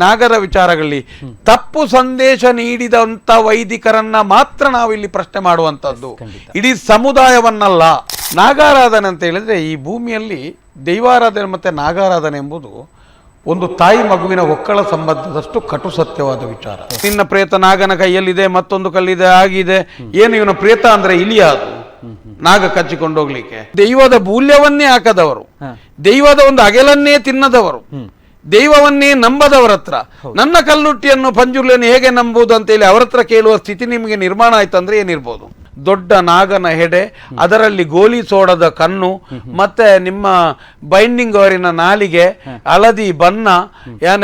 ನಾಗರ ವಿಚಾರಗಳಲ್ಲಿ ತಪ್ಪು ಸಂದೇಶ ನೀಡಿದಂತ ವೈದಿಕರನ್ನ ಮಾತ್ರ ನಾವು ಇಲ್ಲಿ ಪ್ರಶ್ನೆ ಮಾಡುವಂತದ್ದು, ಇಡೀ ಸಮುದಾಯವನ್ನಲ್ಲ. ನಾಗಾರಾಧನೆ ಅಂತ ಹೇಳಿದ್ರೆ ಈ ಭೂಮಿಯಲ್ಲಿ ದೈವಾರಾಧನೆ ಮತ್ತೆ ನಾಗಾರಾಧನೆ ಎಂಬುದು ಒಂದು ತಾಯಿ ಮಗುವಿನ ಒಕ್ಕಳ ಸಂಬಂಧದಷ್ಟು ಕಟು ಸತ್ಯವಾದ ವಿಚಾರ. ನಿನ್ನ ಪ್ರೇತ ನಾಗನ ಕೈಯಲ್ಲಿದೆ, ಮತ್ತೊಂದು ಕಲ್ಲಿದೆ, ಆಗಿದೆ. ಏನು ಇವನ ಪ್ರೇತ ಅಂದ್ರೆ ಇಲಿಯ ಅದು ನಾಗ ಕಚ್ಚಿಕೊಂಡು ಹೋಗ್ಲಿಕ್ಕೆ. ದೈವದ ಮೂಲ್ಯವನ್ನೇ ಹಾಕದವರು, ದೈವದ ಒಂದು ಅಗೆಲನ್ನೇ ತಿನ್ನದವರು, ದೈವವನ್ನೇ ನಂಬದವರ ಹತ್ರ ನನ್ನ ಕಲ್ಲುಟ್ಟಿಯನ್ನು ಪಂಜುರ್ಲಿಯನ್ನು ಹೇಗೆ ನಂಬುವುದು ಅಂತೇಳಿ ಅವರ ಹತ್ರ ಕೇಳುವ ಸ್ಥಿತಿ ನಿಮಗೆ ನಿರ್ಮಾಣ ಆಯ್ತಂದ್ರೆ ಏನಿರ್ಬೋದು? ದೊಡ್ಡ ನಾಗನ ಹೆಡೆ, ಅದರಲ್ಲಿ ಗೋಲಿ ಸೋಡದ ಕಣ್ಣು, ಮತ್ತೆ ನಿಮ್ಮ ಬೈಂಡಿಂಗ್ ಅವರಿನ ನಾಲಿಗೆ, ಹಳದಿ ಬಣ್ಣ.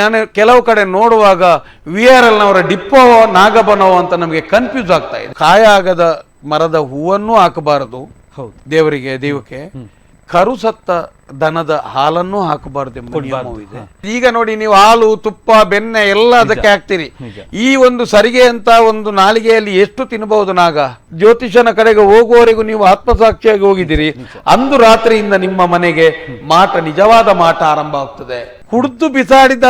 ನಾನು ಕೆಲವು ಕಡೆ ನೋಡುವಾಗ VRL ನವರ ಡಿಪ್ಪೋ ನಾಗಬನೋ ಅಂತ ನಮಗೆ ಕನ್ಫ್ಯೂಸ್ ಆಗ್ತಾ ಇದೆ. ಕಾಯ ಆಗದ ಮರದ ಹೂವನ್ನೂ ಹಾಕಬಾರದು ದೇವರಿಗೆ, ದೈವಕ್ಕೆ. ಕರು ಸತ್ತ ದನದ ಹಾಲನ್ನು ಹಾಕಬಾರದು ಎಂಬ ನಿಯಮವಿದೆ. ಈಗ ನೋಡಿ, ನೀವು ಹಾಲು, ತುಪ್ಪ, ಬೆಣ್ಣೆ ಎಲ್ಲ ಅದಕ್ಕೆ ಹಾಕ್ತೀರಿ. ಈ ಒಂದು ಸರಿಗೆ ಅಂತ ಒಂದು ನಾಲಿಗೆಯಲ್ಲಿ ಎಷ್ಟು ತಿನ್ನಬಹುದು ನಾಗ? ಜ್ಯೋತಿಷನ ಕಡೆಗೆ ಹೋಗುವವರೆಗೂ ನೀವು ಆತ್ಮಸಾಕ್ಷಿಯಾಗಿ ಹೋಗಿದ್ದೀರಿ. ಅಂದು ರಾತ್ರಿಯಿಂದ ನಿಮ್ಮ ಮನೆಗೆ ಮಾಟ, ನಿಜವಾದ ಮಾಟ ಆರಂಭ ಆಗ್ತದೆ. ಕುಡಿದು ಬಿಸಾಡಿದ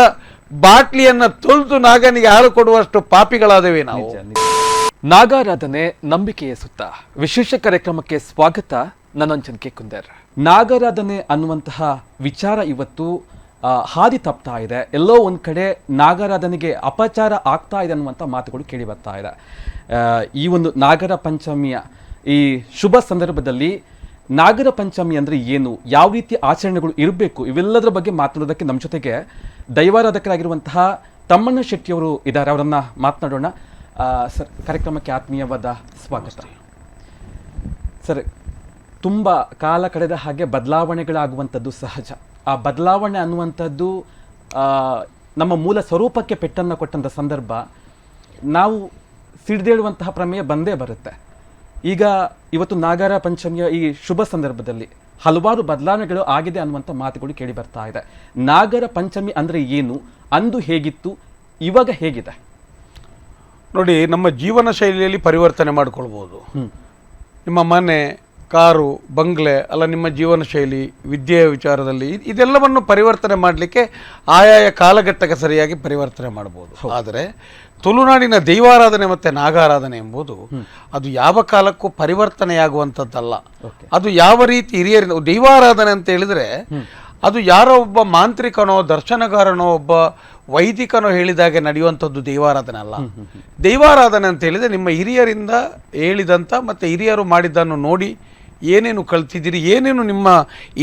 ಬಾಟ್ಲಿಯನ್ನ ತೊಳೆದು ನಾಗನಿಗೆ ಹಾಲು ಕೊಡುವಷ್ಟು ಪಾಪಿಗಳಾದವೆ ನಾವು. ನಾಗಾರಾಧನೆ ನಂಬಿಕೆಯ ಸುತ್ತ ವಿಶೇಷ ಕಾರ್ಯಕ್ರಮಕ್ಕೆ ಸ್ವಾಗತ. ನನ್ನಂಚನ್ ಕೆ ಕುಂದರ್. ನಾಗಾರಾಧನೆ ಅನ್ನುವಂತಹ ವಿಚಾರ ಇವತ್ತು ಹಾದಿ ತಪ್ತಾ ಇದೆ. ಎಲ್ಲೋ ಒಂದು ಕಡೆ ನಾಗಾರಾಧನೆಗೆ ಅಪಚಾರ ಆಗ್ತಾ ಇದೆ ಅನ್ನುವಂಥ ಮಾತುಗಳು ಕೇಳಿ ಬರ್ತಾ ಇದೆ. ಈ ಒಂದು ನಾಗರ ಪಂಚಮಿಯ ಈ ಶುಭ ಸಂದರ್ಭದಲ್ಲಿ ನಾಗರ ಪಂಚಮಿ ಅಂದರೆ ಏನು, ಯಾವ ರೀತಿಯ ಆಚರಣೆಗಳು ಇರಬೇಕು, ಇವೆಲ್ಲದರ ಬಗ್ಗೆ ಮಾತನಾಡೋದಕ್ಕೆ ನಮ್ಮ ಜೊತೆಗೆ ದೈವಾರಾಧಕರಾಗಿರುವಂತಹ ತಮ್ಮಣ್ಣ ಶೆಟ್ಟಿಯವರು ಇದ್ದಾರೆ. ಅವರನ್ನು ಮಾತನಾಡೋಣ. ಸರ್, ಕಾರ್ಯಕ್ರಮಕ್ಕೆ ಆತ್ಮೀಯವಾದ ಸ್ವಾಗತ. ಸರ್, ತುಂಬ ಕಾಲ ಕಳೆದ ಹಾಗೆ ಬದಲಾವಣೆಗಳಾಗುವಂಥದ್ದು ಸಹಜ. ಆ ಬದಲಾವಣೆ ಅನ್ನುವಂಥದ್ದು ನಮ್ಮ ಮೂಲ ಸ್ವರೂಪಕ್ಕೆ ಪೆಟ್ಟನ್ನು ಕೊಟ್ಟಂಥ ಸಂದರ್ಭ ನಾವು ಸಿಡಿದೇಳುವಂತಹ ಪ್ರಮೇಯ ಬಂದೇ ಬರುತ್ತೆ. ಈಗ ಇವತ್ತು ನಾಗರ ಪಂಚಮಿಯ ಈ ಶುಭ ಸಂದರ್ಭದಲ್ಲಿ ಹಲವಾರು ಬದಲಾವಣೆಗಳು ಆಗಿದೆ ಅನ್ನುವಂಥ ಮಾತುಗಳು ಕೇಳಿ ಬರ್ತಾ ಇದೆ. ನಾಗರ ಪಂಚಮಿ ಅಂದರೆ ಏನು, ಅಂದು ಹೇಗಿತ್ತು, ಇವಾಗ ಹೇಗಿದೆ? ನೋಡಿ, ನಮ್ಮ ಜೀವನ ಶೈಲಿಯಲ್ಲಿ ಪರಿವರ್ತನೆ ಮಾಡಿಕೊಳ್ಬೋದು. ನಿಮ್ಮ ಮನೆ, ಕಾರು, ಬಂಗ್ಲೆ ಅಲ್ಲ, ನಿಮ್ಮ ಜೀವನ ಶೈಲಿ, ವಿದ್ಯೆಯ ವಿಚಾರದಲ್ಲಿ ಇದೆಲ್ಲವನ್ನು ಪರಿವರ್ತನೆ ಮಾಡಲಿಕ್ಕೆ ಆಯಾಯ ಕಾಲಘಟ್ಟಕ್ಕೆ ಸರಿಯಾಗಿ ಪರಿವರ್ತನೆ ಮಾಡಬಹುದು. ಆದರೆ ತುಳುನಾಡಿನ ದೈವಾರಾಧನೆ ಮತ್ತು ನಾಗಾರಾಧನೆ ಎಂಬುದು ಅದು ಯಾವ ಕಾಲಕ್ಕೂ ಪರಿವರ್ತನೆಯಾಗುವಂಥದ್ದಲ್ಲ. ಅದು ಯಾವ ರೀತಿ ಹಿರಿಯರಿಂದ ದೈವಾರಾಧನೆ ಅಂತ ಹೇಳಿದರೆ ಅದು ಯಾರೋ ಒಬ್ಬ ಮಾಂತ್ರಿಕನೋ, ದರ್ಶನಗಾರನೋ, ಒಬ್ಬ ವೈದಿಕನೋ ಹೇಳಿದಾಗೆ ನಡೆಯುವಂಥದ್ದು ದೈವಾರಾಧನೆ ಅಲ್ಲ. ದೈವಾರಾಧನೆ ಅಂತ ಹೇಳಿದರೆ ನಿಮ್ಮ ಹಿರಿಯರಿಂದ ಹೇಳಿದಂಥ ಮತ್ತು ಹಿರಿಯರು ಮಾಡಿದ್ದನ್ನು ನೋಡಿ ಏನೇನು ಕಲ್ತಿದ್ದೀರಿ, ಏನೇನು ನಿಮ್ಮ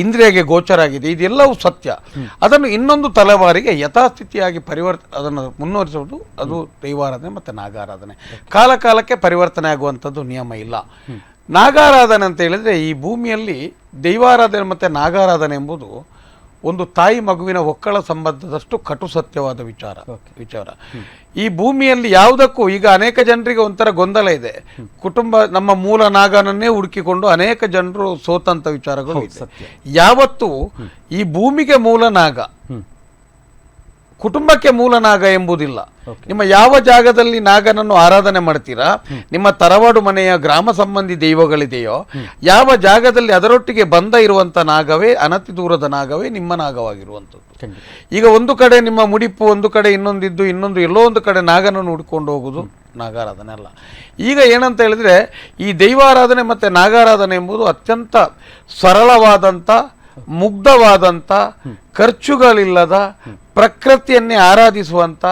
ಇಂದ್ರಿಯಗೆ ಗೋಚರ ಆಗಿದೆ, ಇದೆಲ್ಲವೂ ಸತ್ಯ. ಅದನ್ನು ಇನ್ನೊಂದು ತಲೆಮಾರಿಗೆ ಯಥಾಸ್ಥಿತಿಯಾಗಿ ಅದನ್ನು ಮುನ್ನೋರಿಸುವುದು ಅದು ದೈವಾರಾಧನೆ ಮತ್ತು ನಾಗಾರಾಧನೆ. ಕಾಲ ಕಾಲಕ್ಕೆ ಪರಿವರ್ತನೆ ಆಗುವಂಥದ್ದು ನಿಯಮ ಇಲ್ಲ. ನಾಗಾರಾಧನೆ ಅಂತ ಹೇಳಿದರೆ ಈ ಭೂಮಿಯಲ್ಲಿ ದೈವಾರಾಧನೆ ಮತ್ತು ನಾಗಾರಾಧನೆ ಎಂಬುದು ಒಂದು ತಾಯಿ ಮಗುವಿನ ಒಕ್ಕಳ ಸಂಬಂಧದಷ್ಟು ಕಟು ಸತ್ಯವಾದ ವಿಚಾರ. ಈ ಭೂಮಿಯಲ್ಲಿ ಯಾವುದಕ್ಕೂ ಈಗ ಅನೇಕ ಜನರಿಗೆ ಒಂಥರ ಗೊಂದಲ ಇದೆ. ಕುಟುಂಬ ನಮ್ಮ ಮೂಲ ನಾಗನನ್ನೇ ಹುಡುಕಿಕೊಂಡು ಅನೇಕ ಜನರು ಸೋತಂತ ವಿಚಾರಗಳು ಇದೆ. ಯಾವತ್ತೂ ಈ ಭೂಮಿಗೆ ಮೂಲ ನಾಗ, ಕುಟುಂಬಕ್ಕೆ ಮೂಲ ನಾಗ ಎಂಬುದಿಲ್ಲ. ನಿಮ್ಮ ಯಾವ ಜಾಗದಲ್ಲಿ ನಾಗನನ್ನು ಆರಾಧನೆ ಮಾಡ್ತೀರಾ, ನಿಮ್ಮ ತರವಾಡು ಮನೆಯ ಗ್ರಾಮ ಸಂಬಂಧಿ ದೈವಗಳಿದೆಯೋ, ಯಾವ ಜಾಗದಲ್ಲಿ ಅದರೊಟ್ಟಿಗೆ ಬಂದ ಇರುವಂತ ನಾಗವೇ, ಅನತಿ ದೂರದ ನಾಗವೇ ನಿಮ್ಮ ನಾಗವಾಗಿರುವಂಥದ್ದು. ಈಗ ಒಂದು ಕಡೆ ನಿಮ್ಮ ಮುಡಿಪು, ಒಂದು ಕಡೆ ಇನ್ನೊಂದಿದ್ದು, ಇನ್ನೊಂದು ಎಲ್ಲೋ ಒಂದು ಕಡೆ ನಾಗನನ್ನು ಹುಡ್ಕೊಂಡು ಹೋಗುವುದು ನಾಗಾರಾಧನೆ ಅಲ್ಲ. ಈಗ ಏನಂತ ಹೇಳಿದ್ರೆ ಈ ದೈವಾರಾಧನೆ ಮತ್ತು ನಾಗಾರಾಧನೆ ಎಂಬುದು ಅತ್ಯಂತ ಸರಳವಾದಂಥ, ಮುಗ್ಧವಾದಂಥ, ಖರ್ಚುಗಳಿಲ್ಲದ, ಪ್ರಕೃತಿಯನ್ನೇ ಆರಾಧಿಸುವಂಥ,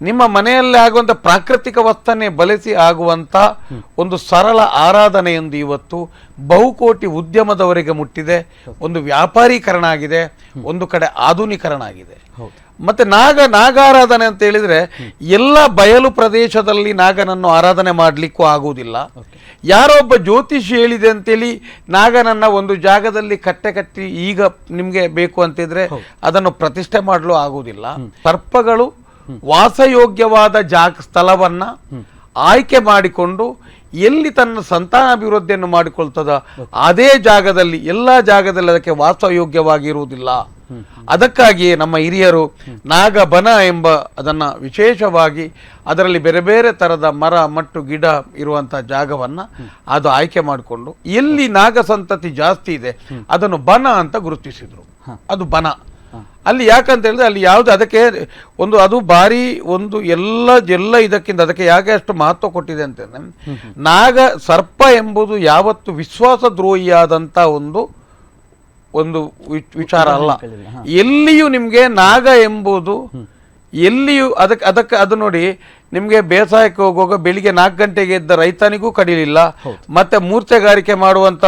ನಿಮ್ಮ ಮನೆಯಲ್ಲೇ ಆಗುವಂಥ ಪ್ರಾಕೃತಿಕ ವಸ್ತನ್ನೇ ಬಳಸಿ ಆಗುವಂಥ ಒಂದು ಸರಳ ಆರಾಧನೆ ಎಂದು ಇವತ್ತು ಬಹುಕೋಟಿ ಉದ್ಯಮದವರೆಗೆ ಮುಟ್ಟಿದೆ. ಒಂದು ವ್ಯಾಪಾರೀಕರಣ ಆಗಿದೆ, ಒಂದು ಕಡೆ ಆಧುನೀಕರಣ ಆಗಿದೆ. ಮತ್ತೆ ನಾಗಾರಾಧನೆ ಅಂತ ಹೇಳಿದ್ರೆ ಎಲ್ಲ ಬಯಲು ಪ್ರದೇಶದಲ್ಲಿ ನಾಗನನ್ನು ಆರಾಧನೆ ಮಾಡಲಿಕ್ಕೂ ಆಗುವುದಿಲ್ಲ. ಯಾರೋ ಒಬ್ಬ ಜ್ಯೋತಿಷಿ ಹೇಳಿದೆ ಅಂತೇಳಿ ನಾಗನನ್ನ ಒಂದು ಜಾಗದಲ್ಲಿ ಕಟ್ಟಿ ಈಗ ನಿಮ್ಗೆ ಬೇಕು ಅಂತಿದ್ರೆ ಅದನ್ನು ಪ್ರತಿಷ್ಠೆ ಮಾಡಲು ಆಗುವುದಿಲ್ಲ. ಸರ್ಪಗಳು ವಾಸಯೋಗ್ಯವಾದ ಸ್ಥಳವನ್ನ ಆಯ್ಕೆ ಮಾಡಿಕೊಂಡು ಎಲ್ಲಿ ತನ್ನ ಸಂತಾನಾಭಿವೃದ್ಧಿಯನ್ನು ಮಾಡಿಕೊಳ್ತದ ಅದೇ ಜಾಗದಲ್ಲಿ, ಎಲ್ಲ ಜಾಗದಲ್ಲಿ ಅದಕ್ಕೆ ವಾಸಯೋಗ್ಯವಾಗಿರುವುದಿಲ್ಲ. ಅದಕ್ಕಾಗಿಯೇ ನಮ್ಮ ಹಿರಿಯರು ನಾಗಬನ ಎಂಬ ಅದನ್ನು ವಿಶೇಷವಾಗಿ ಅದರಲ್ಲಿ ಬೇರೆ ಬೇರೆ ಥರದ ಮರ, ಮಟ್ಟು, ಗಿಡ ಇರುವಂಥ ಜಾಗವನ್ನು ಅದು ಆಯ್ಕೆ ಮಾಡಿಕೊಂಡು ಎಲ್ಲಿ ನಾಗ ಸಂತತಿ ಜಾಸ್ತಿ ಇದೆ ಅದನ್ನು ಬನ ಅಂತ ಗುರುತಿಸಿದರು. ಅದು ಬನ. ಅಲ್ಲಿ ಯಾಕಂತ ಹೇಳಿದ್ರೆ ಅಲ್ಲಿ ಯಾವುದು ಅದಕ್ಕೆ ಒಂದು ಅದು ಭಾರಿ ಒಂದು ಎಲ್ಲ ಇದಕ್ಕಿಂತ ಅದಕ್ಕೆ ಯಾಕೆ ಅಷ್ಟು ಮಹತ್ವ ಕೊಟ್ಟಿದೆ ಅಂತಂದ್ರೆ ನಾಗ ಸರ್ಪ ಎಂಬುದು ಯಾವತ್ತು ವಿಶ್ವಾಸದ್ರೋಹಿಯಾದಂಥ ಒಂದು ವಿಚಾರ ಅಲ್ಲ. ಎಲ್ಲಿಯೂ ನಿಮಗೆ ನಾಗ ಎಂಬುದು ಎಲ್ಲಿಯೂ ಅದಕ್ಕೆ ಅದು ನೋಡಿ, ನಿಮಗೆ ಬೇಸಾಯಕ್ಕೆ ಹೋಗುವಾಗ ಬೆಳಿಗ್ಗೆ 4 ಗಂಟೆಗೆ ಎದ್ದ ರೈತನಿಗೂ ಕಡಿಲಿಲ್ಲ, ಮತ್ತೆ ಮೂರ್ಛೆಗಾರಿಕೆ ಮಾಡುವಂತ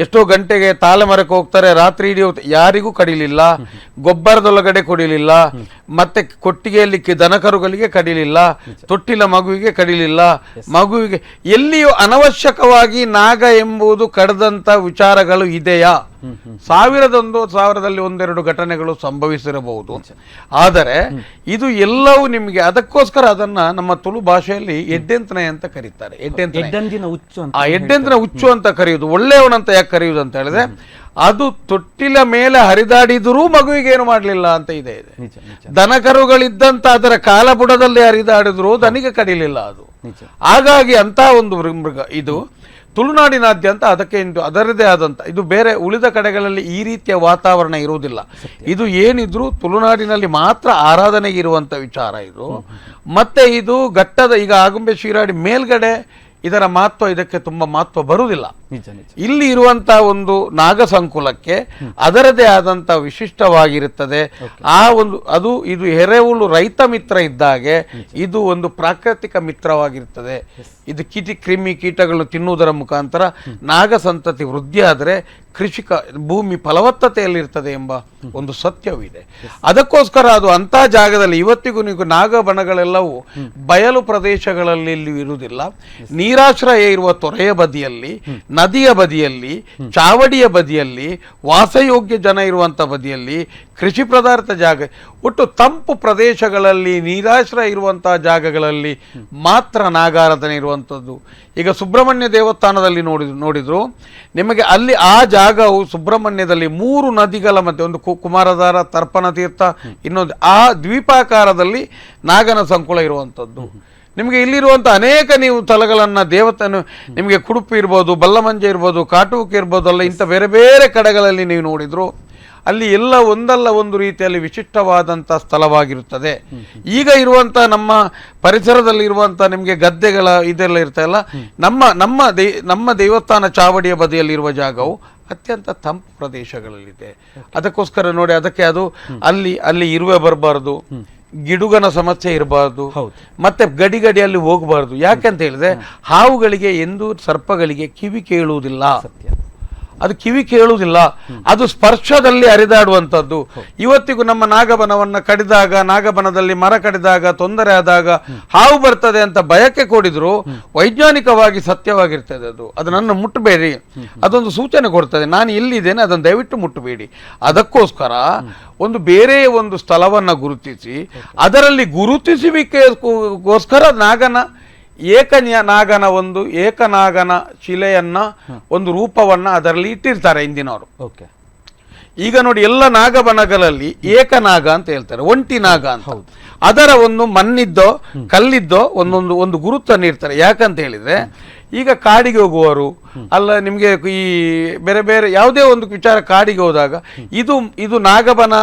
ಎಷ್ಟೋ ಗಂಟೆಗೆ ತಾಳೆ ಮರಕ್ಕೆ ಹೋಗ್ತಾರೆ, ರಾತ್ರಿ ಇಡೀ ಯಾರಿಗೂ ಕಡಿಲಿಲ್ಲ, ಗೊಬ್ಬರದೊಳಗಡೆ ಕೊಡಿಲಿಲ್ಲ, ಮತ್ತೆ ಕೊಟ್ಟಿಗೆಯಲ್ಲಿ ದನಕರುಗಳಿಗೆ ಕಡಿಲಿಲ್ಲ, ತೊಟ್ಟಿಲ ಮಗುವಿಗೆ ಕಡಿಲಿಲ್ಲ, ಮಗುವಿಗೆ ಎಲ್ಲಿಯೂ ಅನವಶ್ಯಕವಾಗಿ ನಾಗ ಎಂಬುದು ಕಡದಂತ ವಿಚಾರಗಳು ಇದೆಯಾ? 1000ರಲ್ಲಿ 1-2 ಘಟನೆಗಳು ಸಂಭವಿಸಿರಬಹುದು. ಆದರೆ ಇದು ಎಲ್ಲವೂ ನಿಮಗೆ ಅದಕ್ಕೋಸ್ಕರ ಅದನ್ನ ನಮ್ಮ ತುಳು ಭಾಷೆಯಲ್ಲಿ ಎಡ್ಡೆಂತನೆ ಅಂತ ಕರೀತಾರೆ. ಎಡ್ಡೆಂತಿನ ಹುಚ್ಚು ಅಂತ ಕರೆಯುವುದು. ಒಳ್ಳೆಯವನಂತ ಯಾಕೆ ಕರೆಯುವುದು ಅಂತ ಹೇಳಿದ್ರೆ, ಅದು ತೊಟ್ಟಿಲ ಮೇಲೆ ಹರಿದಾಡಿದರೂ ಮಗುವಿಗೆ ಏನು ಮಾಡಲಿಲ್ಲ ಅಂತ ಇದೆ. ದನಕರುಗಳಿದ್ದಂತ ಅದರ ಕಾಲಬುಡದಲ್ಲಿ ಹರಿದಾಡಿದ್ರು ದನಿಗೆ ಕಡಿಲಿಲ್ಲ ಅದು. ಹಾಗಾಗಿ ಅಂತ ಒಂದು ಮೃಗ ಇದು ತುಳುನಾಡಿನಾದ್ಯಂತ ಅದಕ್ಕೆ ಅದರದೇ ಆದಂತ ಇದು ಬೇರೆ ಉಳಿದ ಕಡೆಗಳಲ್ಲಿ ಈ ರೀತಿಯ ವಾತಾವರಣ ಇರುವುದಿಲ್ಲ. ಇದು ಏನಿದ್ರು ತುಳುನಾಡಿನಲ್ಲಿ ಮಾತ್ರ ಆರಾಧನೆಗೆ ಇರುವಂತ ವಿಚಾರ ಇದು. ಮತ್ತೆ ಇದು ಘಟ್ಟದ ಈಗ ಆಗುಂಬೆ ಶಿರಾಡಿ ಮೇಲ್ಗಡೆ ಇದರ ಮಹತ್ವ ಇದಕ್ಕೆ ತುಂಬಾ ಮಹತ್ವ ಬರುವುದಿಲ್ಲ. ಇಲ್ಲಿ ಇರುವಂತಹ ಒಂದು ನಾಗ ಸಂಕುಲಕ್ಕೆ ಅದರದೇ ಆದಂತ ವಿಶಿಷ್ಟವಾಗಿರುತ್ತದೆ. ಇದು ಎರೆಹುಳು ರೈತ ಮಿತ್ರ ಇದ್ದಾಗೆ ಇದು ಒಂದು ಪ್ರಾಕೃತಿಕ ಮಿತ್ರವಾಗಿರುತ್ತದೆ. ಇದು ಕ್ರಿಮಿ ಕೀಟಗಳು ತಿನ್ನುವುದರ ಮುಖಾಂತರ ನಾಗ ಸಂತತಿ ವೃದ್ಧಿ ಆದರೆ ಕೃಷಿಕ ಭೂಮಿ ಫಲವತ್ತತೆಯಲ್ಲಿರ್ತದೆ ಎಂಬ ಒಂದು ಸತ್ಯವಿದೆ. ಅದಕ್ಕೋಸ್ಕರ ಅದು ಅಂತ ಜಾಗದಲ್ಲಿ ಇವತ್ತಿಗೂ ನೀವು ನಾಗಬಣಗಳೆಲ್ಲವೂ ಬಯಲು ಪ್ರದೇಶಗಳಲ್ಲಿ ಇರುವುದಿಲ್ಲ. ನೀರಾಶ್ರಯ ಇರುವ ತೊರೆಯ ಬದಿಯಲ್ಲಿ, ನದಿಯ ಬದಿಯಲ್ಲಿ, ಚಾವಡಿಯ ಬದಿಯಲ್ಲಿ, ವಾಸಯೋಗ್ಯ ಜನ ಇರುವಂತ ಬದಿಯಲ್ಲಿ, ಕೃಷಿ ಪದಾರ್ಥ ಜಾಗ, ಒಟ್ಟು ತಂಪು ಪ್ರದೇಶಗಳಲ್ಲಿ ನೀರಾಶ್ರಯ ಇರುವಂತಹ ಜಾಗಗಳಲ್ಲಿ ಮಾತ್ರ ನಾಗಾರಾಧನೆ ಇರುವಂಥದ್ದು. ಈಗ ಸುಬ್ರಹ್ಮಣ್ಯ ದೇವಸ್ಥಾನದಲ್ಲಿ ನೋಡಿದ್ರು ನಿಮಗೆ ಅಲ್ಲಿ ಆ ಜಾಗವು ಸುಬ್ರಹ್ಮಣ್ಯದಲ್ಲಿ 3 ನದಿಗಳ ಮಧ್ಯೆ ಒಂದು ಕುಮಾರಧಾರ, ತರ್ಪಣ ತೀರ್ಥ, ಇನ್ನೊಂದು ಆ ದ್ವೀಪಾಕಾರದಲ್ಲಿ ನಾಗನ ಸಂಕುಲ ಇರುವಂಥದ್ದು. ನಿಮಗೆ ಇಲ್ಲಿರುವಂಥ ಅನೇಕ ನೀವು ಸ್ಥಳಗಳನ್ನು ದೇವತೆಯನ್ನು ನಿಮಗೆ ಕುಡುಪು ಇರ್ಬೋದು, ಬಲ್ಲಮಂಜೆ ಇರ್ಬೋದು, ಕಾಟುಕೆ ಇರ್ಬೋದು, ಅಲ್ಲ ಇಂಥ ಬೇರೆ ಬೇರೆ ಕಡೆಗಳಲ್ಲಿ ನೀವು ನೋಡಿದ್ರು ಅಲ್ಲಿ ಎಲ್ಲ ಒಂದಲ್ಲ ಒಂದು ರೀತಿಯಲ್ಲಿ ವಿಶಿಷ್ಟವಾದಂಥ ಸ್ಥಳವಾಗಿರುತ್ತದೆ. ಈಗ ಇರುವಂಥ ನಮ್ಮ ಪರಿಸರದಲ್ಲಿ ಇರುವಂಥ ನಿಮಗೆ ಗದ್ದೆಗಳ ಇದೆಲ್ಲ ಇರ್ತಲ್ಲ, ನಮ್ಮ ದೇವಸ್ಥಾನ ಚಾವಡಿಯ ಬದಿಯಲ್ಲಿರುವ ಜಾಗವು ಅತ್ಯಂತ ತಂಪು ಪ್ರದೇಶಗಳಲ್ಲಿದೆ. ಅದಕ್ಕೋಸ್ಕರ ನೋಡಿ ಅದಕ್ಕೆ ಅದು ಅಲ್ಲಿ ಇರುವೆ ಬರಬಾರ್ದು, ಗಿಡುಗನ ಸಮಸ್ಯೆ ಇರಬಾರ್ದು, ಮತ್ತೆ ಗಡಿಯಲ್ಲಿ ಹೋಗಬಾರ್ದು. ಯಾಕೆಂತ ಹೇಳಿದ್ರೆ ಹಾವುಗಳಿಗೆ ಎಂದು ಸರ್ಪಗಳಿಗೆ ಕಿವಿ ಕೇಳುವುದಿಲ್ಲ. ಅದು ಕಿವಿ ಕೇಳುವುದಿಲ್ಲ, ಅದು ಸ್ಪರ್ಶದಲ್ಲಿ ಹರಿದಾಡುವಂಥದ್ದು. ಇವತ್ತಿಗೂ ನಮ್ಮ ನಾಗಬನವನ್ನು ಕಡಿದಾಗ, ನಾಗಬನದಲ್ಲಿ ಮರ ಕಡಿದಾಗ ತೊಂದರೆ ಆದಾಗ ಹಾವು ಬರ್ತದೆ ಅಂತ ಭಯಕ್ಕೆ ಕೊಡಿದ್ರು ವೈಜ್ಞಾನಿಕವಾಗಿ ಸತ್ಯವಾಗಿರ್ತದೆ. ಅದು ನನ್ನ ಮುಟ್ಟಬೇಡಿ, ಅದೊಂದು ಸೂಚನೆ ಕೊಡ್ತದೆ, ನಾನು ಎಲ್ಲಿದ್ದೇನೆ ಅದನ್ನು ದಯವಿಟ್ಟು ಮುಟ್ಟಬೇಡಿ. ಅದಕ್ಕೋಸ್ಕರ ಒಂದು ಬೇರೆ ಒಂದು ಸ್ಥಳವನ್ನು ಗುರುತಿಸಿ ಅದರಲ್ಲಿ ಗುರುತಿಸುವಿಕೆಗೋಸ್ಕರ ಏಕನಾಗನ ಶಿಲೆಯನ್ನ ಒಂದು ರೂಪವನ್ನ ಅದರಲ್ಲಿ ಇಟ್ಟಿರ್ತಾರೆ ಹಿಂದಿನವರು. ಈಗ ನೋಡಿ ಎಲ್ಲ ನಾಗಬನಗಳಲ್ಲಿ ಏಕನಾಗ ಅಂತ ಹೇಳ್ತಾರೆ, ಒಂಟಿ ನಾಗ ಅಂತ. ಅದರ ಒಂದು ಮಣ್ಣಿದ್ದೋ ಕಲ್ಲಿದ್ದೋ ಒಂದು ಗುರುತನ್ನು ಇರ್ತಾರೆ. ಯಾಕಂತ ಹೇಳಿದ್ರೆ ಈಗ ಕಾಡಿಗೆ ಹೋಗುವವರು ಅಲ್ಲ, ನಿಮಗೆ ಈ ಬೇರೆ ಬೇರೆ ಯಾವುದೇ ಒಂದು ವಿಚಾರ ಕಾಡಿಗೆ ಹೋದಾಗ ಇದು ನಾಗಬನ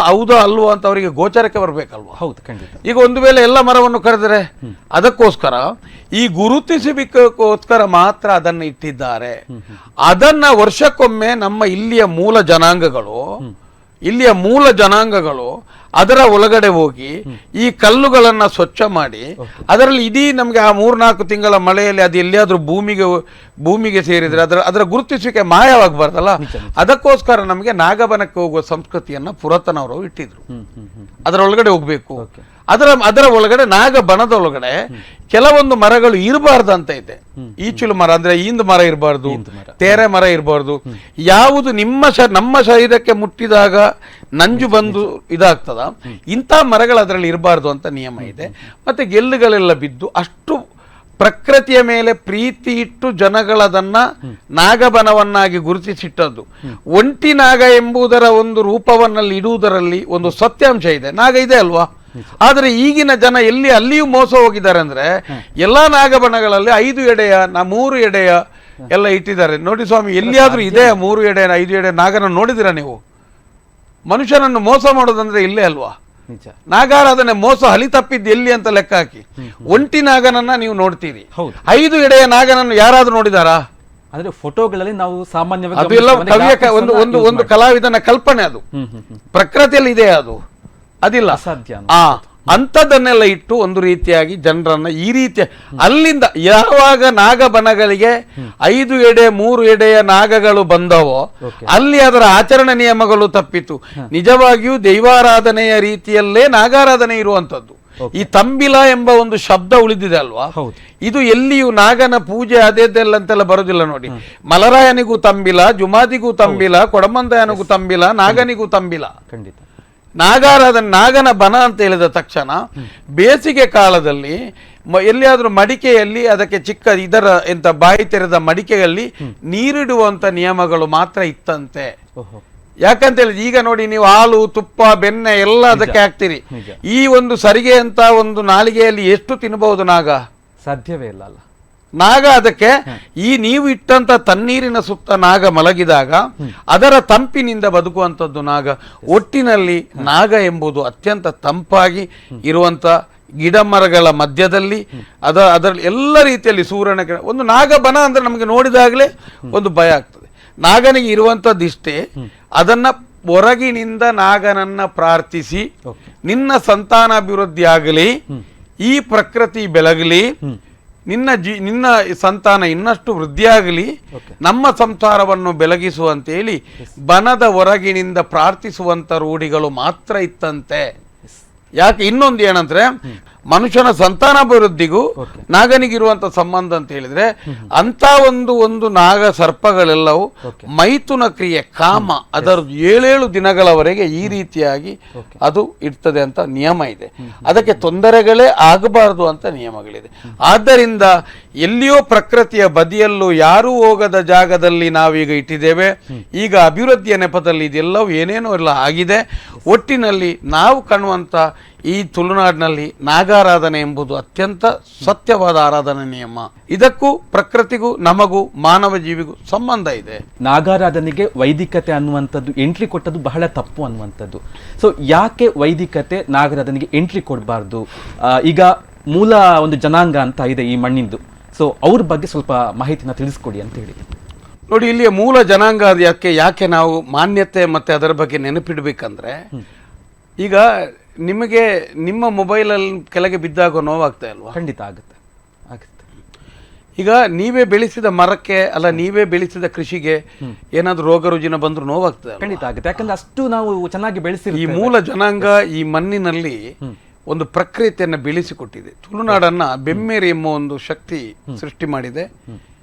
ಹೌದೋ ಅಲ್ವೋ ಅಂತ ಅವರಿಗೆ ಗೋಚರಕ್ಕೆ ಬರಬೇಕಲ್ವ? ಈಗ ಒಂದು ವೇಳೆ ಎಲ್ಲ ಮರವನ್ನು ಕರೆದರೆ ಅದಕ್ಕೋಸ್ಕರ ಈ ಗುರುತಿಸಬೇಕೋಸ್ಕರ ಮಾತ್ರ ಅದನ್ನು ಇಟ್ಟಿದ್ದಾರೆ. ಅದನ್ನ ವರ್ಷಕ್ಕೊಮ್ಮೆ ನಮ್ಮ ಇಲ್ಲಿಯ ಮೂಲ ಜನಾಂಗಗಳು ಅದರ ಒಳಗಡೆ ಹೋಗಿ ಈ ಕಲ್ಲುಗಳನ್ನ ಸ್ವಚ್ಛ ಮಾಡಿ ಅದರಲ್ಲಿ ಇಡೀ ನಮಗೆ ಆ 3-4 ತಿಂಗಳ ಮಳೆಯಲ್ಲಿ ಅದು ಎಲ್ಲಿಯಾದ್ರೂ ಭೂಮಿಗೆ ಸೇರಿದ್ರೆ ಅದರ ಗುರುತಿಸುವಿಕೆ ಮಾಯವಾಗಬಾರ್ದಲ್ಲ. ಅದಕ್ಕೋಸ್ಕರ ನಮಗೆ ನಾಗಬನಕ್ಕೆ ಹೋಗುವ ಸಂಸ್ಕೃತಿಯನ್ನ ಪುರಾತನವರು ಇಟ್ಟಿದ್ರು. ಅದರ ಒಳಗಡೆ ಹೋಗ್ಬೇಕು. ಅದರ ಒಳಗಡೆ ನಾಗಬನದ ಒಳಗಡೆ ಕೆಲವೊಂದು ಮರಗಳು ಇರಬಾರ್ದು ಅಂತ ಇದೆ. ಈಚಲು ಮರ ಅಂದ್ರೆ ಈಂದು ಮರ ಇರಬಾರ್ದು, ತೇರೆ ಮರ ಇರಬಾರ್ದು. ಯಾವುದು ನಮ್ಮ ಶರೀರಕ್ಕೆ ಮುಟ್ಟಿದಾಗ ನಂಜು ಬಂದು ಇದಾಗ್ತದ ಇಂಥ ಮರಗಳು ಅದರಲ್ಲಿ ಇರಬಾರ್ದು ಅಂತ ನಿಯಮ ಇದೆ. ಮತ್ತೆ ಗೆಲ್ಲುಗಳೆಲ್ಲ ಬಿದ್ದು ಅಷ್ಟು ಪ್ರಕೃತಿಯ ಮೇಲೆ ಪ್ರೀತಿ ಇಟ್ಟು ಜನಗಳದನ್ನ ನಾಗಬನವನ್ನಾಗಿ ಗುರುತಿಸಿಟ್ಟದ್ದು. ಒಂಟಿ ನಾಗ ಎಂಬುದರ ಒಂದು ರೂಪವನ್ನಲ್ಲಿ ಇಡುವುದರಲ್ಲಿ ಒಂದು ಸತ್ಯಾಂಶ ಇದೆ. ನಾಗ ಇದೆ ಅಲ್ವಾ? ಆದರೆ ಈಗಿನ ಜನ ಅಲ್ಲಿಯೂ ಮೋಸ ಹೋಗಿದ್ದಾರೆ. ಅಂದ್ರೆ ಎಲ್ಲಾ ನಾಗಬನಗಳಲ್ಲಿ 5 ಎಡೆಯ 3 ಎಡೆಯ ಎಲ್ಲ ಇಟ್ಟಿದ್ದಾರೆ. ನೋಡಿ ಸ್ವಾಮಿ, ಎಲ್ಲಿಯಾದ್ರೂ ಇದೆ 3 ಎಡೆಯ 5 ಎಡೆಯ ನಾಗನ ನೋಡಿದಿರಾ ನೀವು? ಮನುಷ್ಯನನ್ನು ಮೋಸ ಮಾಡೋದಂದ್ರೆ ಇಲ್ಲೇ ಅಲ್ವಾ? ನಿಜ. ನಾಗಾರಾಧನೆ ಮೋಸ ಹಳಿ ತಪ್ಪಿದ್ದು ಎಲ್ಲಿ ಅಂತ ಲೆಕ್ಕ ಹಾಕಿ. ಒಂಟಿ ನಾಗನನ್ನ ನೀವು ನೋಡ್ತೀರಿ, ಹೌದು. 5 ಎಡೆಯ ನಾಗನನ್ನು ಯಾರಾದ್ರೂ ನೋಡಿದಾರಾ? ಅಂದ್ರೆ ಫೋಟೋಗಳಲ್ಲಿ ನಾವು ಸಾಮಾನ್ಯವಾಗಿ ಅದು ಎಲ್ಲ ಒಂದು ಕಲಾವಿದನ ಕಲ್ಪನೆ, ಅದು ಪ್ರಕೃತಿಯಲ್ಲಿ ಇದೆ, ಅದು ಅದಿಲ್ಲ, ಅಸಾಧ್ಯ. ಅಂಥದ್ದನ್ನೆಲ್ಲ ಇಟ್ಟು ಒಂದು ರೀತಿಯಾಗಿ ಜನರನ್ನ ಈ ರೀತಿಯ ಅಲ್ಲಿಂದ ಯಾವಾಗ ನಾಗಬನಗಳಿಗೆ 5 ಎಡೆ 3 ಎಡೆಯ ನಾಗಗಳು ಬಂದವೋ ಅಲ್ಲಿ ಅದರ ಆಚರಣೆ ನಿಯಮಗಳು ತಪ್ಪಿತು. ನಿಜವಾಗಿಯೂ ದೈವಾರಾಧನೆಯ ರೀತಿಯಲ್ಲೇ ನಾಗಾರಾಧನೆ ಇರುವಂತದ್ದು. ಈ ತಂಬಿಲ ಎಂಬ ಒಂದು ಶಬ್ದ ಉಳಿದಿದೆ ಅಲ್ವಾ, ಇದು ಎಲ್ಲಿಯೂ ನಾಗನ ಪೂಜೆ ಅದೇದೆಲ್ಲ ಅಂತೆಲ್ಲ ಬರೋದಿಲ್ಲ ನೋಡಿ. ಮಲರಾಯನಿಗೂ ತಂಬಿಲ, ಜುಮಾದಿಗೂ ತಂಬಿಲ, ಕೊಡಮಂದಯನಿಗೂ ತಂಬಿಲ, ನಾಗನಿಗೂ ತಂಬಿಲ. ಖಂಡಿತ. ನಾಗಾರಾಧನೆ ನಾಗನ ಬನ ಅಂತ ಹೇಳಿದ ತಕ್ಷಣ ಬೇಸಿಗೆ ಕಾಲದಲ್ಲಿ ಎಲ್ಲಿಯಾದ್ರೂ ಮಡಿಕೆಯಲ್ಲಿ ಅದಕ್ಕೆ ಚಿಕ್ಕ ಇದರ ಎಂತ ಬಾಯಿ ತೆರೆದ ಮಡಿಕೆಯಲ್ಲಿ ನೀರಿಡುವಂತ ನಿಯಮಗಳು ಮಾತ್ರ ಇತ್ತಂತೆ. ಯಾಕಂತ ಹೇಳಿದ್ರೆ ಈಗ ನೋಡಿ, ನೀವು ಹಾಲು ತುಪ್ಪ ಬೆಣ್ಣೆ ಎಲ್ಲ ಅದಕ್ಕೆ ಹಾಕ್ತೀರಿ. ಈ ಒಂದು ಸರಿಗೆ ಅಂತ ಒಂದು ನಾಲಿಗೆಯಲ್ಲಿ ಎಷ್ಟು ತಿನ್ನಬಹುದು ನಾಗ? ಸಾಧ್ಯವೇ ಇಲ್ಲ ಅಲ್ಲ. ನಾಗ ಅದಕ್ಕೆ ಈ ನೀವು ಇಟ್ಟಂತ ತಣ್ಣೀರಿನ ಸುತ್ತ ನಾಗ ಮಲಗಿದಾಗ ಅದರ ತಂಪಿನಿಂದ ಬದುಕುವಂಥದ್ದು ನಾಗ. ಒಟ್ಟಿನಲ್ಲಿ ನಾಗ ಎಂಬುದು ಅತ್ಯಂತ ತಂಪಾಗಿ ಇರುವಂತ ಗಿಡ ಮರಗಳ ಮಧ್ಯದಲ್ಲಿ ಅದರಲ್ಲಿ ಎಲ್ಲ ರೀತಿಯಲ್ಲಿ ಸೂರ್ಯನ ಒಂದು ನಾಗಬನ ಅಂದ್ರೆ ನಮಗೆ ನೋಡಿದಾಗಲೇ ಒಂದು ಭಯ ಆಗ್ತದೆ. ನಾಗನಿಗೆ ಇರುವಂತದ್ದಿಷ್ಟೇ, ಅದನ್ನ ಹೊರಗಿನಿಂದ ನಾಗನನ್ನ ಪ್ರಾರ್ಥಿಸಿ ನಿನ್ನ ಸಂತಾನಾಭಿವೃದ್ಧಿ ಆಗಲಿ, ಈ ಪ್ರಕೃತಿ ಬೆಳಗಲಿ, ನಿನ್ನ ಸಂತಾನ ಇನ್ನಷ್ಟು ವೃದ್ಧಿಯಾಗಲಿ, ನಮ್ಮ ಸಂಸಾರವನ್ನು ಬೆಳಗಿಸುವಂತೇಳಿ ಬನದ ಹೊರಗಿನಿಂದ ಪ್ರಾರ್ಥಿಸುವಂತ ರೂಢಿಗಳು ಮಾತ್ರ ಇತ್ತಂತೆ. ಯಾಕೆ ಇನ್ನೊಂದು ಏನಂದ್ರೆ ಮನುಷ್ಯನ ಸಂತಾನಾಭಿವೃದ್ಧಿಗೂ ನಾಗನಿಗಿರುವಂತ ಸಂಬಂಧ ಅಂತ ಹೇಳಿದ್ರೆ ಅಂತ ಒಂದು ನಾಗ ಸರ್ಪಗಳೆಲ್ಲವೂ ಮೈಥುನ ಕ್ರಿಯೆ ಕಾಮ ಅದರ 7 ದಿನಗಳವರೆಗೆ ಈ ರೀತಿಯಾಗಿ ಅದು ಇರ್ತದೆ ಅಂತ ನಿಯಮ ಇದೆ. ಅದಕ್ಕೆ ತೊಂದರೆಗಳೇ ಆಗಬಾರದು ಅಂತ ನಿಯಮಗಳಿದೆ. ಆದ್ದರಿಂದ ಎಲ್ಲಿಯೋ ಪ್ರಕೃತಿಯ ಬದಿಯಲ್ಲೂ ಯಾರೂ ಹೋಗದ ಜಾಗದಲ್ಲಿ ನಾವೀಗ ಇಟ್ಟಿದ್ದೇವೆ. ಈಗ ಅಭಿವೃದ್ಧಿಯ ನೆಪದಲ್ಲಿ ಇದೆಲ್ಲವೂ ಏನೇನೋ ಎಲ್ಲ ಆಗಿದೆ. ಒಟ್ಟಿನಲ್ಲಿ ನಾವು ಕಾಣುವಂತ ಈ ತುಳುನಾಡಿನಲ್ಲಿ ನಾಗಾರಾಧನೆ ಎಂಬುದು ಅತ್ಯಂತ ಸತ್ಯವಾದ ಆರಾಧನಾ ನಿಯಮ. ಇದಕ್ಕೂ ಪ್ರಕೃತಿಗೂ ನಮಗೂ ಮಾನವ ಜೀವಿಗೂ ಸಂಬಂಧ ಇದೆ. ನಾಗಾರಾಧನೆಗೆ ವೈದಿಕತೆ ಅನ್ನುವಂಥದ್ದು ಎಂಟ್ರಿ ಕೊಟ್ಟದ್ದು ಬಹಳ ತಪ್ಪು ಅನ್ನುವಂಥದ್ದು. ಸೊ ಯಾಕೆ ವೈದಿಕತೆ ನಾಗಾರಾಧನೆಗೆ ಎಂಟ್ರಿ ಕೊಡಬಾರ್ದು? ಈಗ ಮೂಲ ಒಂದು ಜನಾಂಗ ಅಂತ ಇದೆ ಈ ಮಣ್ಣಿಂದು, ಸೊ ಅವ್ರ ಬಗ್ಗೆ ಸ್ವಲ್ಪ ಮಾಹಿತಿನ ತಿಳಿಸ್ಕೊಡಿ ಅಂತ ಹೇಳಿ. ನೋಡಿ, ಇಲ್ಲಿಯ ಮೂಲ ಜನಾಂಗ ಯಾಕೆ ನಾವು ಮಾನ್ಯತೆ ಮತ್ತೆ ಅದರ ಬಗ್ಗೆ ನೆನಪಿಡ್ಬೇಕಂದ್ರೆ, ಈಗ ನಿಮಗೆ ನಿಮ್ಮ ಮೊಬೈಲಲ್ಲಿ ಕೆಳಗೆ ಬಿದ್ದಾಗ ನೋವಾಗ್ತಾ ಇಲ್ವಾ? ಖಂಡಿತ ಆಗುತ್ತೆ. ಈಗ ನೀವೇ ಬೆಳೆಸಿದ ಮರಕ್ಕೆ ಅಲ್ಲ, ನೀವೇ ಬೆಳೆಸಿದ ಕೃಷಿಗೆ ಏನಾದ್ರೂ ರೋಗ ರುಜಿನ ಬಂದ್ರು ನೋವಾಗ್ತದೆ. ಖಂಡಿತ ಆಗುತ್ತೆ, ಯಾಕಂದ್ರೆ ಅಷ್ಟು ನಾವು ಚೆನ್ನಾಗಿ ಬೆಳೆಸಿ. ಈ ಮೂಲ ಜನಾಂಗ ಈ ಮಣ್ಣಿನಲ್ಲಿ ಒಂದು ಪ್ರಕ್ರಿಯೆಯನ್ನು ಬೆಳೆಸಿಕೊಟ್ಟಿದೆ. ತುಳುನಾಡನ್ನ ಬೆಮ್ಮೇರಿ ಎಂಬ ಒಂದು ಶಕ್ತಿ ಸೃಷ್ಟಿ ಮಾಡಿದೆ.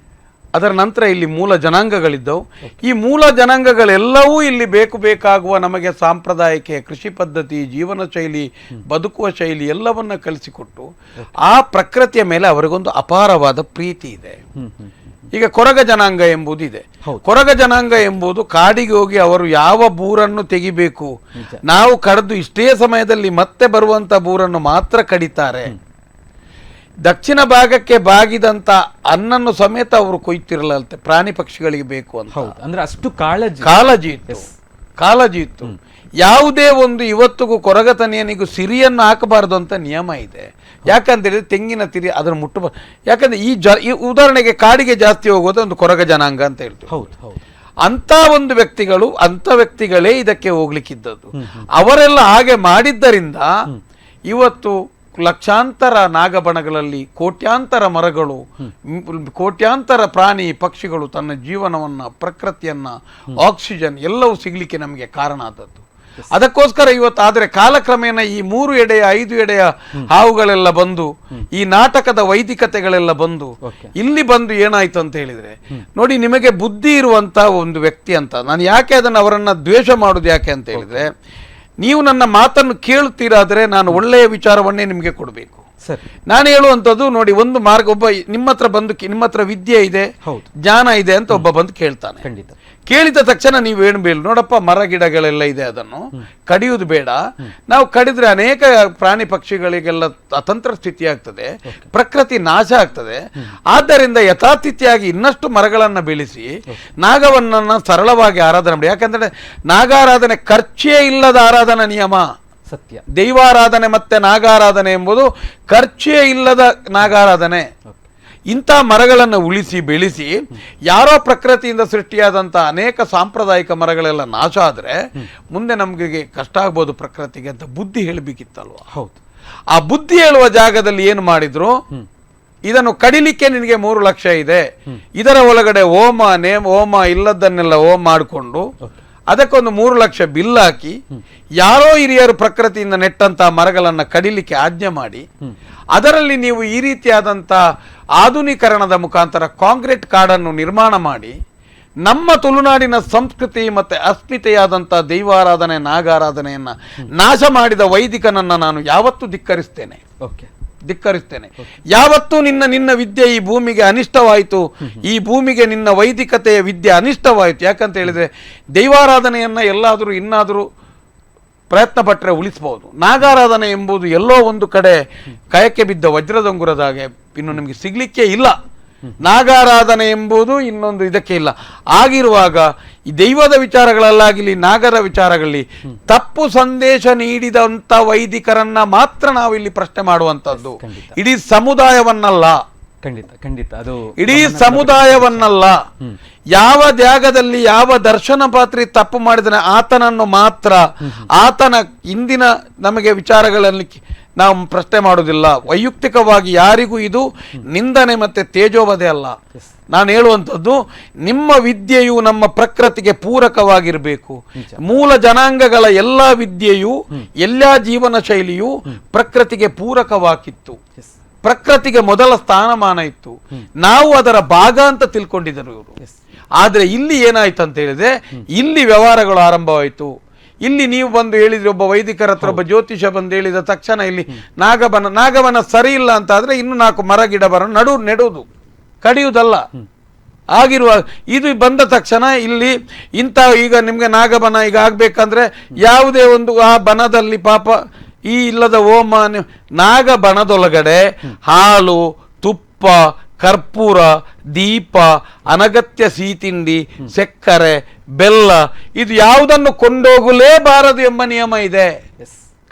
ಅದರ ನಂತರ ಇಲ್ಲಿ ಮೂಲ ಜನಾಂಗಗಳಿದ್ದವು. ಈ ಮೂಲ ಜನಾಂಗಗಳೆಲ್ಲವೂ ಇಲ್ಲಿ ಬೇಕಾಗುವ ನಮಗೆ ಸಾಂಪ್ರದಾಯಿಕ ಕೃಷಿ ಪದ್ಧತಿ, ಜೀವನ ಶೈಲಿ, ಬದುಕುವ ಶೈಲಿ ಎಲ್ಲವನ್ನ ಕಲಿಸಿಕೊಟ್ಟು ಆ ಪ್ರಕೃತಿಯ ಮೇಲೆ ಅವರಿಗೊಂದು ಅಪಾರವಾದ ಪ್ರೀತಿ ಇದೆ. ಈಗ ಕೊರಗ ಜನಾಂಗ ಎಂಬುದು ಇದೆ. ಕೊರಗ ಜನಾಂಗ ಎಂಬುದು ಕಾಡಿಗೆ ಹೋಗಿ ಅವರು ಯಾವ ಬೂರನ್ನು ತೆಗಿಬೇಕು, ನಾವು ಕಡಿದು ಇಷ್ಟೇ ಸಮಯದಲ್ಲಿ ಮತ್ತೆ ಬರುವಂತ ಬೂರನ್ನು ಮಾತ್ರ ಕಡಿತಾರೆ. ದಕ್ಷಿಣ ಭಾಗಕ್ಕೆ ಬಾಗಿದಂತ ಅನ್ನನ್ನು ಸಮೇತ ಅವರು ಕೊಯ್ತಿರಲಂತೆ, ಪ್ರಾಣಿ ಪಕ್ಷಿಗಳಿಗೆ ಬೇಕು ಅಂತ. ಅಂದ್ರೆ ಅಷ್ಟು ಕಾಳಜಿ ಇತ್ತು. ಯಾವುದೇ ಒಂದು ಇವತ್ತಿಗೂ ಕೊರಗತನಿಯನಿಗೂ ಸಿರಿಯನ್ನು ಹಾಕಬಾರದು ಅಂತ ನಿಯಮ ಇದೆ. ಯಾಕಂತೇಳಿದ್ರೆ ತೆಂಗಿನ ತಿರಿ ಅದನ್ನು ಮುಟ್ಟಬಾರ್ದು. ಯಾಕಂದ್ರೆ ಈ ಉದಾಹರಣೆಗೆ ಕಾಡಿಗೆ ಜಾಸ್ತಿ ಹೋಗೋದು ಒಂದು ಕೊರಗ ಜನಾಂಗ ಅಂತ ಹೇಳ್ತೀವಿ. ಅಂತ ಒಂದು ವ್ಯಕ್ತಿಗಳೇ ಇದಕ್ಕೆ ಹೋಗ್ಲಿಕ್ಕಿದ್ದದ್ದು. ಅವರೆಲ್ಲ ಹಾಗೆ ಮಾಡಿದ್ದರಿಂದ ಇವತ್ತು ಲಕ್ಷಾಂತರ ನಾಗಬಣಗಳಲ್ಲಿ ಕೋಟ್ಯಾಂತರ ಮರಗಳು, ಕೋಟ್ಯಾಂತರ ಪ್ರಾಣಿ ಪಕ್ಷಿಗಳು ತನ್ನ ಜೀವನವನ್ನ, ಪ್ರಕೃತಿಯನ್ನ, ಆಕ್ಸಿಜನ್ ಎಲ್ಲವೂ ಸಿಗ್ಲಿಕ್ಕೆ ನಮಗೆ ಕಾರಣ ಆದದ್ದು. ಅದಕ್ಕೋಸ್ಕರ ಇವತ್ತು ಆದರೆ ಕಾಲಕ್ರಮೇಣ ಈ 3 ಎಡೆಯ 5 ಎಡೆಯ ಹಾವುಗಳೆಲ್ಲ ಬಂದು, ಈ ನಾಟಕದ ವೈದಿಕತೆಗಳೆಲ್ಲ ಬಂದು ಇಲ್ಲಿ ಬಂದು ಏನಾಯ್ತು ಅಂತ ಹೇಳಿದ್ರೆ, ನೋಡಿ ನಿಮಗೆ ಬುದ್ಧಿ ಇರುವಂತ ಒಂದು ವ್ಯಕ್ತಿ ಅಂತ ನಾನು ಯಾಕೆ ಅವರನ್ನ ದ್ವೇಷ ಮಾಡುದು ಯಾಕೆ ಅಂತ ಹೇಳಿದ್ರೆ, ನೀವು ನನ್ನ ಮಾತನ್ನು ಕೇಳುತ್ತೀರಾದರೆ ನಾನು ಒಳ್ಳೆಯ ವಿಚಾರವನ್ನೇ ನಿಮಗೆ ಕೊಡಬೇಕು. ಸರಿ. ನಾನು ಹೇಳುವಂಥದ್ದು ನೋಡಿ, ಒಂದು ಮಾರ್ಗ, ಒಬ್ಬ ನಿಮ್ಮ ಹತ್ರ ಬಂದು ನಿಮ್ಮ ಹತ್ರ ವಿದ್ಯೆ ಇದೆ, ಹೌದು, ಜ್ಞಾನ ಇದೆ ಅಂತ ಒಬ್ಬ ಬಂದು ಕೇಳ್ತಾನೆ. ಖಂಡಿತ. ಕೇಳಿದ ತಕ್ಷಣ ನೀವು ಏನು ಬೇಡ, ನೋಡಪ್ಪ ಮರ ಗಿಡಗಳೆಲ್ಲ ಇದೆ, ಅದನ್ನು ಕಡಿಯುವುದು ಬೇಡ. ನಾವು ಕಡಿದ್ರೆ ಅನೇಕ ಪ್ರಾಣಿ ಪಕ್ಷಿಗಳಿಗೆಲ್ಲ ಅತಂತ್ರ ಸ್ಥಿತಿ ಆಗ್ತದೆ, ಪ್ರಕೃತಿ ನಾಶ ಆಗ್ತದೆ. ಆದ್ದರಿಂದ ಯಥಾತಿಥಿಯಾಗಿ ಇನ್ನಷ್ಟು ಮರಗಳನ್ನು ಬೆಳೆಸಿ ನಾಗವನ್ನ ಸರಳವಾಗಿ ಆರಾಧನೆ ಮಾಡಿ. ಯಾಕಂದ್ರೆ ನಾಗಾರಾಧನೆ ಖರ್ಚೇ ಇಲ್ಲದ ಆರಾಧನಾ ನಿಯಮ. ಸತ್ಯ. ದೈವಾರಾಧನೆ ಮತ್ತೆ ನಾಗಾರಾಧನೆ ಎಂಬುದು ಖರ್ಚೇ ಇಲ್ಲದ ನಾಗಾರಾಧನೆ. ಇಂಥ ಮರಗಳನ್ನು ಉಳಿಸಿ ಬೆಳೆಸಿ, ಯಾರೋ ಪ್ರಕೃತಿಯಿಂದ ಸೃಷ್ಟಿಯಾದಂಥ ಅನೇಕ ಸಾಂಪ್ರದಾಯಿಕ ಮರಗಳೆಲ್ಲ ನಾಶ ಆದರೆ ಮುಂದೆ ನಮಗೆ ಕಷ್ಟ ಆಗ್ಬೋದು ಪ್ರಕೃತಿಗೆ ಅಂತ ಬುದ್ಧಿ ಹೇಳಬೇಕಿತ್ತಲ್ವ. ಹೌದು. ಆ ಬುದ್ಧಿ ಹೇಳುವ ಜಾಗದಲ್ಲಿ ಏನು ಮಾಡಿದ್ರು, ಇದನ್ನು ಕಡಿಲಿಕ್ಕೆ ನಿನಗೆ 3 ಲಕ್ಷ ಇದೆ, ಇದರ ಒಳಗಡೆ ಹೋಮ ಇಲ್ಲದನ್ನೆಲ್ಲ ಹೋಮ ಮಾಡಿಕೊಂಡು ಅದಕ್ಕೊಂದು 3 ಲಕ್ಷ ಬಿಲ್ ಹಾಕಿ, ಯಾರೋ ಹಿರಿಯರು ಪ್ರಕೃತಿಯಿಂದ ನೆಟ್ಟಂತ ಮರಗಳನ್ನು ಕಡಿಲಿಕ್ಕೆ ಆಜ್ಞೆ ಮಾಡಿ, ಅದರಲ್ಲಿ ನೀವು ಈ ರೀತಿಯಾದಂಥ ಆಧುನೀಕರಣದ ಮುಖಾಂತರ ಕಾಂಕ್ರೀಟ್ ಕಾಡನ್ನು ನಿರ್ಮಾಣ ಮಾಡಿ, ನಮ್ಮ ತುಳುನಾಡಿನ ಸಂಸ್ಕೃತಿ ಮತ್ತೆ ಅಸ್ಮಿತೆಯಾದಂಥ ದೈವಾರಾಧನೆ ನಾಗಾರಾಧನೆಯನ್ನ ನಾಶ ಮಾಡಿದ ವೈದಿಕನನ್ನ ನಾನು ಯಾವತ್ತೂ ಧಿಕ್ಕರಿಸ್ತೇನೆ. ಯಾವತ್ತೂ ನಿನ್ನ ವಿದ್ಯೆ ಈ ಭೂಮಿಗೆ ಅನಿಷ್ಟವಾಯಿತು, ಈ ಭೂಮಿಗೆ ನಿನ್ನ ವೈದಿಕತೆಯ ವಿದ್ಯೆ ಅನಿಷ್ಟವಾಯಿತು. ಯಾಕಂತ ಹೇಳಿದ್ರೆ ದೈವಾರಾಧನೆಯನ್ನ ಎಲ್ಲಾದರೂ ಇನ್ನಾದರೂ ಪ್ರಯತ್ನ ಪಟ್ಟರೆ ಉಳಿಸಬಹುದು. ನಾಗಾರಾಧನೆ ಎಂಬುದು ಎಲ್ಲೋ ಒಂದು ಕಡೆ ಕಯಕ್ಕೆ ಬಿದ್ದ ವಜ್ರದಂಗುರದಾಗೆ ಇನ್ನು ನಿಮಗೆ ಸಿಗ್ಲಿಕ್ಕೆ ಇಲ್ಲ. ನಾಗಾರಾಧನೆ ಎಂಬುದು ಇನ್ನೊಂದು ಇದಕ್ಕೆ ಇಲ್ಲ. ಆಗಿರುವಾಗ ಈ ದೈವದ ವಿಚಾರಗಳಲ್ಲಾಗಲಿ ನಾಗರ ವಿಚಾರಗಳಲ್ಲಿ ತಪ್ಪು ಸಂದೇಶ ನೀಡಿದಂಥ ವೈದಿಕರನ್ನ ಮಾತ್ರ ನಾವು ಇಲ್ಲಿ ಪ್ರಶ್ನೆ ಮಾಡುವಂಥದ್ದು, ಇಡೀ ಸಮುದಾಯವನ್ನಲ್ಲ. ಖಂಡಿತ ಅದು ಇಡೀ ಸಮುದಾಯವನ್ನಲ್ಲ. ಯಾವ ಜಾಗದಲ್ಲಿ ಯಾವ ದರ್ಶನ ಪಾತ್ರಿ ತಪ್ಪು ಮಾಡಿದರೆ ಆತನನ್ನು ಮಾತ್ರ, ಆತನ ಇಂದಿನ ನಮಗೆ ವಿಚಾರಗಳಲ್ಲಿ ನಾವು ಪ್ರಶ್ನೆ ಮಾಡುವುದಿಲ್ಲ. ವೈಯಕ್ತಿಕವಾಗಿ ಯಾರಿಗೂ ಇದು ನಿಂದನೆ ಮತ್ತೆ ತೇಜೋವಧೆ ಅಲ್ಲ. ನಾನು ಹೇಳುವಂಥದ್ದು, ನಿಮ್ಮ ವಿದ್ಯೆಯು ನಮ್ಮ ಪ್ರಕೃತಿಗೆ ಪೂರಕವಾಗಿರಬೇಕು. ಮೂಲ ಜನಾಂಗಗಳ ಎಲ್ಲ ವಿದ್ಯೆಯು ಎಲ್ಲ ಜೀವನ ಶೈಲಿಯು ಪ್ರಕೃತಿಗೆ ಪೂರಕವಾಗಿತ್ತು, ಪ್ರಕೃತಿಗೆ ಮೊದಲ ಸ್ಥಾನಮಾನ ಇತ್ತು. ನಾವು ಅದರ ಭಾಗ ಅಂತ ತಿಳ್ಕೊಂಡಿದ್ದರು ಇವರು. ಆದ್ರೆ ಇಲ್ಲಿ ಏನಾಯ್ತು ಅಂತ ಹೇಳಿದ್ರೆ, ಇಲ್ಲಿ ವ್ಯವಹಾರಗಳು ಆರಂಭವಾಯಿತು. ಇಲ್ಲಿ ನೀವು ಬಂದು ಹೇಳಿದ್ರಿ, ಒಬ್ಬ ವೈದಿಕರ ಹತ್ರ ಒಬ್ಬ ಜ್ಯೋತಿಷ ಬಂದು ಹೇಳಿದ ತಕ್ಷಣ ಇಲ್ಲಿ ನಾಗವನ ಸರಿ ಇಲ್ಲ ಅಂತ ಆದ್ರೆ ಇನ್ನು 4 ಮರ ಗಿಡ ನೆಡುವುದು, ಕಡಿಯುವುದಲ್ಲ. ಆಗಿರುವಾಗ ಇದು ಬಂದ ತಕ್ಷಣ ಇಲ್ಲಿ ಇಂಥ ಈಗ ನಿಮ್ಗೆ ನಾಗಬನ ಈಗ ಆಗ್ಬೇಕಂದ್ರೆ ಯಾವುದೇ ಒಂದು ಆ ಬನದಲ್ಲಿ ಪಾಪ ಈ ಇಲ್ಲದ ಹೋಮ, ನಾಗಬನದೊಳಗಡೆ ಹಾಲು, ತುಪ್ಪ, ಕರ್ಪೂರ, ದೀಪ, ಅನಗತ್ಯ ಸಿಹಿತಿಂಡಿ, ಸಕ್ಕರೆ, ಬೆಲ್ಲ ಇದು ಯಾವುದನ್ನು ಕೊಂಡೋಗಲೇಬಾರದು ಎಂಬ ನಿಯಮ ಇದೆ.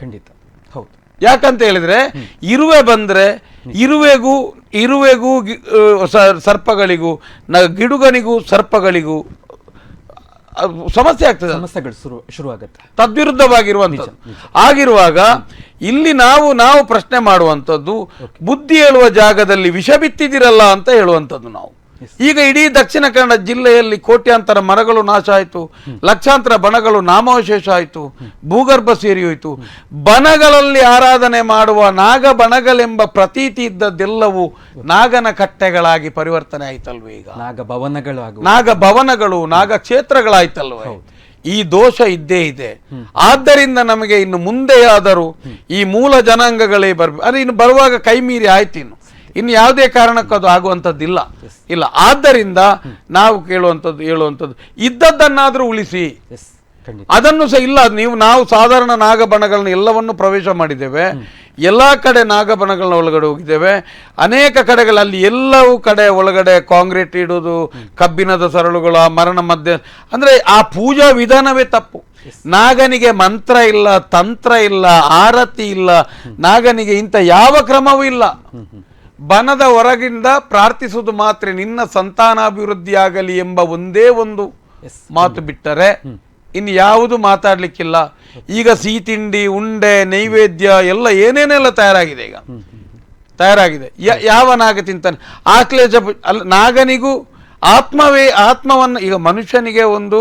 ಖಂಡಿತ ಹೌದು. ಯಾಕಂತ ಹೇಳಿದ್ರೆ ಇರುವೆ ಬಂದ್ರೆ ಇರುವೆಗೂ ಸರ್ಪಗಳಿಗೂ ಗಿಡುಗನಿಗೂ ಸರ್ಪಗಳಿಗೂ ಸಮಸ್ಯೆ ಆಗ್ತದೆ, ಸಮಸ್ಯೆಗಳು ಶುರುವಾಗುತ್ತೆ, ತದ್ವಿರುದ್ಧವಾಗಿರುವಂಥದ್ದು. ಆಗಿರುವಾಗ ಇಲ್ಲಿ ನಾವು ಪ್ರಶ್ನೆ ಮಾಡುವಂಥದ್ದು, ಬುದ್ಧಿ ಹೇಳುವ ಜಾಗದಲ್ಲಿ ವಿಷ ಬಿತ್ತಿದಿರಲ್ಲ ಅಂತ ಹೇಳುವಂಥದ್ದು ನಾವು. ಈಗ ಇಡೀ ದಕ್ಷಿಣ ಕನ್ನಡ ಜಿಲ್ಲೆಯಲ್ಲಿ ಕೋಟ್ಯಾಂತರ ಮರಗಳು ನಾಶ ಆಯಿತು, ಲಕ್ಷಾಂತರ ಬನಗಳು ನಾಮಾವಶೇಷ ಆಯಿತು, ಭೂಗರ್ಭ ಸೇರಿ ಹೋಯಿತು. ಬನಗಳಲ್ಲಿ ಆರಾಧನೆ ಮಾಡುವ ನಾಗ ಬನಗಳೆಂಬ ಪ್ರತೀತಿ ಇದ್ದದ್ದೆಲ್ಲವೂ ನಾಗನ ಕಟ್ಟೆಗಳಾಗಿ ಪರಿವರ್ತನೆ ಆಯ್ತಲ್ವ? ಈಗ ನಾಗಭವನಗಳು ನಾಗ ಕ್ಷೇತ್ರಗಳಾಯ್ತಲ್ವ? ಈ ದೋಷ ಇದ್ದೇ ಇದೆ. ಆದ್ದರಿಂದ ನಮಗೆ ಇನ್ನು ಮುಂದೆಯಾದರೂ ಈ ಮೂಲ ಜನಾಂಗಗಳೇ ಅದೇ ಇನ್ನು ಬರುವಾಗ ಕೈ ಮೀರಿ ಆಯ್ತು, ಇನ್ನು ಯಾವುದೇ ಕಾರಣಕ್ಕೂ ಅದು ಆಗುವಂಥದ್ದಿಲ್ಲ ಇಲ್ಲ. ಆದ್ದರಿಂದ ನಾವು ಹೇಳುವಂಥದ್ದು ಇದ್ದದ್ದನ್ನಾದ್ರೂ ಉಳಿಸಿ, ಅದನ್ನು ಸಹ ಇಲ್ಲ. ನಾವು ಸಾಧಾರಣ ನಾಗಬಣಗಳನ್ನ ಎಲ್ಲವನ್ನು ಪ್ರವೇಶ ಮಾಡಿದ್ದೇವೆ, ಎಲ್ಲಾ ಕಡೆ ನಾಗಬಣಗಳನ್ನ ಒಳಗಡೆ ಹೋಗಿದ್ದೇವೆ. ಅನೇಕ ಕಡೆಗಳಲ್ಲಿ ಎಲ್ಲವೂ ಕಡೆ ಒಳಗಡೆ ಕಾಂಕ್ರೀಟ್ ಇಡುವುದು, ಕಬ್ಬಿಣದ ಸರಳುಗಳು, ಮರಣ ಮಧ್ಯ ಅಂದ್ರೆ ಆ ಪೂಜಾ ವಿಧಾನವೇ ತಪ್ಪು. ನಾಗನಿಗೆ ಮಂತ್ರ ಇಲ್ಲ, ತಂತ್ರ ಇಲ್ಲ, ಆರತಿ ಇಲ್ಲ, ನಾಗನಿಗೆ ಇಂಥ ಯಾವ ಕ್ರಮವೂ ಇಲ್ಲ. ಬನದ ಹೊರಗಿಂದ ಪ್ರಾರ್ಥಿಸುವುದು ಮಾತ್ರ, ನಿನ್ನ ಸಂತಾನಾಭಿವೃದ್ಧಿ ಆಗಲಿ ಎಂಬ ಒಂದೇ ಒಂದು ಮಾತು ಬಿಟ್ಟರೆ ಇನ್ನು ಯಾವುದು ಮಾತಾಡ್ಲಿಕ್ಕಿಲ್ಲ. ಈಗ ಸಿಹಿ ತಿಂಡಿ, ಉಂಡೆ, ನೈವೇದ್ಯ ಎಲ್ಲ ಏನೇನೆಲ್ಲ ತಯಾರಾಗಿದೆ. ಯಾವ ನಾಗ ತಿಂತಾನೆ? ಆಕ್ಲೇಶ ನಾಗನಿಗೂ ಆತ್ಮವನ್ನು ಈಗ ಮನುಷ್ಯನಿಗೆ ಒಂದು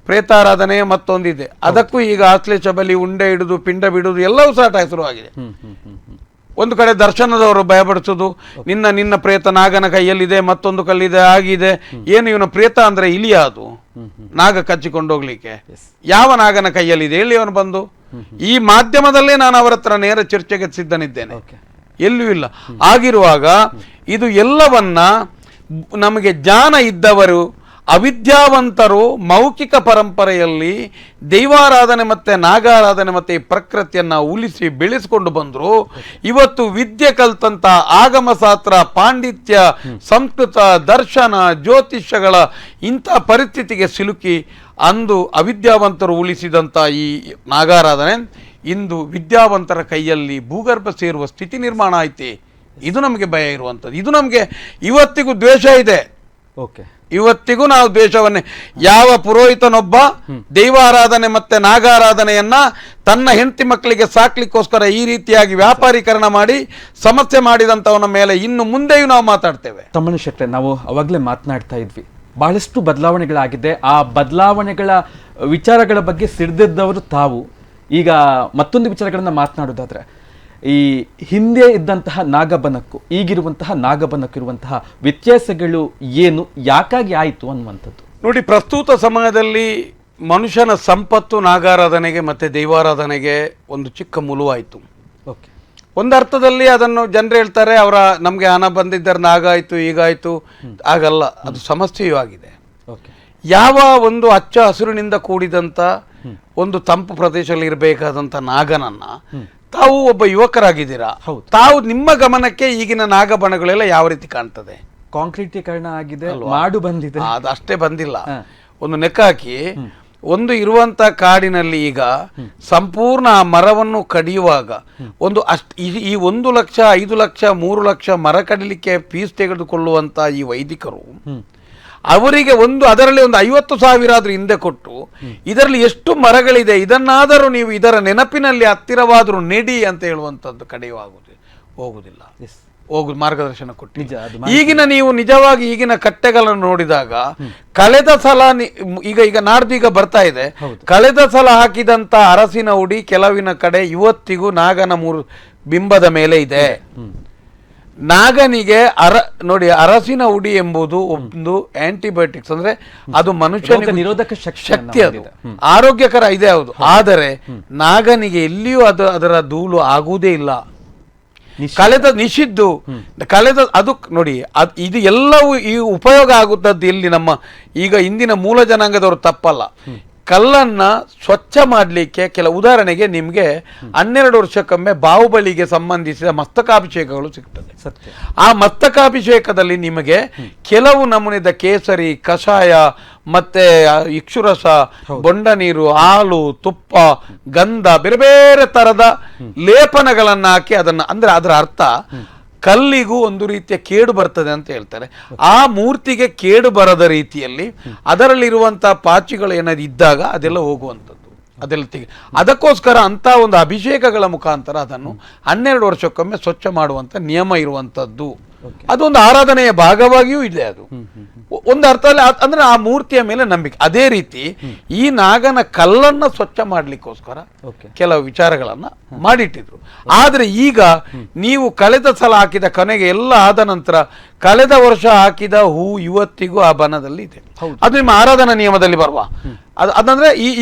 ಪ್ರೇತಾರಾಧನೆ ಮತ್ತೊಂದಿದೆ, ಅದಕ್ಕೂ ಈಗ ಆಕ್ಲೇಶ ಬಲಿ, ಉಂಡೆ ಇಡುದು, ಪಿಂಡ ಬಿಡುವುದು ಎಲ್ಲವೂ ಸಹ ಶುರುವಾಗಿದೆ. ಒಂದು ಕಡೆ ದರ್ಶನದವರು ಭಯಪಡಿಸೋದು, ನಿನ್ನ ಪ್ರೇತ ನಾಗನ ಕೈಯಲ್ಲಿದೆ, ಮತ್ತೊಂದು ಕಲ್ಲಿದೆ, ಆಗಿದೆ. ಏನು ಇವನ ಪ್ರೇತ ಅಂದ್ರೆ ಇಲಿಯ, ಅದು ನಾಗ ಕಚ್ಚಿಕೊಂಡು ಹೋಗ್ಲಿಕ್ಕೆ ಯಾವ ನಾಗನ ಕೈಯಲ್ಲಿದೆ ಹೇಳಿ ಅವನು ಬಂದು? ಈ ಮಾಧ್ಯಮದಲ್ಲೇ ನಾನು ಅವರ ಹತ್ರ ನೇರ ಚರ್ಚೆಗೆ ಸಿದ್ಧನಿದ್ದೇನೆ. ಎಲ್ಲೂ ಇಲ್ಲ. ಆಗಿರುವಾಗ ಇದು ಎಲ್ಲವನ್ನ ನಮಗೆ ಜ್ಞಾನ ಇದ್ದವರು ಅವಿದ್ಯಾವಂತರು ಮೌಖಿಕ ಪರಂಪರೆಯಲ್ಲಿ ದೈವಾರಾಧನೆ ಮತ್ತು ನಾಗಾರಾಧನೆ ಮತ್ತು ಈ ಪ್ರಕೃತಿಯನ್ನು ಉಳಿಸಿ ಬೆಳೆಸ್ಕೊಂಡು ಬಂದರು. ಇವತ್ತು ವಿದ್ಯೆ ಕಲ್ತಂಥ ಆಗಮಶಾಸ್ತ್ರ, ಪಾಂಡಿತ್ಯ, ಸಂಸ್ಕೃತ, ದರ್ಶನ, ಜ್ಯೋತಿಷ್ಯಗಳ ಇಂಥ ಪರಿಸ್ಥಿತಿಗೆ ಸಿಲುಕಿ ಅಂದು ಅವಿದ್ಯಾವಂತರು ಉಳಿಸಿದಂಥ ಈ ನಾಗಾರಾಧನೆ ಇಂದು ವಿದ್ಯಾವಂತರ ಕೈಯಲ್ಲಿ ಭೂಗರ್ಭ ಸೇರುವ ಸ್ಥಿತಿ ನಿರ್ಮಾಣ ಐತಿ. ಇದು ನಮಗೆ ಭಯ ಇರುವಂಥದ್ದು. ಇದು ನಮಗೆ ಇವತ್ತಿಗೂ ದ್ವೇಷ ಇದೆ. ಓಕೆ, ಇವತ್ತಿಗೂ ನಾವು ದ್ವೇಷವನ್ನೇ, ಯಾವ ಪುರೋಹಿತನೊಬ್ಬ ದೈವಾರಾಧನೆ ಮತ್ತೆ ನಾಗಾರಾಧನೆಯನ್ನ ತನ್ನ ಹೆಂಡತಿ ಮಕ್ಕಳಿಗೆ ಸಾಕ್ಲಿಕ್ಕೋಸ್ಕರ ಈ ರೀತಿಯಾಗಿ ವ್ಯಾಪಾರೀಕರಣ ಮಾಡಿ ಸಮಸ್ಯೆ ಮಾಡಿದಂಥವನ ಮೇಲೆ ಇನ್ನು ಮುಂದೆಯೂ ನಾವು ಮಾತಾಡ್ತೇವೆ. ತಮ್ಮಣ್ಣ ಶೆಟ್ರೆ, ನಾವು ಅವಾಗಲೇ ಮಾತನಾಡ್ತಾ ಇದ್ವಿ, ಬಹಳಷ್ಟು ಬದಲಾವಣೆಗಳಾಗಿದೆ. ಆ ಬದಲಾವಣೆಗಳ ವಿಚಾರಗಳ ಬಗ್ಗೆ ಸಿಡಿದಿದ್ದವರು ತಾವು. ಈಗ ಮತ್ತೊಂದು ವಿಚಾರಗಳನ್ನ ಮಾತನಾಡೋದಾದ್ರೆ, ಈ ಹಿಂದೆ ಇದ್ದಂತಹ ನಾಗಬನಕ್ಕೂ ಈಗಿರುವಂತಹ ನಾಗಬನಕ್ಕೂ ಇರುವಂತಹ ವ್ಯತ್ಯಾಸಗಳು ಏನು, ಯಾಕಾಗಿ ಆಯಿತು ಅನ್ನುವಂಥದ್ದು. ನೋಡಿ, ಪ್ರಸ್ತುತ ಸಮಯದಲ್ಲಿ ಮನುಷ್ಯನ ಸಂಪತ್ತು ನಾಗಾರಾಧನೆಗೆ ಮತ್ತೆ ದೈವಾರಾಧನೆಗೆ ಒಂದು ಚಿಕ್ಕ ಮುಳುವಾಯಿತು. ಓಕೆ, ಒಂದು ಅರ್ಥದಲ್ಲಿ ಅದನ್ನು ಜನರು ಹೇಳ್ತಾರೆ, ಅವರ ನಮಗೆ ಹಣ ಬಂದಿದ್ದರೆ ನಾಗಾಯಿತು ಹೀಗಾಯಿತು. ಆಗಲ್ಲ, ಅದು ಸಮಸ್ಯೆಯೂ ಆಗಿದೆ. ಓಕೆ, ಯಾವ ಒಂದು ಹಚ್ಚ ಹಸಿರಿನಿಂದ ಕೂಡಿದಂಥ ಒಂದು ತಂಪು ಪ್ರದೇಶದಲ್ಲಿ ಇರಬೇಕಾದಂಥ ನಾಗನನ್ನ ತಾವು ಒಬ್ಬ ಯುವಕರಾಗಿದ್ದೀರಾ, ತಾವು ನಿಮ್ಮ ಗಮನಕ್ಕೆ ಈಗಿನ ನಾಗಬಣಗಳೆಲ್ಲ ಯಾವ ರೀತಿ ಕಾಣ್ತದೆ? ಕಾಂಕ್ರೀಟೀಕರಣ ಆಗಿದೆ, ಮಾಡು ಬಂದಿದೆ, ಅದು ಅಷ್ಟೇ ಬಂದಿಲ್ಲ. ಒಂದು ನೆಕ್ಕ ಹಾಕಿ ಒಂದು ಇರುವಂತ ಕಾಡಿನಲ್ಲಿ ಈಗ ಸಂಪೂರ್ಣ ಆ ಮರವನ್ನು ಕಡಿಯುವಾಗ ಒಂದು ಈ 1 ಲಕ್ಷ 5 ಲಕ್ಷ 3 ಲಕ್ಷ ಮರ ಕಡಿಲಿಕ್ಕೆ ಫೀಸ್ ತೆಗೆದುಕೊಳ್ಳುವಂತ ಈ ವೈದಿಕರು ಅವರಿಗೆ ಅದರಲ್ಲಿ ಒಂದು 50,000 ಆದ್ರೂ ಹಿಂದೆ ಕೊಟ್ಟು ಇದರಲ್ಲಿ ಎಷ್ಟು ಮರಗಳಿದೆ ಇದನ್ನಾದರೂ ನೀವು ಇದರ ನೆನಪಿನಲ್ಲಿ ಹತ್ತಿರವಾದರೂ ನೆಡಿ ಅಂತ ಹೇಳುವಂಥದ್ದು ಹೋಗುದಿಲ್ಲ. ಮಾರ್ಗದರ್ಶನ ಕೊಟ್ಟು ಈಗಿನ ನೀವು ನಿಜವಾಗಿ ಈಗಿನ ಕಟ್ಟೆಗಳನ್ನು ನೋಡಿದಾಗ ಕಳೆದ ಸಲ ಈಗ ನಾಡ್ದೀಗ ಬರ್ತಾ ಇದೆ, ಕಳೆದ ಸಲ ಹಾಕಿದಂತ ಅರಸಿನ ಉಡಿ ಕೆಲವಿನ ಕಡೆ ಇವತ್ತಿಗೂ ನಾಗನ ಬಿಂಬದ ಮೇಲೆ ಇದೆ. ನಾಗನಿಗೆ ನೋಡಿ, ಅರಸಿನ ಉಡಿ ಎಂಬುದು ಒಂದು ಆಂಟಿಬಯೋಟಿಕ್ಸ್, ಅಂದ್ರೆ ಅದು ಮನುಷ್ಯನಿಗೆ ನಿರೋಧಕ ಶಕ್ತಿ, ಅದು ಆರೋಗ್ಯಕರ ಇದೆ, ಹೌದು. ಆದರೆ ನಾಗನಿಗೆ ಎಲ್ಲಿಯೂ ಅದರ ಧೂಳು ಆಗುವುದೇ ಇಲ್ಲ. ನಿಷಿದ್ದು ಅದು ನೋಡಿ, ಇದು ಎಲ್ಲವೂ ಈ ಉಪಯೋಗ ಆಗುತ್ತದ್ದು ಎಲ್ಲಿ ನಮ್ಮ ಈಗ ಇಂದಿನ ಮೂಲ ಜನಾಂಗದವರು ತಪ್ಪಲ್ಲ. ಕಲ್ಲನ್ನ ಸ್ವಚ್ಛ ಮಾಡಲಿಕ್ಕೆ ಉದಾಹರಣೆಗೆ ನಿಮಗೆ 12 ವರ್ಷಕ್ಕೊಮ್ಮೆ ಬಾಹುಬಲಿಗೆ ಸಂಬಂಧಿಸಿದ ಮಸ್ತಕಾಭಿಷೇಕಗಳು ಸಿಗ್ತದೆ. ಆ ಮಸ್ತಕಾಭಿಷೇಕದಲ್ಲಿ ನಿಮಗೆ ಕೆಲವು ನಮೂನೆದ ಕೇಸರಿ, ಕಷಾಯ, ಮತ್ತೆ ಇಕ್ಷುರಸ, ಬೊಂಡ ನೀರು, ಹಾಲು, ತುಪ್ಪ, ಗಂಧ, ಬೇರೆ ಬೇರೆ ತರದ ಲೇಪನಗಳನ್ನ ಹಾಕಿ ಅಂದ್ರೆ ಅದರ ಅರ್ಥ ಕಲ್ಲಿಗೂ ಒಂದು ರೀತಿಯ ಕೇಡು ಬರ್ತದೆ ಅಂತ ಹೇಳ್ತಾರೆ. ಆ ಮೂರ್ತಿಗೆ ಕೇಡು ಬರದ ರೀತಿಯಲ್ಲಿ ಅದರಲ್ಲಿರುವಂತಹ ಪಾಚಿಗಳು ಏನಾದ್ರು ಇದ್ದಾಗ ಅದೆಲ್ಲ ಹೋಗುವಂಥದ್ದು, ಅದೆಲ್ಲ ಅದಕ್ಕೋಸ್ಕರ ಅಂತ ಒಂದು ಅಭಿಷೇಕಗಳ ಮುಖಾಂತರ ಅದನ್ನು 12 ವರ್ಷಕ್ಕೊಮ್ಮೆ ಸ್ವಚ್ಛ ಮಾಡುವಂತ ನಿಯಮ ಇರುವಂತದ್ದು. ಅದೊಂದು ಆರಾಧನೆಯ ಭಾಗವಾಗಿಯೂ ಇದೆ. ಅದು ಒಂದು ಅರ್ಥದಲ್ಲಿ ಅಂದ್ರೆ ಆ ಮೂರ್ತಿಯ ಮೇಲೆ ನಂಬಿಕೆ. ಅದೇ ರೀತಿ ಈ ನಾಗನ ಕಲ್ಲನ್ನ ಸ್ವಚ್ಛ ಮಾಡ್ಲಿಕ್ಕೋಸ್ಕರ ಕೆಲವು ವಿಚಾರಗಳನ್ನ ಮಾಡಿಟ್ಟಿದ್ರು. ಆದ್ರೆ ಈಗ ನೀವು ಕಳೆದ ಸಲ ಹಾಕಿದ ಕೊನೆಗೆ ಎಲ್ಲ ಆದ ನಂತರ ಕಳೆದ ವರ್ಷ ಹಾಕಿದ ಹೂ ಇವತ್ತಿಗೂ ಆ ಬನದಲ್ಲಿ ಇದೆ. ಅದು ನಿಮ್ಮ ಆರಾಧನಾ ನಿಯಮದಲ್ಲಿ ಬರುವ ಅದಂದ್ರೆ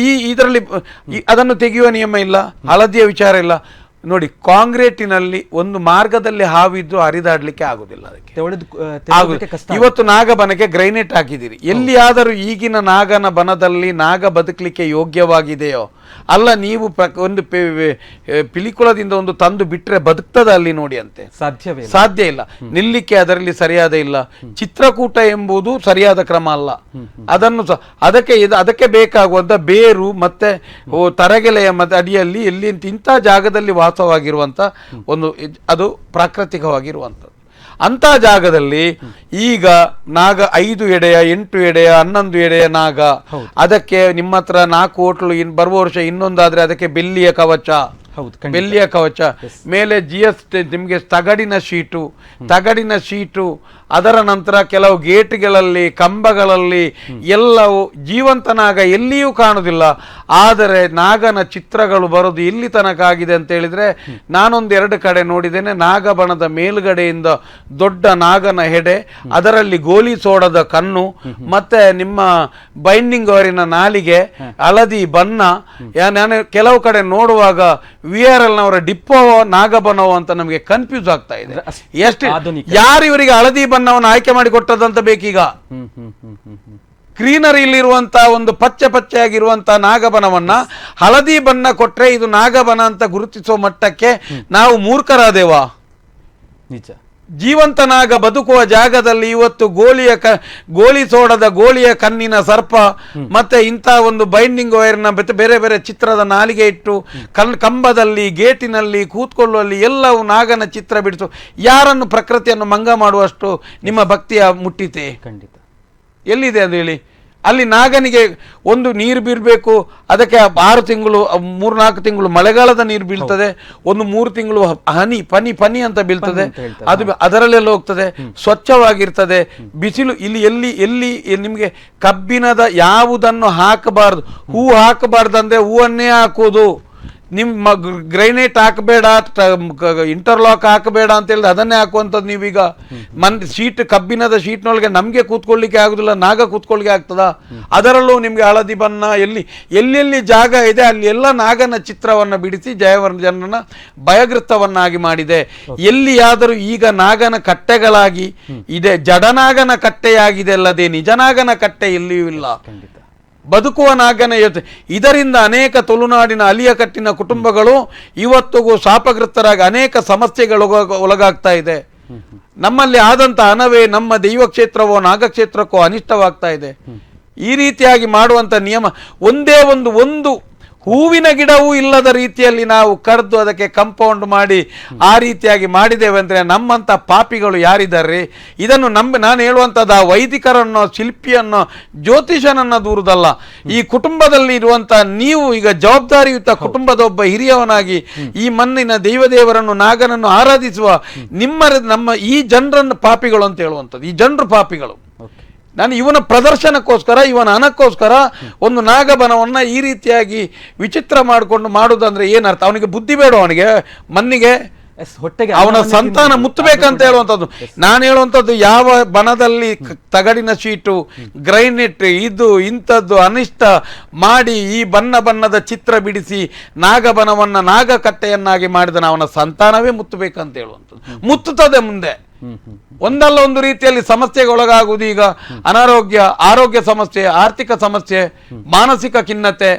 ಇದರಲ್ಲಿ ಅದನ್ನು ತೆಗೆಯುವ ನಿಯಮ ಇಲ್ಲ, ಹಳದಿಯ ವಿಚಾರ ಇಲ್ಲ. ನೋಡಿ, ಕಾಂಕ್ರೀಟಿನಲ್ಲಿ ಒಂದು ಮಾರ್ಗದಲ್ಲಿ ಹಾವಿದ್ದು ಹರಿದಾಡ್ಲಿಕ್ಕೆ ಆಗುದಿಲ್ಲ, ಅದಕ್ಕೆ ಇವತ್ತು ನಾಗಬನಕ್ಕೆ ಗ್ರೈನೇಟ್ ಹಾಕಿದ್ದೀರಿ. ಎಲ್ಲಿಯಾದರೂ ಈಗಿನ ನಾಗನ ಬನದಲ್ಲಿ ನಾಗ ಬದುಕಲಿಕ್ಕೆ ಯೋಗ್ಯವಾಗಿದೆಯೋ ಅಲ್ಲ, ನೀವು ಒಂದು ಪಿಲಿಕುಳದಿಂದ ಒಂದು ತಂದು ಬಿಟ್ರೆ ಬದುಕ್ತದ ಅಲ್ಲಿ ನೋಡಿ ಅಂತೆ? ಸಾಧ್ಯ ಇಲ್ಲ. ನಿಲ್ಲಿಕ್ಕೆ ಅದರಲ್ಲಿ ಸರಿಯಾದ ಇಲ್ಲ. ಚಿತ್ರಕೂಟ ಎಂಬುದು ಸರಿಯಾದ ಕ್ರಮ ಅಲ್ಲ. ಅದನ್ನು ಅದಕ್ಕೆ ಬೇಕಾಗುವಂತ ಬೇರು ಮತ್ತೆ ತರಗೆಲೆಯ ಮತ್ತೆ ಅಡಿಯಲ್ಲಿ ಎಲ್ಲಿ ಇಂಥ ಜಾಗದಲ್ಲಿ ವಾಸವಾಗಿರುವಂತ ಒಂದು ಅದು ಪ್ರಾಕೃತಿಕವಾಗಿರುವಂಥದ್ದು. ಅಂತ ಜಾಗದಲ್ಲಿ ಈಗ ನಾಗ 5 ಎಡೆಯ 8 ಎಡೆಯ 11 ಎಡೆಯ ನಾಗ, ಅದಕ್ಕೆ ನಿಮ್ಮ ಹತ್ರ 4 ಹೋಟ್ಲು ಬರುವ ವರ್ಷ ಇನ್ನೊಂದಾದ್ರೆ ಅದಕ್ಕೆ ಬೆಳ್ಳಿಯ ಕವಚ, ಮೇಲೆ GST ನಿಮಗೆ ತಗಡಿನ ಶೀಟು ಅದರ ನಂತರ ಕೆಲವು ಗೇಟ್ಗಳಲ್ಲಿ ಕಂಬಗಳಲ್ಲಿ ಎಲ್ಲವೂ ಜೀವಂತ ನಾಗ ಎಲ್ಲಿಯೂ ಕಾಣುವುದಿಲ್ಲ. ಆದರೆ ನಾಗನ ಚಿತ್ರಗಳು ಬರೋದು ಇಲ್ಲಿ ತನಕ ಆಗಿದೆ ಅಂತ ಹೇಳಿದ್ರೆ, ನಾನೊಂದೆರಡು ಕಡೆ ನೋಡಿದ್ದೇನೆ. ನಾಗಬಣದ ಮೇಲುಗಡೆಯಿಂದ ದೊಡ್ಡ ನಾಗನ ಹೆಡೆ, ಅದರಲ್ಲಿ ಗೋಲಿ ಸೋಡದ ಕಣ್ಣು, ಮತ್ತೆ ನಿಮ್ಮ ಬೈಂಡಿಂಗ್ ಅವರಿನ ನಾಲಿಗೆ, ಹಳದಿ ಬಣ್ಣ. ನಾನು ಕೆಲವು ಕಡೆ ನೋಡುವಾಗ VRL ನವರ ಡಿಪ್ಪೋ ನಾಗಬನವೋ ಅಂತ ನಮಗೆ ಕನ್ಫ್ಯೂಸ್ ಆಗ್ತಾ ಇದೆ. ಎಷ್ಟು ಯಾರು ಇವರಿಗೆ ಹಳದಿ ಬಣ್ಣವನ್ನು ಆಯ್ಕೆ ಮಾಡಿ ಕೊಟ್ಟದಂತ ಬೇಕೀಗ? ಗ್ರೀನರಿಲಿರುವಂತಹ ಒಂದು ಪಚ್ಚೆಯಾಗಿರುವಂತಹ ನಾಗಬನವನ್ನ ಹಳದಿ ಬಣ್ಣ ಕೊಟ್ರೆ ಇದು ನಾಗಬನ ಅಂತ ಗುರುತಿಸುವ ಮಟ್ಟಕ್ಕೆ ನಾವು ಮೂರ್ಖರಾದೇವಾ? ನಿಜ. ಜೀವಂತ ನಾಗ ಬದುಕುವ ಜಾಗದಲ್ಲಿ ಇವತ್ತು ಗೋಲಿ ಸೋಡದ ಗೋಲಿಯ ಕಣ್ಣಿನ ಸರ್ಪ, ಮತ್ತೆ ಇಂಥ ಒಂದು ಬೈಂಡಿಂಗ್ ವೈರ್ನ ಬೇರೆ ಬೇರೆ ಚಿತ್ರದ ನಾಲಿಗೆ ಇಟ್ಟು ಕಂಬದಲ್ಲಿ ಗೇಟಿನಲ್ಲಿ ಕೂತ್ಕೊಳ್ಳುವಲ್ಲಿ ಎಲ್ಲವೂ ನಾಗನ ಚಿತ್ರ ಬಿಡಿಸು. ಯಾರನ್ನು ಪ್ರಕೃತಿಯನ್ನು ಮಂಗ ಮಾಡುವಷ್ಟು ನಿಮ್ಮ ಭಕ್ತಿಯ ಮುಟ್ಟಿತೆ? ಖಂಡಿತ. ಎಲ್ಲಿದೆ ಅದು ಹೇಳಿ? ಅಲ್ಲಿ ನಾಗನಿಗೆ ಒಂದು ನೀರು ಬೀರಬೇಕು, ಅದಕ್ಕೆ 6 ತಿಂಗಳು 3-4 ತಿಂಗಳು ಮಳೆಗಾಲದ ನೀರು ಬೀಳ್ತದೆ, ಒಂದು 3 ತಿಂಗಳು ಪನಿ ಅಂತ ಬೀಳ್ತದೆ, ಅದು ಅದರಲ್ಲೆಲ್ಲ ಹೋಗ್ತದೆ, ಸ್ವಚ್ಛವಾಗಿರ್ತದೆ. ಬಿಸಿಲು ಇಲ್ಲಿ ಎಲ್ಲಿ ನಿಮಗೆ ಕಬ್ಬಿಣದ ಯಾವುದನ್ನು ಹಾಕಬಾರ್ದು, ಹೂ ಹಾಕಬಾರ್ದಂದ್ರೆ ಹೂವನ್ನೇ ಹಾಕೋದು. ನಿಮ್ಮ ಗ್ರೈನೇಟ್ ಹಾಕಬೇಡ, ಇಂಟರ್ಲಾಕ್ ಹಾಕಬೇಡ ಅಂತ ಹೇಳಿದ್ರೆ ಅದನ್ನೇ ಹಾಕುವಂಥದ್ದು. ನೀವೀಗ ಶೀಟ್ ಕಬ್ಬಿಣದ ಶೀಟ್ನೊಳಗೆ ನಮಗೆ ಕೂತ್ಕೊಳ್ಳಿಕ್ಕೆ ಆಗುದಿಲ್ಲ, ನಾಗ ಕೂತ್ಕೊಳ್ಳಿಕ್ಕೆ ಆಗ್ತದ? ಅದರಲ್ಲೂ ನಿಮ್ಗೆ ಹಳದಿ ಬಣ್ಣ ಎಲ್ಲೆಲ್ಲಿ ಜಾಗ ಇದೆ ಅಲ್ಲಿ ಎಲ್ಲ ನಾಗನ ಚಿತ್ರವನ್ನ ಬಿಡಿಸಿ ಜನರನ್ನ ಭಯಗ್ರಸ್ತವನ್ನಾಗಿ ಮಾಡಿದೆ. ಎಲ್ಲಿಯಾದರೂ ಈಗ ನಾಗನ ಕಟ್ಟೆಗಳಾಗಿ ಇದೆ, ಜಡನಾಗನ ಕಟ್ಟೆಯಾಗಿದೆ ಅಲ್ಲದೆ ನಿಜನಾಗನ ಕಟ್ಟೆ ಎಲ್ಲಿಯೂ ಇಲ್ಲ. ಬದುಕುವ ನಾಗನ ಇದರಿಂದ ಅನೇಕ ತುಳುನಾಡಿನ ಅಲಿಯ ಕಟ್ಟಿನ ಕುಟುಂಬಗಳು ಇವತ್ತಿಗೂ ಶಾಪಗ್ರಸ್ತರಾಗಿ ಅನೇಕ ಸಮಸ್ಯೆಗಳು ಒಳಗಾಗ್ತಾ ಇದೆ. ನಮ್ಮಲ್ಲಿ ಆದಂತ ಅನವೇ ನಮ್ಮ ದೈವ ಕ್ಷೇತ್ರವೋ ನಾಗಕ್ಷೇತ್ರಕ್ಕೋ ಅನಿಷ್ಟವಾಗ್ತಾ ಇದೆ. ಈ ರೀತಿಯಾಗಿ ಮಾಡುವಂತ ನಿಯಮ ಒಂದೇ ಒಂದು ಹೂವಿನ ಗಿಡವೂ ಇಲ್ಲದ ರೀತಿಯಲ್ಲಿ ನಾವು ಕರೆದು ಅದಕ್ಕೆ ಕಂಪೌಂಡ್ ಮಾಡಿ ಆ ರೀತಿಯಾಗಿ ಮಾಡಿದ್ದೇವೆ ಅಂದರೆ ನಮ್ಮಂಥ ಪಾಪಿಗಳು ಯಾರಿದ್ದಾರೆ? ಇದನ್ನು ನಾನು ಹೇಳುವಂಥದ್ದು ಆ ವೈದಿಕರನ್ನೋ ಶಿಲ್ಪಿಯನ್ನೋ ಜ್ಯೋತಿಷನನ್ನ ದೂರುದಲ್ಲ. ಈ ಕುಟುಂಬದಲ್ಲಿ ಇರುವಂಥ ನೀವು ಈಗ ಜವಾಬ್ದಾರಿಯುತ ಕುಟುಂಬದ ಒಬ್ಬ ಹಿರಿಯವನಾಗಿ ಈ ಮಣ್ಣಿನ ದೇವರನ್ನು ನಾಗನನ್ನು ಆರಾಧಿಸುವ ನಮ್ಮ ಈ ಜನರನ್ನು ಪಾಪಿಗಳು ಅಂತ ಹೇಳುವಂಥದ್ದು. ಈ ಜನರು ಪಾಪಿಗಳು. ನಾನು ಇವನ ಪ್ರದರ್ಶನಕ್ಕೋಸ್ಕರ ಇವನ ಹಣಕ್ಕೋಸ್ಕರ ಒಂದು ನಾಗಬನವನ್ನ ಈ ರೀತಿಯಾಗಿ ವಿಚಿತ್ರ ಮಾಡಿಕೊಂಡು ಮಾಡುವುದಂದ್ರೆ ಏನರ್ಥ? ಅವನಿಗೆ ಬುದ್ಧಿ ಬೇಡ, ಅವನಿಗೆ ಮಣ್ಣಿಗೆ ಹೊಟ್ಟೆಗೆ ಅವನ ಸಂತಾನ ಮುತ್ತಬೇಕಂತ ಹೇಳುವಂಥದ್ದು. ನಾನು ಹೇಳುವಂಥದ್ದು ಯಾವ ಬನದಲ್ಲಿ ತಗಡಿನ ಶೀಟು ಗ್ರೈನೆಟ್ ಇಂಥದ್ದು ಅನಿಷ್ಟ ಮಾಡಿ ಈ ಬಣ್ಣದ ಚಿತ್ರ ಬಿಡಿಸಿ ನಾಗಬನವನ್ನ ನಾಗಕಟ್ಟೆಯನ್ನಾಗಿ ಮಾಡಿದನ ಅವನ ಸಂತಾನವೇ ಮುತ್ತಬೇಕಂತ ಹೇಳುವಂಥದ್ದು. ಮುತ್ತುತ್ತದೆ ಮುಂದೆ ಒಂದಲ್ಲ ಒಂದು ರೀತಿಯಲ್ಲಿ ಸಮಸ್ಯೆಗೊಳಗಾಗುವುದು. ಈಗ ಆರೋಗ್ಯ ಸಮಸ್ಯೆ, ಆರ್ಥಿಕ ಸಮಸ್ಯೆ, ಮಾನಸಿಕ ಖಿನ್ನತೆ,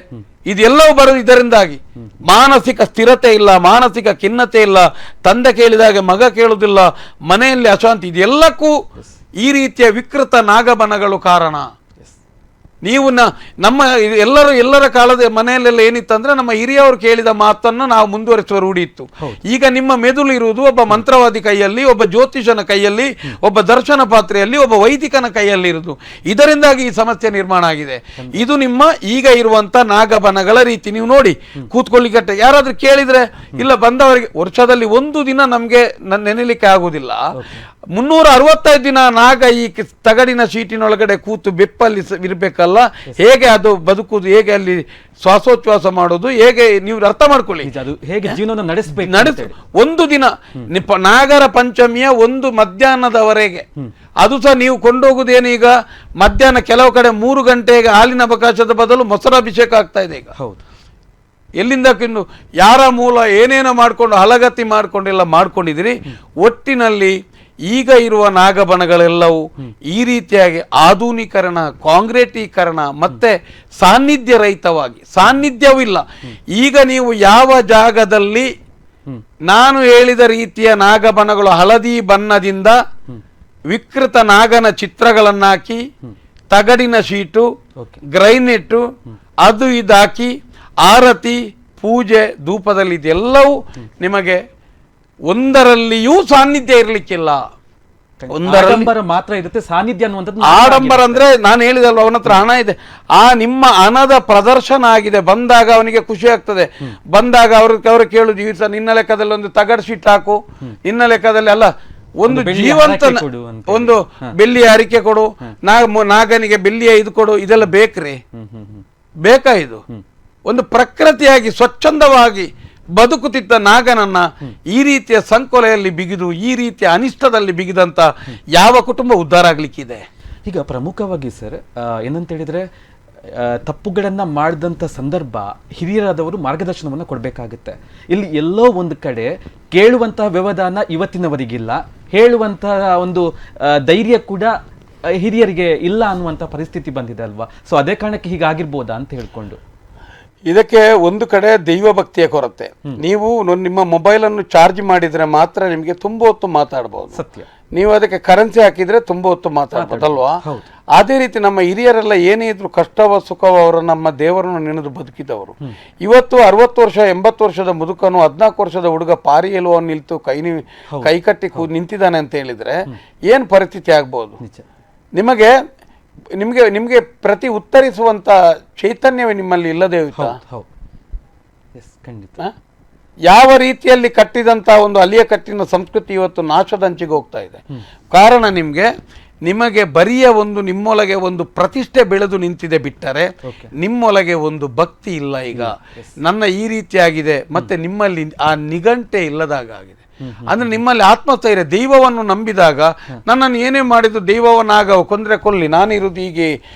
ಇದೆಲ್ಲವೂ ಬರೋದು ಇದರಿಂದಾಗಿ. ಮಾನಸಿಕ ಸ್ಥಿರತೆ ಇಲ್ಲ, ಮಾನಸಿಕ ಖಿನ್ನತೆ ಇಲ್ಲ, ತಂದೆ ಕೇಳಿದಾಗ ಮಗ ಕೇಳುವುದಿಲ್ಲ, ಮನೆಯಲ್ಲಿ ಅಶಾಂತಿ, ಇದೆಲ್ಲಕ್ಕೂ ಈ ರೀತಿಯ ವಿಕೃತ ನಾಗಬನಗಳು ಕಾರಣ. ನೀವು ನಮ್ಮ ಎಲ್ಲರ ಕಾಲದ ಮನೆಯಲ್ಲೆಲ್ಲ ಏನಿತ್ತಂದ್ರೆ ನಮ್ಮ ಹಿರಿಯವರು ಕೇಳಿದ ಮಾತನ್ನು ನಾವು ಮುಂದುವರಿಸುವ ರೂಢಿ ಇತ್ತು. ಈಗ ನಿಮ್ಮ ಮೆದುಳು ಇರುವುದು ಒಬ್ಬ ಮಂತ್ರವಾದಿ ಕೈಯಲ್ಲಿ, ಒಬ್ಬ ಜ್ಯೋತಿಷನ ಕೈಯಲ್ಲಿ, ಒಬ್ಬ ದರ್ಶನ ಪಾತ್ರೆಯಲ್ಲಿ, ಒಬ್ಬ ವೈದಿಕನ ಕೈಯಲ್ಲಿ ಇರುವುದು. ಇದರಿಂದಾಗಿ ಈ ಸಮಸ್ಯೆ ನಿರ್ಮಾಣ ಆಗಿದೆ. ಇದು ನಿಮ್ಮ ಈಗ ಇರುವಂತ ನಾಗಬನಗಳ ರೀತಿ. ನೀವು ನೋಡಿ ಕೂತ್ಕೊಳ್ಳಿಕ್ಕೆ ಯಾರಾದ್ರೂ ಕೇಳಿದ್ರೆ ಇಲ್ಲ, ಬಂದವರಿಗೆ ವರ್ಷದಲ್ಲಿ ಒಂದು ದಿನ ನಮ್ಗೆ ನೆನೆಲಿಕ್ಕೆ ಆಗುದಿಲ್ಲ. 365 ದಿನ ನಾಗ ಈ ತಗಡಿನ ಶೀಟಿನೊಳಗಡೆ ಕೂತು ಬೆಪ್ಪಲ್ಲಿ ಇರ್ಬೇಕಲ್ಲ. ಹೇಗೆ ಅದು ಬದುಕುವುದು, ಹೇಗೆ ಅಲ್ಲಿ ಶ್ವಾಸೋಚ್ಛ್ವಾಸ ಮಾಡೋದು, ಹೇಗೆ ನೀವು ಅರ್ಥ ಮಾಡ್ಕೊಳ್ಳಿ, ಹೇಗೆ ಜೀವನ ನಡೆಸ ಒಂದು ದಿನ ನಾಗರ ಪಂಚಮಿಯ ಒಂದು ಮಧ್ಯಾಹ್ನದವರೆಗೆ. ಅದು ಸಹ ನೀವು ಕೊಂಡೋಗುದೇನು, ಈಗ ಮಧ್ಯಾಹ್ನ ಕೆಲವು ಕಡೆ 3 ಗಂಟೆಗೆ ಹಾಲಿನ ಅವಕಾಶದ ಬದಲು ಮೊಸರಾಭಿಷೇಕ ಆಗ್ತಾ ಇದೆ ಈಗ. ಹೌದು. ಎಲ್ಲಿಂದ ಯಾರ ಮೂಲ ಏನೇನೋ ಮಾಡ್ಕೊಂಡು ಹಲಗತಿ ಮಾಡ್ಕೊಂಡೆಲ್ಲ ಮಾಡ್ಕೊಂಡಿದ್ದೀರಿ. ಒಟ್ಟಿನಲ್ಲಿ ಈಗ ಇರುವ ನಾಗಬನಗಳೆಲ್ಲವೂ ಈ ರೀತಿಯಾಗಿ ಆಧುನೀಕರಣ, ಕಾಂಕ್ರೀಟೀಕರಣ ಮತ್ತೆ ಸಾನ್ನಿಧ್ಯ ರಹಿತವಾಗಿ, ಸಾನ್ನಿಧ್ಯವೂ ಇಲ್ಲ. ಈಗ ನೀವು ಯಾವ ಜಾಗದಲ್ಲಿ ನಾನು ಹೇಳಿದ ರೀತಿಯ ನಾಗಬನಗಳು ಹಳದಿ ಬಣ್ಣದಿಂದ ವಿಕೃತ ನಾಗನ ಚಿತ್ರಗಳನ್ನಾಕಿ ತಗಡಿನ ಶೀಟು ಗ್ರೈನೆಟ್ಟು ಅದು ಇದಾಕಿ ಆರತಿ ಪೂಜೆ ಧೂಪದಲ್ಲಿ ಇದೆಲ್ಲವೂ ನಿಮಗೆ ಒಂದರಲ್ಲಿಯೂ ಸಾನ್ನಿಧ್ಯ ಇರಲಿಕ್ಕಿಲ್ಲ. ಆಡಂಬರ ಮಾತ್ರ ಇರುತ್ತೆ, ಸಾನ್ನಿಧ್ಯ ಅನ್ನುವಂಥದ್ದು ಆಡಂಬರ ಅಂದ್ರೆ ನಾನು ಹೇಳಿದಲ್ವ, ಅವನ ಹತ್ರ ಹಣ ಇದೆ, ಆ ನಿಮ್ಮ ಹಣದ ಪ್ರದರ್ಶನ ಆಗಿದೆ. ಬಂದಾಗ ಅವನಿಗೆ ಖುಷಿ ಆಗ್ತದೆ. ಬಂದಾಗ ಅವರು ಕೇಳುದು, ಈ ನಿನ್ನ ಲೆಕ್ಕದಲ್ಲಿ ಒಂದು ತಗಡ್ ಶೀಟ್ ಹಾಕು, ನಿನ್ನ ಲೆಕ್ಕದಲ್ಲಿ ಅಲ್ಲ ಒಂದು ಜೀವಂತ ಒಂದು ಬೆಳ್ಳಿಯ ಹರಿಕೆ ಕೊಡು, ನಾಗನಿಗೆ ಬೆಳ್ಳಿಯ ಇದು ಕೊಡು, ಇದೆಲ್ಲ ಬೇಕ್ರಿ? ಬೇಕಾ? ಇದು ಒಂದು ಪ್ರಕೃತಿಯಾಗಿ ಸ್ವಚ್ಛಂದವಾಗಿ ಬದುಕುತ್ತಿದ್ದ ನಾಗನನ್ನ ಈ ರೀತಿಯ ಸಂಕೊಲೆಯಲ್ಲಿ ಬಿಗಿದು, ಈ ರೀತಿಯ ಅನಿಷ್ಟದಲ್ಲಿ ಬಿಗಿದಂತ ಯಾವ ಕುಟುಂಬ ಉದ್ಧಾರ ಆಗ್ಲಿಕ್ಕಿದೆ? ಈಗ ಪ್ರಮುಖವಾಗಿ ಸರ್ ಏನಂತ ಹೇಳಿದ್ರೆ, ತಪ್ಪುಗಳನ್ನ ಮಾಡಿದಂಥ ಸಂದರ್ಭ ಹಿರಿಯರಾದವರು ಮಾರ್ಗದರ್ಶನವನ್ನು ಕೊಡಬೇಕಾಗುತ್ತೆ. ಇಲ್ಲಿ ಎಲ್ಲೋ ಒಂದು ಕಡೆ ಕೇಳುವಂತಹ ವ್ಯವಧಾನ ಇವತ್ತಿನವರಿಗಿಲ್ಲ, ಹೇಳುವಂತಹ ಒಂದು ಧೈರ್ಯ ಕೂಡ ಹಿರಿಯರಿಗೆ ಇಲ್ಲ ಅನ್ನುವಂಥ ಪರಿಸ್ಥಿತಿ ಬಂದಿದೆ ಅಲ್ವಾ? ಸೊ ಅದೇ ಕಾರಣಕ್ಕೆ ಹೀಗಾಗಿರ್ಬೋದಾ ಅಂತ ಹೇಳ್ಕೊಂಡು ಇದಕ್ಕೆ ಒಂದು ಕಡೆ ದೈವ ಭಕ್ತಿಯ ಕೊರತೆ. ನೀವು ನಿಮ್ಮ ಮೊಬೈಲ್ ಅನ್ನು ಚಾರ್ಜ್ ಮಾಡಿದ್ರೆ ಮಾತ್ರ ನಿಮಗೆ ತುಂಬಾ ಹೊತ್ತು ಮಾತಾಡಬಹುದು. ಸತ್ಯ. ನೀವು ಅದಕ್ಕೆ ಕರೆನ್ಸಿ ಹಾಕಿದ್ರೆ ತುಂಬಾ ಹೊತ್ತು ಮಾತಾಡ್ಬೋದಲ್ವಾ? ಅದೇ ರೀತಿ ನಮ್ಮ ಹಿರಿಯರೆಲ್ಲ ಏನೇ ಇದ್ರು ಕಷ್ಟವ ಸುಖವ ಅವರು ನಮ್ಮ ದೇವರನ್ನು ನೆನೆದು ಬದುಕಿದವರು. ಇವತ್ತು 60 ವರ್ಷ 80 ವರ್ಷದ ಮುದುಕನು 14 ವರ್ಷದ ಹುಡುಗ ಪಾರಿ ಎಲುವ ನಿಲ್ತು ಕೈ ಕಟ್ಟಿ ನಿಂತಿದ್ದಾನೆ ಅಂತ ಹೇಳಿದ್ರೆ ಏನ್ ಪರಿಸ್ಥಿತಿ ಆಗ್ಬೋದು? ನಿಮಗೆ ಪ್ರತಿ ಉತ್ತರಿಸುವಂತ ಚೈತನ್ಯವೇ ನಿಮ್ಮಲ್ಲಿ ಇಲ್ಲದೆ ಹೋಯ್ತಾ? ಯಾವ ರೀತಿಯಲ್ಲಿ ಕಟ್ಟಿದಂತ ಒಂದು ಅಲಿಯ ಕಟ್ಟಿನ ಸಂಸ್ಕೃತಿ ಇವತ್ತು ನಾಶದಂಚಿಗೆ ಹೋಗ್ತಾ ಇದೆ. ಕಾರಣ ನಿಮಗೆ ಬರಿಯ ಒಂದು ನಿಮ್ಮೊಳಗೆ ಒಂದು ಪ್ರತಿಷ್ಠೆ ಬೆಳೆದು ನಿಂತಿದೆ ಬಿಟ್ಟರೆ ನಿಮ್ಮೊಳಗೆ ಒಂದು ಭಕ್ತಿ ಇಲ್ಲ. ಈಗ ನನ್ನ ಈ ರೀತಿಯಾಗಿದೆ, ಮತ್ತೆ ನಿಮ್ಮಲ್ಲಿ ಆ ನಿಘಂಟೆ ಇಲ್ಲದಾಗಿದೆ. ಅಂದ್ರೆ ನಿಮ್ಮಲ್ಲಿ ಆತ್ಮಸ್ಥೈರ್ಯ, ದೈವವನ್ನು ನಂಬಿದಾಗ ನನ್ನನ್ನು ಏನೇ ಮಾಡಿದ್ರು ದೈವವನ್ನಾಗ ಕೊಂದ್ರೆ ಕೊಲ್ಲಿ, ನಾನಿರುವುದು ಹೀಗೆ,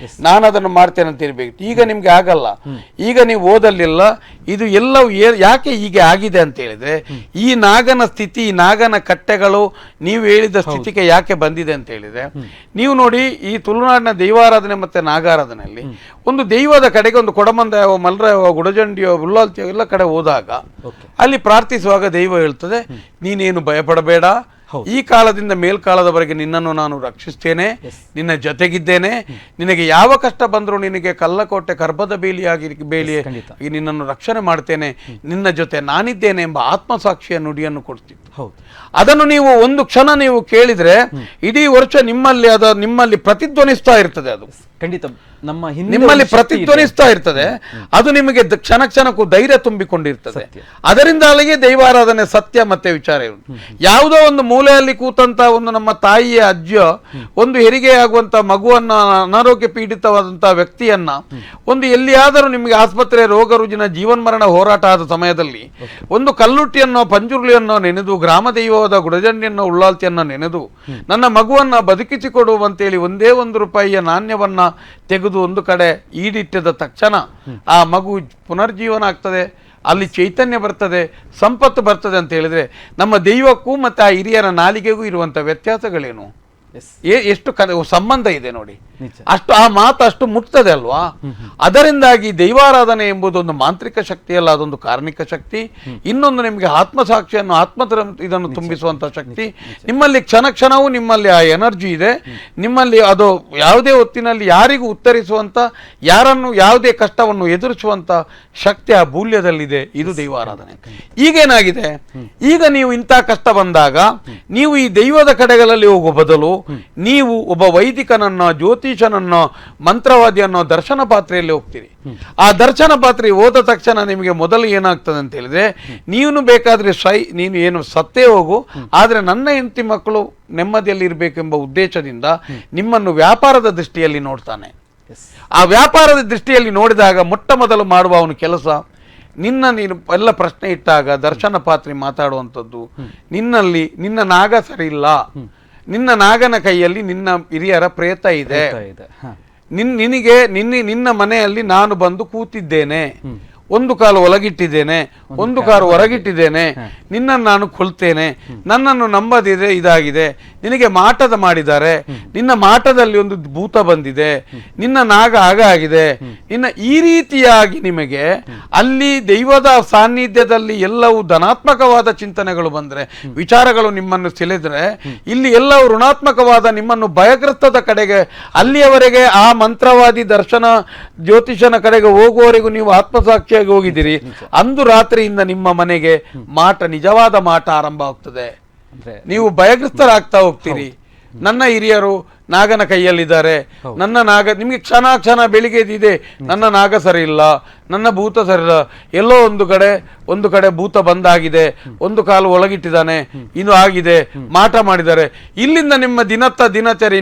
ನಾನು ಅದನ್ನು ಮಾಡ್ತೇನೆ ಅಂತ ಇರ್ಬೇಕು. ಈಗ ನಿಮ್ಗೆ ಆಗಲ್ಲ. ಈಗ ನೀವು ಓದಲಿಲ್ಲ. ಇದು ಎಲ್ಲವೂ ಯಾಕೆ ಹೀಗೆ ಆಗಿದೆ ಅಂತ ಹೇಳಿದ್ರೆ, ಈ ನಾಗನ ಸ್ಥಿತಿ, ನಾಗನ ಕಟ್ಟೆಗಳು ನೀವು ಹೇಳಿದ ಸ್ಥಿತಿಗೆ ಯಾಕೆ ಬಂದಿದೆ ಅಂತ ಹೇಳಿದ್ರೆ, ನೀವು ನೋಡಿ ಈ ತುಳುನಾಡಿನ ದೈವಾರಾಧನೆ ಮತ್ತೆ ನಾಗಾರಾಧನೆಯಲ್ಲಿ ಒಂದು ದೈವದ ಕಡೆಗೆ ಒಂದು ಕೊಡಮಂದ ಮಲ್ರ ಗುಡಜಂಡಿಯೋ ಉಲ್ಲಾಲ್ತಿಯೋ ಎಲ್ಲ ಕಡೆ ಹೋದಾಗ ಅಲ್ಲಿ ಪ್ರಾರ್ಥಿಸುವಾಗ ದೈವ ಹೇಳ್ತದೆ, ನೀನೇನು ಭಯಪಡಬೇಡ, ಈ ಕಾಲದಿಂದ ಮೇಲ್ಕಾಲದವರೆಗೆ ನಿನ್ನನ್ನು ನಾನು ರಕ್ಷಿಸ್ತೇನೆ, ನಿನ್ನ ಜೊತೆಗಿದ್ದೇನೆ, ನಿನಗೆ ಯಾವ ಕಷ್ಟ ಬಂದರೂ ನಿನಗೆ ಕಲ್ಲಕೋಟೆ ಕರ್ಬದ ಬೇಲಿಯಾಗಿ ನಿನ್ನನ್ನು ರಕ್ಷಣೆ ಮಾಡ್ತೇನೆ, ನಿನ್ನ ಜೊತೆ ನಾನಿದ್ದೇನೆ ಎಂಬ ಆತ್ಮಸಾಕ್ಷಿಯ ನುಡಿಯನ್ನು ಕೊಡ್ತಿತ್ತು. ಅದನ್ನು ನೀವು ಒಂದು ಕ್ಷಣ ನೀವು ಕೇಳಿದ್ರೆ ಇಡೀ ವರ್ಷ ನಿಮ್ಮಲ್ಲಿ ಪ್ರತಿಧ್ವನಿಸ್ತಾ ಇರ್ತದೆ. ಅದು ಖಂಡಿತ ನಿಮ್ಮಲ್ಲಿ ಪ್ರತಿಧ್ವನಿಸ್ತಾ ಇರ್ತದೆ. ಅದು ನಿಮಗೆ ಕ್ಷಣ ಕ್ಷಣಕ್ಕೂ ಧೈರ್ಯ ತುಂಬಿಕೊಂಡಿರ್ತದೆ. ಅದರಿಂದ ಅಲ್ಲಿಗೆ ದೈವಾರಾಧನೆ ಸತ್ಯ ಮತ್ತೆ ವಿಚಾರ ಇರುವುದು. ಯಾವುದೋ ಒಂದು ಮೂಲೆಯಲ್ಲಿ ಕೂತಂತ ಒಂದು ನಮ್ಮ ತಾಯಿಯ ಅಜ್ಜಿಯೋ ಒಂದು ಹೆರಿಗೆ ಆಗುವಂತ ಮಗುವನ್ನ, ಅನಾರೋಗ್ಯ ಪೀಡಿತವಾದಂತಹ ವ್ಯಕ್ತಿಯನ್ನ ಒಂದು ಎಲ್ಲಿಯಾದರೂ ನಿಮಗೆ ಆಸ್ಪತ್ರೆ ರೋಗ ರುಜಿನ ಜೀವನ್ಮರಣ ಹೋರಾಟ ಆದ ಸಮಯದಲ್ಲಿ ಒಂದು ಕಲ್ಲುಟ್ಟಿಯನ್ನೋ ಪಂಜುರ್ಲಿಯನ್ನೋ ನೆನೆದು, ಗ್ರಾಮ ದೈವವಾದ ಗುಡಜಂಡಿಯನ್ನೋ ಉಳ್ಳಾಲ್ತಿಯನ್ನ ನೆನೆದು ನನ್ನ ಮಗುವನ್ನ ಬದುಕಿಸಿಕೊಡುವಂತೇಳಿ ಒಂದೇ ₹1 ನಾಣ್ಯವನ್ನ ತೆಗೆದು ಒಂದು ಕಡೆ ಈಡಿಟ್ಟಿದ ತಕ್ಷಣ ಆ ಮಗು ಪುನರ್ಜೀವನ ಆಗ್ತದೆ, ಅಲ್ಲಿ ಚೈತನ್ಯ ಬರ್ತದೆ, ಸಂಪತ್ತು ಬರ್ತದೆ ಅಂತ ಹೇಳಿದ್ರೆ ನಮ್ಮ ದೈವಕ್ಕೂ ಮತ್ತೆ ಆ ಹಿರಿಯರ ನಾಲಿಗೆಗೂ ಇರುವಂತ ವ್ಯತ್ಯಾಸಗಳೇನು? ಎಷ್ಟು ಸಂಬಂಧ ಇದೆ ನೋಡಿ. ಅಷ್ಟು ಆ ಮಾತು ಅಷ್ಟು ಮುಟ್ತದೆ ಅಲ್ವಾ? ಅದರಿಂದಾಗಿ ದೈವಾರಾಧನೆ ಎಂಬುದು ಒಂದು ಮಾಂತ್ರಿಕ ಶಕ್ತಿ ಅಲ್ಲ, ಅದೊಂದು ಕಾರ್ಮಿಕ ಶಕ್ತಿ. ಇನ್ನೊಂದು ನಿಮಗೆ ಆತ್ಮಸಾಕ್ಷಿಯನ್ನು ಇದನ್ನು ತುಂಬಿಸುವಂತ ಶಕ್ತಿ ನಿಮ್ಮಲ್ಲಿ ಕ್ಷಣ ಕ್ಷಣವೂ ನಿಮ್ಮಲ್ಲಿ ಆ ಎನರ್ಜಿ ಇದೆ. ನಿಮ್ಮಲ್ಲಿ ಅದು ಯಾವುದೇ ಹೊತ್ತಿನಲ್ಲಿ ಯಾರಿಗೂ ಉತ್ತರಿಸುವಂತ, ಯಾರನ್ನು ಯಾವುದೇ ಕಷ್ಟವನ್ನು ಎದುರಿಸುವಂತ ಶಕ್ತಿ ಆ ಬೂಲ್ಯದಲ್ಲಿದೆ. ಇದು ದೈವಾರಾಧನೆ. ಈಗೇನಾಗಿದೆ, ಈಗ ನೀವು ಇಂಥ ಕಷ್ಟ ಬಂದಾಗ ನೀವು ಈ ದೈವದ ಕಡೆಗಳಲ್ಲಿ ಹೋಗುವ ಬದಲು ನೀವು ಒಬ್ಬ ವೈದಿಕನನ್ನೋ ಜ್ಯೋತಿಷನನ್ನೋ ಮಂತ್ರವಾದಿಯನ್ನೋ ದರ್ಶನ ಪಾತ್ರೆಯಲ್ಲಿ ಹೋಗ್ತೀರಿ. ಆ ದರ್ಶನ ಪಾತ್ರೆ ಹೋದ ತಕ್ಷಣ ನಿಮಗೆ ಮೊದಲು ಏನಾಗ್ತದೆ ಅಂತ ಹೇಳಿದ್ರೆ, ನೀನು ಬೇಕಾದ್ರೆ ನೀನು ಏನು ಸತ್ತೇ ಹೋಗು, ಆದ್ರೆ ನನ್ನ ಹೆಂಡತಿ ಮಕ್ಕಳು ನೆಮ್ಮದಿಯಲ್ಲಿ ಇರಬೇಕೆಂಬ ಉದ್ದೇಶದಿಂದ ನಿಮ್ಮನ್ನು ವ್ಯಾಪಾರದ ದೃಷ್ಟಿಯಲ್ಲಿ ನೋಡ್ತಾನೆ. ಆ ವ್ಯಾಪಾರದ ದೃಷ್ಟಿಯಲ್ಲಿ ನೋಡಿದಾಗ ಮೊಟ್ಟ ಮೊದಲು ಮಾಡುವ ಅವನ ಕೆಲಸ, ನೀನು ಎಲ್ಲ ಪ್ರಶ್ನೆ ಇಟ್ಟಾಗ ದರ್ಶನ ಪಾತ್ರೆ ಮಾತಾಡುವಂಥದ್ದು, ನಿನ್ನ ನಾಗ ಸರಿ ಇಲ್ಲ, ನಿನ್ನ ನಾಗನ ಕೈಯಲ್ಲಿ ನಿನ್ನ ಹಿರಿಯರ ಪ್ರೇತ ಇದೆ, ನಿನ್ನ ಮನೆಯಲ್ಲಿ ನಾನು ಬಂದು ಕೂತಿದ್ದೇನೆ, ಒಂದು ಕಾಲು ಒಳಗಿಟ್ಟಿದ್ದೇನೆ, ಒಂದು ಕಾಲು ಹೊರಗಿಟ್ಟಿದ್ದೇನೆ, ನಿನ್ನನ್ನು ನಾನು ಕೊಲ್ತೇನೆ, ನನ್ನನ್ನು ನಂಬದಿದೆ, ಇದಾಗಿದೆ, ನಿನಗೆ ಮಾಟದ ಮಾಡಿದ್ದಾರೆ, ನಿನ್ನ ಮಾಟದಲ್ಲಿ ಒಂದು ಭೂತ ಬಂದಿದೆ, ನಿನ್ನ ನಾಗ ಆಗಿದೆ, ನಿನ್ನ ಈ ರೀತಿಯಾಗಿ ನಿಮಗೆ ಅಲ್ಲಿ ದೈವದ ಸಾನ್ನಿಧ್ಯದಲ್ಲಿ ಎಲ್ಲವೂ ಧನಾತ್ಮಕವಾದ ಚಿಂತನೆಗಳು ಬಂದ್ರೆ, ವಿಚಾರಗಳು ನಿಮ್ಮನ್ನು ಸೆಳೆದ್ರೆ, ಇಲ್ಲಿ ಎಲ್ಲವೂ ಋಣಾತ್ಮಕವಾದ ನಿಮ್ಮನ್ನು ಭಯಗ್ರಸ್ತದ ಕಡೆಗೆ, ಅಲ್ಲಿಯವರೆಗೆ ಆ ಮಂತ್ರವಾದಿ ದರ್ಶನ ಜ್ಯೋತಿಷನ ಕಡೆಗೆ ಹೋಗುವವರೆಗೂ ನೀವು ಆತ್ಮಸಾಕ್ಷಿ ಹೋಗಿದ್ದೀರಿ, ಅಂದು ರಾತ್ರಿಯಿಂದ ನಿಮ್ಮ ಮನೆಗೆ ನಿಜವಾದ ಮಾಟ ಆರಂಭ ಆಗ್ತದೆ. ನೀವು ಭಯಗ್ರಸ್ತರಾಗ್ತಾ ಹೋಗ್ತೀರಿ. ನನ್ನ ಹಿರಿಯರು ನಾಗನ ಕೈಯಲ್ಲಿದ್ದಾರೆ, ನನ್ನ ನಾಗ ನಿಮಗೆ ಕ್ಷಣ ಕ್ಷಣ ಬೆಳಿಗ್ಗೆ ಇದೆ, ನನ್ನ ನಾಗ ಸರಿ ಇಲ್ಲ, ನನ್ನ ಭೂತ ಸರಿಲ್ಲ, ಎಲ್ಲೋ ಒಂದು ಕಡೆ ಭೂತ ಬಂದಾಗಿದೆ, ಒಂದು ಕಾಲು ಒಳಗಿಟ್ಟಿದ್ದಾನೆ, ಇದು ಆಗಿದೆ, ಮಾಟ ಮಾಡಿದ್ದಾರೆ. ಇಲ್ಲಿಂದ ನಿಮ್ಮ ದಿನಚರಿ,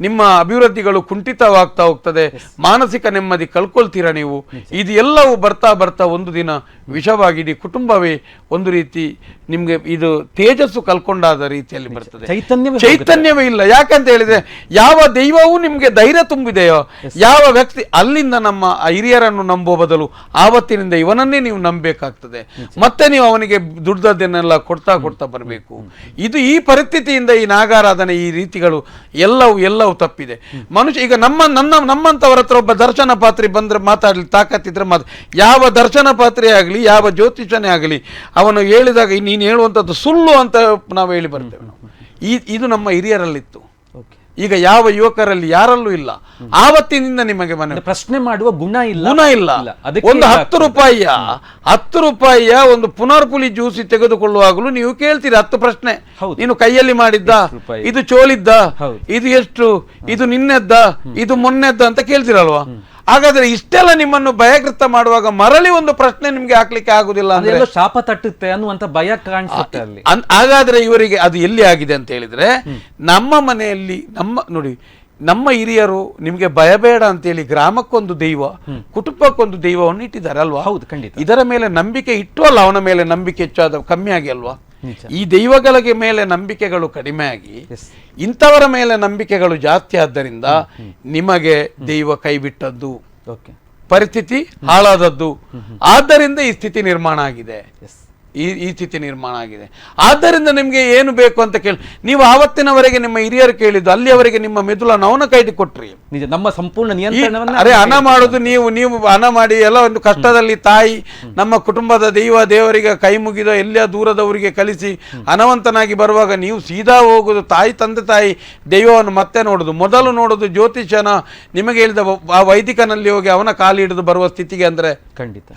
ನಿಮ್ಮ ಅಭಿವೃದ್ಧಿಗಳು ಕುಂಠಿತವಾಗ್ತಾ ಹೋಗ್ತದೆ, ಮಾನಸಿಕ ನೆಮ್ಮದಿ ಕಳ್ಕೊಳ್ತೀರಾ ನೀವು. ಇದು ಎಲ್ಲವೂ ಬರ್ತಾ ಬರ್ತಾ ಒಂದು ದಿನ ವಿಷವಾಗಿ ಕುಟುಂಬವೇ ಒಂದು ರೀತಿ ನಿಮ್ಗೆ ಇದು ತೇಜಸ್ಸು ಕಳ್ಕೊಂಡಾದ ರೀತಿಯಲ್ಲಿ ಬರ್ತದೆ, ಚೈತನ್ಯವೇ ಇಲ್ಲ. ಯಾಕಂತ ಹೇಳಿದ್ರೆ ಯಾವ ದೈವವೂ ನಿಮ್ಗೆ ಧೈರ್ಯ ತುಂಬಿದೆಯೋ, ಯಾವ ವ್ಯಕ್ತಿ ಅಲ್ಲಿಂದ ನಮ್ಮ ಹಿರಿಯರನ್ನು ನಂಬುವ ಬದಲು ಆವತ್ತಿನಿಂದ ಇವನನ್ನೇ ನೀವು ನಂಬಬೇಕಾಗ್ತದೆ. ಮತ್ತೆ ನೀವು ಅವನಿಗೆ ದುಡ್ಡದನ್ನೆಲ್ಲ ಕೊಡ್ತಾ ಬರಬೇಕು. ಇದು ಈ ಪರಿಸ್ಥಿತಿಯಿಂದ ಈ ನಾಗಾರಾಧನೆ ಈ ರೀತಿಗಳು ಎಲ್ಲವೂ ತಪ್ಪಿದೆ. ಮನುಷ್ಯ ಈಗ ನಮ್ಮಂತವರ ಹತ್ರ ಒಬ್ಬ ದರ್ಶನ ಪಾತ್ರಿ ಬಂದ್ರೆ ಮಾತಾಡ್ಲಿ ತಾಕತ್ತಿದ್ರೆ ಯಾವ ದರ್ಶನ ಪಾತ್ರೆ ಆಗಲಿ, ಯಾವ ಜ್ಯೋತಿಷನೇ ಆಗಲಿ, ಅವನು ಹೇಳಿದಾಗ ನೀನು ಹೇಳುವಂಥದ್ದು ಸುಳ್ಳು ಅಂತ ನಾವು ಹೇಳಿ ಬರ್ತೇವೆ. ಇದು ನಮ್ಮ ಹಿರಿಯರಲ್ಲಿತ್ತು. ಈಗ ಯಾವ ಯುವಕರಲ್ಲಿ ಯಾರಲ್ಲೂ ಇಲ್ಲ. ಆವತ್ತಿನಿಂದ ನಿಮಗೆ ಪ್ರಶ್ನೆ ಮಾಡುವ ಗುಣ ಇಲ್ಲ. ಒಂದು 10 ರೂಪಾಯಿಯ ಒಂದು ಪುನರ್ಪುಲಿ ಜ್ಯೂಸಿ ತೆಗೆದುಕೊಳ್ಳುವಾಗಲೂ ನೀವು ಕೇಳ್ತೀರಿ 10 ಪ್ರಶ್ನೆ. ನೀನು ಕೈಯಲ್ಲಿ ಮಾಡಿದ್ದ, ಇದು ಚೋಲಿದ್ದ, ಇದು ಎಷ್ಟು, ಇದು ನಿನ್ನೆದ್ದ, ಇದು ಮೊನ್ನೆದ್ದ ಅಂತ ಕೇಳ್ತೀರಲ್ವಾ? ಹಾಗಾದ್ರೆ ಇಷ್ಟೆಲ್ಲ ನಿಮ್ಮನ್ನು ಭಯಕೃತ ಮಾಡುವಾಗ ಮರಳಿ ಒಂದು ಪ್ರಶ್ನೆ ನಿಮ್ಗೆ ಹಾಕ್ಲಿಕ್ಕೆ ಆಗುದಿಲ್ಲ ಅಂದ್ರೆ ಶಾಪ ತಟ್ಟುತ್ತೆ ಅನ್ನುವಂತ ಭಯ ಕಾಣಿಸುತ್ತೆ ಅಲ್ಲಿ. ಹಾಗಾದ್ರೆ ಇವರಿಗೆ ಅದು ಎಲ್ಲಿ ಆಗಿದೆ ಅಂತ ಹೇಳಿದ್ರೆ, ನಮ್ಮ ಮನೆಯಲ್ಲಿ ನೋಡಿ, ನಮ್ಮ ಹಿರಿಯರು ನಿಮ್ಗೆ ಭಯಬೇಡ ಅಂತೇಳಿ ಗ್ರಾಮಕ್ಕೊಂದು ದೈವ, ಕುಟುಂಬಕ್ಕೊಂದು ದೈವವನ್ನು ಇಟ್ಟಿದ್ದಾರೆ ಅಲ್ವಾ? ಹೌದು, ಖಂಡಿತ. ಇದರ ಮೇಲೆ ನಂಬಿಕೆ ಇಟ್ಟು ಅಲ್ಲ ಅವನ ಮೇಲೆ ನಂಬಿಕೆ ಹೆಚ್ಚಾದ ಕಮ್ಮಿ ಆಗಿ ಅಲ್ವಾ? ಈ ದೈವಗಳಿಗೆ ಮೇಲೆ ನಂಬಿಕೆಗಳು ಕಡಿಮೆ ಆಗಿ ಇಂಥವರ ಮೇಲೆ ನಂಬಿಕೆಗಳು ಜಾಸ್ತಿ ಆದ್ದರಿಂದ ನಿಮಗೆ ದೈವ ಕೈ ಬಿಟ್ಟದ್ದು, ಪರಿಸ್ಥಿತಿ ಹಾಳಾದದ್ದು. ಆದ್ದರಿಂದ ಈ ಸ್ಥಿತಿ ನಿರ್ಮಾಣ ಆಗಿದೆ. ಈ ಸ್ಥಿತಿ ನಿರ್ಮಾಣ ಆಗಿದೆ. ಆದ್ದರಿಂದ ನಿಮ್ಗೆ ಏನು ಬೇಕು ಅಂತ ಕೇಳಿ ನೀವು ಆವತ್ತಿನವರೆಗೆ ನಿಮ್ಮ ಹಿರಿಯರು ಕೇಳಿದ್ದು, ಅಲ್ಲಿಯವರೆಗೆ ನಿಮ್ಮ ಮೆದುಳನ್ನು ಅವನ ಕೈಗೆ ಕೊಟ್ರಿ. ನಮ್ಮ ಸಂಪೂರ್ಣ ನಿಯಂತ್ರಣವನ್ನು ಅರೆ ಹಣ ಮಾಡುದು ನೀವು ಹಣ ಮಾಡಿ ಎಲ್ಲ ಒಂದು ಕಷ್ಟದಲ್ಲಿ ತಾಯಿ ನಮ್ಮ ಕುಟುಂಬದ ದೇವರಿಗೆ ಕೈ ಮುಗಿದ ಎಲ್ಲ ದೂರದವರಿಗೆ ಕಲಿಸಿ ಹಣವಂತನಾಗಿ ಬರುವಾಗ ನೀವು ಸೀದಾ ಹೋಗುದು ತಂದೆ ತಾಯಿ ದೈವವನ್ನು ಮತ್ತೆ ನೋಡುದು, ಮೊದಲು ನೋಡುದು ಜ್ಯೋತಿಷನ ನಿಮಗೆ ಹೇಳಿದ ಆ ವೈದಿಕನಲ್ಲಿ ಹೋಗಿ ಅವನ ಕಾಲು ಹಿಡಿದು ಬರುವ ಸ್ಥಿತಿಗೆ ಅಂದ್ರೆ ಖಂಡಿತ.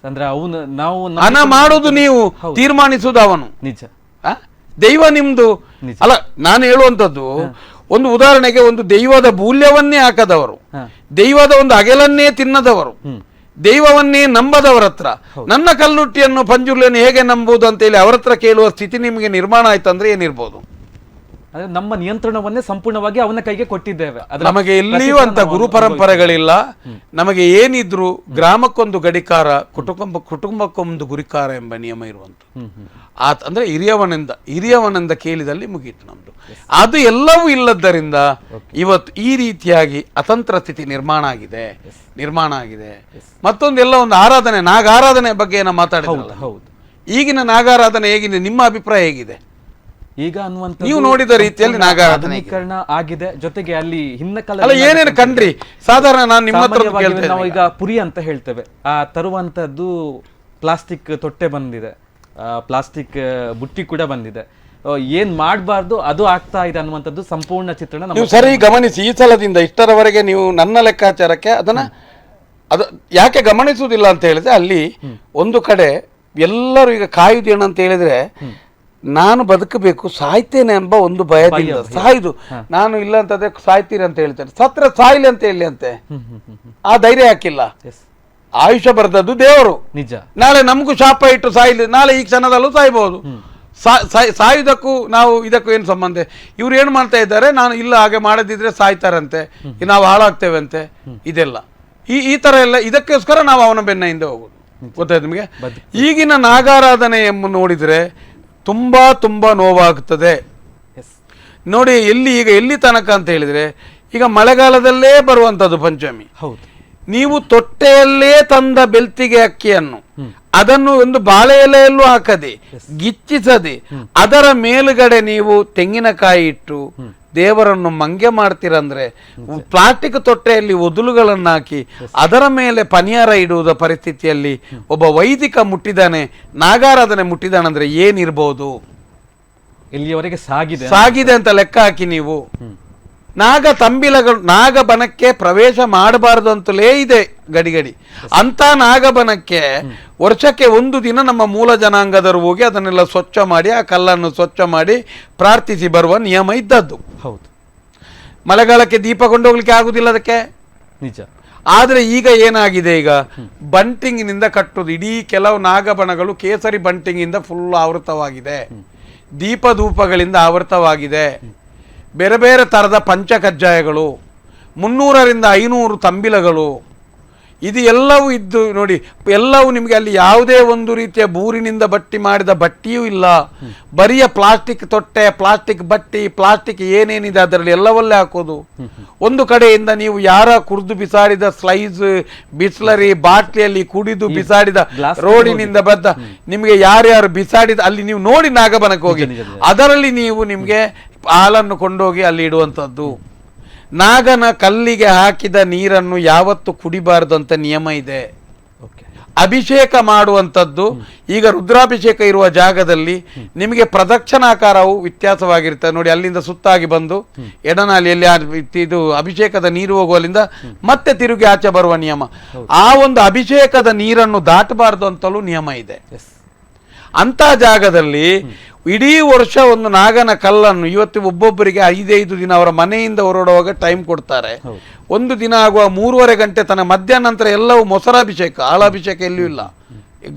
ಅಂದ್ರೆ ಅವನು ನಾವು ಹಣ ಮಾಡುದು ನೀವು, ತೀರ್ಮಾನಿಸುವುದು ಅವನು. ನಿಜ. ದೈವ ನಿಮ್ದು ಅಲ್ಲ. ನಾನು ಹೇಳುವಂಥದ್ದು ಒಂದು ಉದಾಹರಣೆಗೆ, ಒಂದು ದೈವದ ಮೂಲ್ಯವನ್ನೇ ಹಾಕದವರು, ದೈವದ ಒಂದು ಅಗೆಲನ್ನೇ ತಿನ್ನದವರು, ದೈವವನ್ನೇ ನಂಬದವರ ಹತ್ರ ನನ್ನ ಕಲ್ಲುಟ್ಟಿಯನ್ನು ಪಂಜುರ್ಲಿಯನ್ನು ಹೇಗೆ ನಂಬುವುದು ಅಂತ ಹೇಳಿ ಅವರ ಹತ್ರ ಕೇಳುವ ಸ್ಥಿತಿ ನಿಮಗೆ ನಿರ್ಮಾಣ ಆಯ್ತು ಅಂದ್ರೆ ಏನಿರ್ಬೋದು? ನಮ್ಮ ನಿಯಂತ್ರಣವನ್ನೇ ಸಂಪೂರ್ಣವಾಗಿ ಅವನ ಕೈಗೆ ಕೊಟ್ಟಿದ್ದೇವೆ. ನಮಗೆ ಎಲ್ಲಿಯೂ ಅಂತ ಗುರು ಪರಂಪರೆಗಳಿಲ್ಲ. ನಮಗೆ ಏನಿದ್ರು ಗ್ರಾಮಕ್ಕೊಂದು ಗಡಿಕಾರ, ಕುಟುಂಬಕ್ಕೊಂದು ಗುರಿಕಾರ ಎಂಬ ನಿಯಮ ಇರುವಂತ. ಅಂದ್ರೆ ಹಿರಿಯವನಿಂದ ಕೇಳಿದಲ್ಲಿ ಮುಗೀತು ನಮ್ದು. ಅದು ಎಲ್ಲವೂ ಇಲ್ಲದ್ದರಿಂದ ಇವತ್ತು ಈ ರೀತಿಯಾಗಿ ಅತಂತ್ರ ಸ್ಥಿತಿ ನಿರ್ಮಾಣ ಆಗಿದೆ. ಮತ್ತೊಂದೆಲ್ಲ ಒಂದು ಆರಾಧನೆ, ನಾಗಾರಾಧನೆ ಬಗ್ಗೆ ಏನೋ ಮಾತಾಡಿದ್ರಲ್ಲ. ಈಗಿನ ನಾಗಾರಾಧನೆ ಹೇಗಿದೆ? ನಿಮ್ಮ ಅಭಿಪ್ರಾಯ ಹೇಗಿದೆ? ಈಗ ಅನ್ನುವಂತ ನೀವು ನೋಡಿದ ರೀತಿಯಲ್ಲಿ ನಾಗಾರಾಧನೆ ಆಗಿದೆ. ಜೊತೆಗೆ ಅಲ್ಲಿ ಹಿನ್ನಕಾಲ ಏನೇನು ಕಂಡ್ರಿ? ಸಾಧಾರಣ ನಾನು ನಿಮ್ಮ ಹತ್ರ ನಾವು ಈಗ ಪುರಿ ಅಂತ ಹೇಳ್ತೇವೆ, ಆ ತರುವಂತದ್ದು ಪ್ಲಾಸ್ಟಿಕ್ ತೊಟ್ಟೆ ಬಂದಿದೆ, ಪ್ಲಾಸ್ಟಿಕ್ ಬುಟ್ಟಿ ಕೂಡ ಬಂದಿದೆ. ಏನ್ ಮಾಡಬಾರ್ದು ಅದು ಆಗ್ತಾ ಇದೆ ಅನ್ನುವಂಥದ್ದು ಸಂಪೂರ್ಣ ಚಿತ್ರಣ ನೀವು ಸರಿ ಗಮನಿಸಿ. ಈ ಸಲದಿಂದ ಇಷ್ಟರವರೆಗೆ ನೀವು ನನ್ನ ಲೆಕ್ಕಾಚಾರಕ್ಕೆ ಅದು ಯಾಕೆ ಗಮನಿಸುವುದಿಲ್ಲ ಅಂತ ಹೇಳಿದ್ರೆ, ಅಲ್ಲಿ ಒಂದು ಕಡೆ ಎಲ್ಲರೂ ಈಗ ಕಾಯುವುದೇನು ಅಂತ ಹೇಳಿದ್ರೆ, ನಾನು ಬದುಕಬೇಕು, ಸಾಯ್ತೇನೆ ಎಂಬ ಒಂದು ಭಯದಿಂದ ಸಾಯುದು. ನಾನು ಇಲ್ಲ ಅಂತಂದ್ರೆ ಸಾಯ್ತೀರಿ ಅಂತ ಹೇಳ್ತೇನೆ, ಸತ್ರ ಸಾಯ್ಲಿ ಅಂತ ಹೇಳಿ ಅಂತೆ. ಆ ಧೈರ್ಯ ಹಾಕಿಲ್ಲ. ಆಯುಷ್ಯ ಬರೆದದ್ದು ದೇವರು. ನಿಜ. ನಾಳೆ ನಮಗೂ ಶಾಪ ಇಟ್ಟು ಸಾಯ್ಲಿ, ನಾಳೆ ಈ ಕ್ಷಣದಲ್ಲೂ ಸಾಯ್ಬಹುದು. ಸಾಯುವುದಕ್ಕೂ ನಾವು ಇದಕ್ಕೂ ಏನು ಸಂಬಂಧ? ಇವ್ರು ಏನು ಮಾಡ್ತಾ ಇದ್ದಾರೆ, ನಾನು ಇಲ್ಲ ಹಾಗೆ ಮಾಡದಿದ್ರೆ ಸಾಯ್ತಾರಂತೆ, ನಾವು ಹಾಳಾಗ್ತೇವೆ ಅಂತೆ. ಇದೆಲ್ಲ ಈ ತರ ಎಲ್ಲ ಇದಕ್ಕೋಸ್ಕರ ನಾವು ಅವನ ಬೆನ್ನ ಹಿಂದೆ ಹೋಗುದು. ಗೊತ್ತಾಯ್ತು ನಿಮಗೆ? ಈಗಿನ ನಾಗಾರಾಧನೆಯನ್ನು ನೋಡಿದ್ರೆ ತುಂಬಾ ನೋವಾಗ್ತದೆ ನೋಡಿ. ಎಲ್ಲಿ ತನಕ ಅಂತ ಹೇಳಿದ್ರೆ, ಈಗ ಮಳೆಗಾಲದಲ್ಲೇ ಬರುವಂತದ್ದು ಪಂಚಮಿ. ನೀವು ತೊಟ್ಟೆಯಲ್ಲೇ ತಂದ ಬೆಳ್ತಿಗೆ ಅಕ್ಕಿಯನ್ನು ಅದನ್ನು ಒಂದು ಬಾಳೆ ಎಲೆಯಲ್ಲೂ ಹಾಕದೆ ಗಿಚ್ಚಿಸದೆ ಅದರ ಮೇಲುಗಡೆ ನೀವು ತೆಂಗಿನಕಾಯಿ ಇಟ್ಟು ದೇವರನ್ನು ಮಂಗೆ ಮಾಡ್ತೀರಂದ್ರೆ, ಪ್ಲಾಸ್ಟಿಕ್ ತೊಟ್ಟೆಯಲ್ಲಿ ಒದುಲುಗಳನ್ನು ಹಾಕಿ ಅದರ ಮೇಲೆ ಪನಿಯಾರ ಇಡುವುದ ಪರಿಸ್ಥಿತಿಯಲ್ಲಿ ಒಬ್ಬ ವೈದಿಕ ಮುಟ್ಟಿದಾನೆ, ನಾಗಾರಾಧನೆ ಮುಟ್ಟಿದಾನೆ ಅಂದ್ರೆ ಏನಿರ್ಬೋದು? ಇಲ್ಲಿಯವರೆಗೆ ಸಾಗಿದೆ ಅಂತ ಲೆಕ್ಕ ಹಾಕಿ ನೀವು. ನಾಗಬನಕ್ಕೆ ಪ್ರವೇಶ ಮಾಡಬಾರದು ಅಂತಲೇ ಇದೆ ಗಡಿಗಡಿ. ಅಂತ ನಾಗಬನಕ್ಕೆ ವರ್ಷಕ್ಕೆ ಒಂದು ದಿನ ನಮ್ಮ ಮೂಲ ಜನಾಂಗದವರು ಹೋಗಿ ಅದನ್ನೆಲ್ಲ ಸ್ವಚ್ಛ ಮಾಡಿ, ಆ ಕಲ್ಲನ್ನು ಸ್ವಚ್ಛ ಮಾಡಿ ಪ್ರಾರ್ಥಿಸಿ ಬರುವ ನಿಯಮ ಇದ್ದದ್ದು. ಹೌದು. ಮಳೆಗಾಲಕ್ಕೆ ದೀಪ ಕೊಂಡೋಗ್ಲಿಕ್ಕೆ ಆಗುದಿಲ್ಲ ಅದಕ್ಕೆ. ನಿಜ. ಆದ್ರೆ ಈಗ ಏನಾಗಿದೆ, ಈಗ ಬಂಟಿಂಗಿನಿಂದ ಕಟ್ಟುದು. ಇಡೀ ಕೆಲವು ನಾಗಬಣಗಳು ಕೇಸರಿ ಬಂಟಿಂಗಿಂದ ಫುಲ್ ಆವೃತವಾಗಿದೆ, ದೀಪಧೂಪಗಳಿಂದ ಆವೃತವಾಗಿದೆ, ಬೇರೆ ಬೇರೆ ಥರದ ಪಂಚಕಜ್ಜಾಯಗಳು, 300ರಿಂದ 500 ತಂಬಿಲಗಳು, ಇದು ಎಲ್ಲವೂ ಇದ್ದು ನೋಡಿ. ಎಲ್ಲವೂ ನಿಮಗೆ ಅಲ್ಲಿ ಯಾವುದೇ ಒಂದು ರೀತಿಯ ಬೂರಿನಿಂದ ಬಟ್ಟಿ ಮಾಡಿದ ಬಟ್ಟಿಯೂ ಇಲ್ಲ. ಬರಿಯ ಪ್ಲಾಸ್ಟಿಕ್ ತೊಟ್ಟೆ, ಪ್ಲಾಸ್ಟಿಕ್ ಬಟ್ಟಿ, ಪ್ಲಾಸ್ಟಿಕ್ ಏನೇನಿದೆ ಅದರಲ್ಲಿ ಎಲ್ಲವಲ್ಲೇ ಹಾಕೋದು. ಒಂದು ಕಡೆಯಿಂದ ನೀವು ಯಾರ ಕುಡಿದು ಬಿಸಾಡಿದ ಸ್ಲೈಸ್, ಬಿಸ್ಲರಿ ಬಾಟ್ಲಿಯಲ್ಲಿ ಕುಡಿದು ಬಿಸಾಡಿದ ರೋಡಿನಿಂದ ಬದ್ದ ನಿಮಗೆ ಯಾರ್ಯಾರು ಬಿಸಾಡಿದ ಅಲ್ಲಿ ನೀವು ನೋಡಿ ನಾಗಬನಕ್ಕೆ ಹೋಗಿ ಅದರಲ್ಲಿ ನೀವು ನಿಮಗೆ ಹಾಲನ್ನು ಕೊಂಡೋಗಿ ಅಲ್ಲಿ ಇಡುವಂಥದ್ದು. ನಾಗನ ಕಲ್ಲಿಗೆ ಹಾಕಿದ ನೀರನ್ನು ಯಾವತ್ತು ಕುಡಿಬಾರದು ಅಂತ ನಿಯಮ ಇದೆ. ಅಭಿಷೇಕ ಮಾಡುವಂಥದ್ದು, ಈಗ ರುದ್ರಾಭಿಷೇಕ ಇರುವ ಜಾಗದಲ್ಲಿ ನಿಮಗೆ ಪ್ರದಕ್ಷಿಣಾಕಾರವು ವ್ಯತ್ಯಾಸವಾಗಿರ್ತದೆ ನೋಡಿ. ಅಲ್ಲಿಂದ ಸುತ್ತಾಗಿ ಬಂದು ಎಡನಾಲಿಯಲ್ಲಿ ಇದು ಅಭಿಷೇಕದ ನೀರು ಹೋಗುವಲ್ಲಿಂದ ಮತ್ತೆ ತಿರುಗಿ ಆಚೆ ಬರುವ ನಿಯಮ. ಆ ಒಂದು ಅಭಿಷೇಕದ ನೀರನ್ನು ದಾಟಬಾರದು ಅಂತಲೂ ನಿಯಮ ಇದೆ. ಅಂತ ಜಾಗದಲ್ಲಿ ಇಡೀ ವರ್ಷ ಒಂದು ನಾಗನ ಕಲ್ಲನ್ನು ಇವತ್ತು ಒಬ್ಬೊಬ್ಬರಿಗೆ 5-5 ದಿನ ಅವರ ಮನೆಯಿಂದ ಹೊರಡುವಾಗ ಟೈಮ್ ಕೊಡ್ತಾರೆ. ಒಂದು ದಿನ ಆಗುವ 3:30 ಗಂಟೆ ತನಕ ಮಧ್ಯಾಹ್ನ ನಂತರ ಎಲ್ಲವೂ ಮೊಸರಾಭಿಷೇಕ, ಹಾಲಾಭಿಷೇಕ ಎಲ್ಲೂ ಇಲ್ಲ,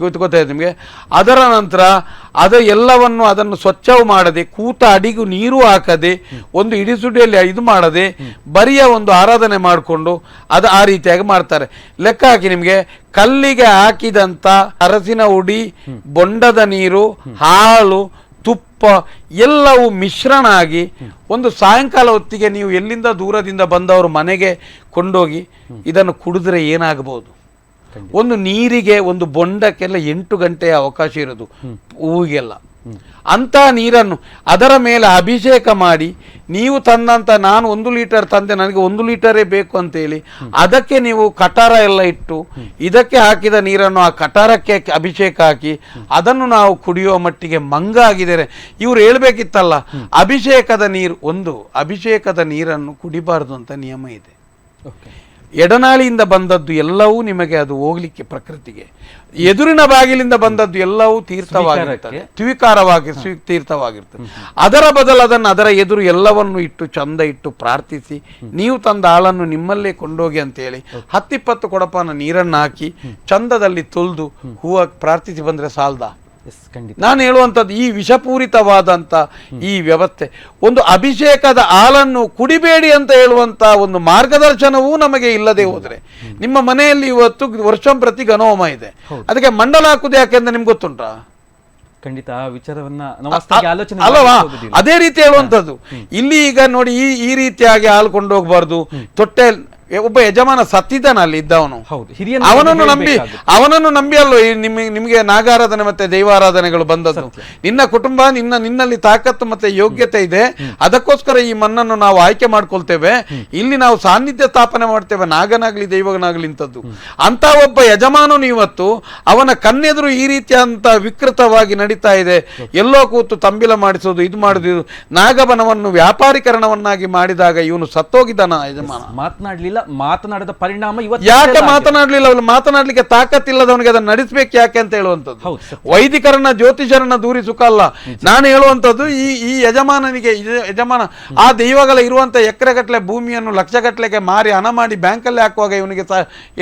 ಗೊತ್ತಾಯ್ತು ನಿಮಗೆ. ಅದರ ನಂತರ ಎಲ್ಲವನ್ನು ಅದನ್ನು ಸ್ವಚ್ಛವು ಮಾಡದೆ, ಕೂತ ಅಡಿಗೂ ನೀರು ಹಾಕದೆ, ಒಂದು ಇಡಿಸುಡಿಯಲ್ಲಿ ಇದು ಮಾಡದೆ ಬರಿಯ ಒಂದು ಆರಾಧನೆ ಮಾಡಿಕೊಂಡು ಅದು ಆ ರೀತಿಯಾಗಿ ಮಾಡ್ತಾರೆ. ಲೆಕ್ಕ ಹಾಕಿ ನಿಮಗೆ ಕಲ್ಲಿಗೆ ಹಾಕಿದಂಥ ಅರಸಿನ ಹುಡಿ, ಬೊಂಡದ ನೀರು, ಹಾಲು, ತುಪ್ಪ ಎಲ್ಲವೂ ಮಿಶ್ರಣ ಆಗಿ ಒಂದು ಸಾಯಂಕಾಲ ಹೊತ್ತಿಗೆ ನೀವು ಎಲ್ಲಿಂದ ದೂರದಿಂದ ಬಂದವರು ಮನೆಗೆ ಕೊಂಡೋಗಿ ಇದನ್ನು ಕುಡಿದ್ರೆ ಏನಾಗಬಹುದು? ಒಂದು ನೀರಿಗೆ, ಒಂದು ಬೊಂಡಕ್ಕೆಲ್ಲ 8 ಗಂಟೆಯ ಅವಕಾಶ ಇರೋದು ಹೂವಿಗೆಲ್ಲ. ಅಂತ ನೀರನ್ನು ಅದರ ಮೇಲೆ ಅಭಿಷೇಕ ಮಾಡಿ ನೀವು ತಂದಂತ, ನಾನು 1 ಲೀಟರ್ ತಂದೆ, ನನಗೆ 1 ಲೀಟರೇ ಬೇಕು ಅಂತೇಳಿ ಅದಕ್ಕೆ ನೀವು ಕಟಾರ ಎಲ್ಲ ಇಟ್ಟು ಇದಕ್ಕೆ ಹಾಕಿದ ನೀರನ್ನು ಆ ಕಟಾರಕ್ಕೆ ಅಭಿಷೇಕ ಹಾಕಿ ಅದನ್ನು ನಾವು ಕುಡಿಯುವ ಮಟ್ಟಿಗೆ ಮಂಗ ಆಗಿದ್ದಾರೆ. ಇವ್ರು ಹೇಳ್ಬೇಕಿತ್ತಲ್ಲ, ಅಭಿಷೇಕದ ನೀರು, ಒಂದು ಅಭಿಷೇಕದ ನೀರನ್ನು ಕುಡಿಬಾರದು ಅಂತ ನಿಯಮ ಇದೆ. ಎಡನಾಳಿಯಿಂದ ಬಂದದ್ದು ಎಲ್ಲವೂ ನಿಮಗೆ ಅದು ಹೋಗ್ಲಿಕ್ಕೆ ಪ್ರಕೃತಿಗೆ, ಎದುರಿನ ಬಾಗಿಲಿಂದ ಬಂದದ್ದು ಎಲ್ಲವೂ ತೀರ್ಥವಾಗಿರ್ತದೆ, ಸ್ವೀಕಾರವಾಗಿ ತೀರ್ಥವಾಗಿರ್ತದೆ. ಅದರ ಬದಲು ಅದನ್ನು ಅದರ ಎದುರು ಎಲ್ಲವನ್ನು ಇಟ್ಟು ಚಂದ ಇಟ್ಟು ಪ್ರಾರ್ಥಿಸಿ ನೀವು ತಂದ ಹಾಳನ್ನು ನಿಮ್ಮಲ್ಲೇ ಕೊಂಡೋಗಿ ಅಂತೇಳಿ 10-20 ಕೊಡಪಾನ ನೀರನ್ನು ಹಾಕಿ ಚಂದದಲ್ಲಿ ತೊಳೆದು ಹೂವು ಪ್ರಾರ್ಥಿಸಿ ಬಂದರೆ ಸಾಲ್ದ? ನಾನು ಹೇಳುವಂಥದ್ದು ಈ ವಿಷಪೂರಿತವಾದಂಥ ಈ ವ್ಯವಸ್ಥೆ, ಒಂದು ಅಭಿಷೇಕದ ಹಾಲನ್ನು ಕುಡಿಬೇಡಿ ಅಂತ ಹೇಳುವಂಥ ಒಂದು ಮಾರ್ಗದರ್ಶನವೂ ನಮಗೆ ಇಲ್ಲದೆ ಹೋದರೆ, ನಿಮ್ಮ ಮನೆಯಲ್ಲಿ ಇವತ್ತು ವರ್ಷಂಪ್ರತಿ ಗಣೋಮ ಇದೆ, ಅದಕ್ಕೆ ಮಂಡಲ ಹಾಕುದು ಯಾಕೆಂದ್ರೆ ನಿಮ್ಗೆ ಗೊತ್ತುಂಟಾ? ಖಂಡಿತ ವಿಚಾರವನ್ನ ಅಲ್ಲವಾ? ಅದೇ ರೀತಿ ಹೇಳುವಂಥದ್ದು ಇಲ್ಲಿ ಈಗ ನೋಡಿ, ಈ ರೀತಿಯಾಗಿ ಹಾಲು ಕೊಂಡು ಹೋಗ್ಬಾರ್ದು. ತೊಟ್ಟೆ ಒಬ್ಬ ಯಜಮಾನ ಸತ್ತಿದ್ದಾನ ಅಲ್ಲಿ ಇದ್ದವನು, ಅವನನ್ನು ನಂಬಿ ಅಲ್ಲೋ ನಿಮಗೆ ನಾಗಾರಾಧನೆ ಮತ್ತೆ ದೈವಾರಾಧನೆಗಳು ಬಂದದ್ದು. ನಿನ್ನ ಕುಟುಂಬ ನಿನ್ನಲ್ಲಿ ತಾಕತ್ತು ಮತ್ತೆ ಯೋಗ್ಯತೆ ಇದೆ, ಅದಕ್ಕೋಸ್ಕರ ಈ ಮಣ್ಣನ್ನು ನಾವು ಆಯ್ಕೆ ಮಾಡ್ಕೊಳ್ತೇವೆ, ಇಲ್ಲಿ ನಾವು ಸಾನ್ನಿಧ್ಯ ಸ್ಥಾಪನೆ ಮಾಡ್ತೇವೆ, ನಾಗನಾಗ್ಲಿ ದೈವನಾಗ್ಲಿ ಇಂಥದ್ದು. ಅಂತ ಒಬ್ಬ ಯಜಮಾನನು ಇವತ್ತು ಅವನ ಕಣ್ಣೆದುರು ಈ ರೀತಿಯಂತ ವಿಕೃತವಾಗಿ ನಡೀತಾ ಇದೆ. ಎಲ್ಲೋ ಕೂತು ತಂಬಿಲ ಮಾಡಿಸೋದು, ಇದು ಮಾಡುದು, ನಾಗಬನವನ್ನು ವ್ಯಾಪಾರೀಕರಣವನ್ನಾಗಿ ಮಾಡಿದಾಗ ಇವನು ಸತ್ತೋಗಿದ್ದಾನ ಯಜಮಾನ. ಮಾತನಾಡಿದ ಪರಿಣಾಮ ಯಾಕೆ ಮಾತನಾಡ್ಲಿಲ್ಲ? ಅವನು ಮಾತನಾಡ್ಲಿಕ್ಕೆ ತಾಕತ್ತಿಲ್ಲದವನಿಗೆ ಅದನ್ನು ನಡೆಸಬೇಕು ಯಾಕೆ ಅಂತ ಹೇಳುವಂಥದ್ದು. ವೈದಿಕರನ್ನ ಜ್ಯೋತಿಷರನ್ನ ದೂರಿ ಸುಖ ಅಲ್ಲ. ನಾನು ಹೇಳುವಂಥದ್ದು ಈ ಯಜಮಾನ ಆ ದೈವಗಳ ಇರುವಂತ ಎಕರೆಗಟ್ಟಲೆ ಭೂಮಿಯನ್ನು ಲಕ್ಷಗಟ್ಟಲೆಗೆ ಮಾರಿ ಹಣ ಮಾಡಿ ಬ್ಯಾಂಕಲ್ಲಿ ಹಾಕುವಾಗ ಇವನಿಗೆ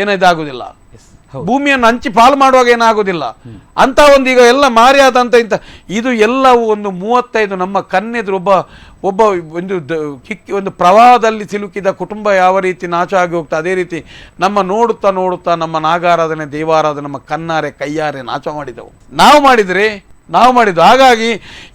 ಏನೋ ಇದಾಗುದಿಲ್ಲ, ಭೂಮಿಯನ್ನು ಹಂಚಿ ಪಾಲು ಮಾಡುವಾಗ ಏನಾಗುದಿಲ್ಲ ಅಂತ ಒಂದು ಈಗ ಎಲ್ಲ ಮಾರಿ ಆದಂತ ಇಂಥ ಇದು ಎಲ್ಲವೂ ಒಂದು 35 ನಮ್ಮ ಕಣ್ಣೆದುರು ಒಬ್ಬ ಒಂದು ಪ್ರವಾಹದಲ್ಲಿ ಸಿಲುಕಿದ ಕುಟುಂಬ ಯಾವ ರೀತಿ ನಾಶ ಆಗಿ ಹೋಗ್ತಾ, ಅದೇ ರೀತಿ ನಮ್ಮ ನೋಡುತ್ತಾ ನಮ್ಮ ನಾಗಾರಾಧನೆ ದೈವಾರಾಧನೆ ನಮ್ಮ ಕಣ್ಣಾರೆ ಕೈಯಾರೆ ನಾಶ ಮಾಡಿದೆವು, ನಾವು ಮಾಡಿದ್ದು. ಹಾಗಾಗಿ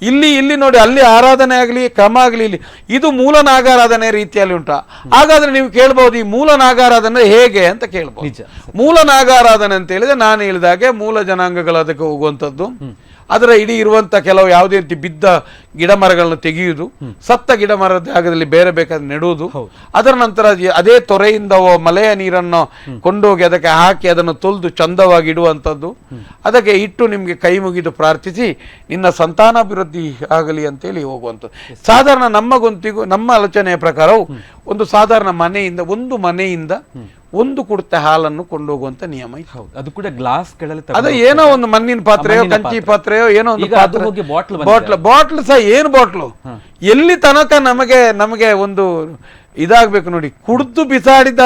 ಇಲ್ಲಿ ನೋಡಿ, ಅಲ್ಲಿ ಆರಾಧನೆ ಆಗಲಿ ಕ್ರಮ ಆಗಲಿ, ಇಲ್ಲಿ ಇದು ಮೂಲ ನಾಗಾರಾಧನೆ ರೀತಿಯಲ್ಲಿ ಉಂಟಾ? ಹಾಗಾದ್ರೆ ನೀವು ಕೇಳ್ಬಹುದು, ಈ ಮೂಲ ನಾಗಾರಾಧನೆ ಹೇಗೆ ಅಂತ ಕೇಳ್ಬಹುದು. ಮೂಲ ನಾಗಾರಾಧನೆ ಅಂತ ಹೇಳಿದ್ರೆ ನಾನು ಹೇಳಿದಾಗೆ ಮೂಲ ಜನಾಂಗಗಳು ಅದಕ್ಕೆ ಹೋಗುವಂಥದ್ದು, ಅದರ ಇಡೀ ಇರುವಂತ ಕೆಲವು ಯಾವುದೇ ರೀತಿ ಬಿದ್ದ ಗಿಡ ಮರಗಳನ್ನು ತೆಗೆಯುವುದು, ಸತ್ತ ಗಿಡ ಮರದ ಜಾಗದಲ್ಲಿ ಬೇರೆ ಬೇಕಾದ ನೆಡುವುದು, ಅದರ ನಂತರ ಅದೇ ತೊರೆಯಿಂದ ಮಳೆಯ ನೀರನ್ನು ಕೊಂಡೋಗಿ ಅದಕ್ಕೆ ಹಾಕಿ ಅದನ್ನು ತೊಳೆದು ಚಂದವಾಗಿ ಇಡುವಂಥದ್ದು. ಅದಕ್ಕೆ ಇಟ್ಟು ನಿಮಗೆ ಕೈ ಮುಗಿದು ಪ್ರಾರ್ಥಿಸಿ ನಿನ್ನ ಸಂತಾನಾಭಿವೃದ್ಧಿ ಆಗಲಿ ಅಂತೇಳಿ ಹೋಗುವಂಥದ್ದು. ಸಾಧಾರಣ ನಮ್ಮ ಗೊಂತಿಗೂ ನಮ್ಮ ಆಲೋಚನೆಯ ಪ್ರಕಾರವು ಒಂದು ಸಾಧಾರಣ ಮನೆಯಿಂದ ಒಂದು ಕುಡ್ತೆ ಹಾಲನ್ನು ಕೊಂಡೋಗುವಂತ ನಿಯಮ. ಅದು ಕೂಡ ಗ್ಲಾಸ್ ಅದು ಏನೋ ಒಂದು ಮಣ್ಣಿನ ಪಾತ್ರೆಯೋ ಕಂಚಿ ಪಾತ್ರೆಯೋ ಏನೋ ಒಂದು ಬಾಟ್ಲ್ ಸಹ ಏನು ಬಾಟ್ಲು ಎಲ್ಲಿ ತನಕ ನಮಗೆ ಒಂದು ಇದಾಗಬೇಕು ನೋಡಿ. ಕುಡಿದು ಬಿಸಾಡಿದ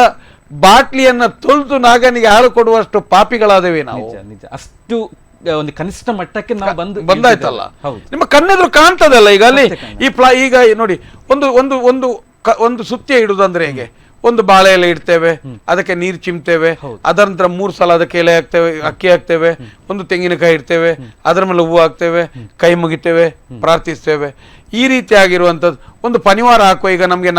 ಬಾಟ್ಲಿಯನ್ನ ತೊಳೆದು ನಾಗನಿಗೆ ಹಾಲು ಕೊಡುವಷ್ಟು ಪಾಪಿಗಳಾದೇವೆ ನಾವು. ನಿಜ ನಿಜ, ಅಷ್ಟು ಒಂದು ಕನಿಷ್ಠ ಮಟ್ಟಕ್ಕೆ ನಾವು ಬಂದಾಯ್ತಲ್ಲ. ಹೌದು, ನಿಮ್ಮ ಕಣ್ಣೆದುರು ಕಾಣ್ತದಲ್ಲ ಈಗ ಅಲ್ಲಿ ಈಗ ನೋಡಿ ಒಂದು ಒಂದು ಒಂದು ಒಂದು ಸುತ್ತಿಯ ಇಡುದಂದ್ರೆ ಹೇಗೆ, ಒಂದು ಬಾಳೆ ಎಲೆ ಇಡ್ತೇವೆ, ಅದಕ್ಕೆ ನೀರು ಚಿಮ್ತೇವೆ, ಅದರ ನಂತರ 3 ಸಲ ಅದಕ್ಕೆ ಎಲೆ ಹಾಕ್ತೇವೆ, ಅಕ್ಕಿ ಹಾಕ್ತೇವೆ, ಒಂದು ತೆಂಗಿನಕಾಯಿ ಇಡ್ತೇವೆ, ಅದರ ಮೇಲೆ ಹೂವು ಹಾಕ್ತೇವೆ, ಕೈ ಮುಗಿತೇವೆ, ಪ್ರಾರ್ಥಿಸ್ತೇವೆ. ಈ ರೀತಿಯಾಗಿರುವಂಥದ್ದು ಒಂದು ಪನಿವಾರ ಹಾಕುವ. ಈಗ ನಮಗೆ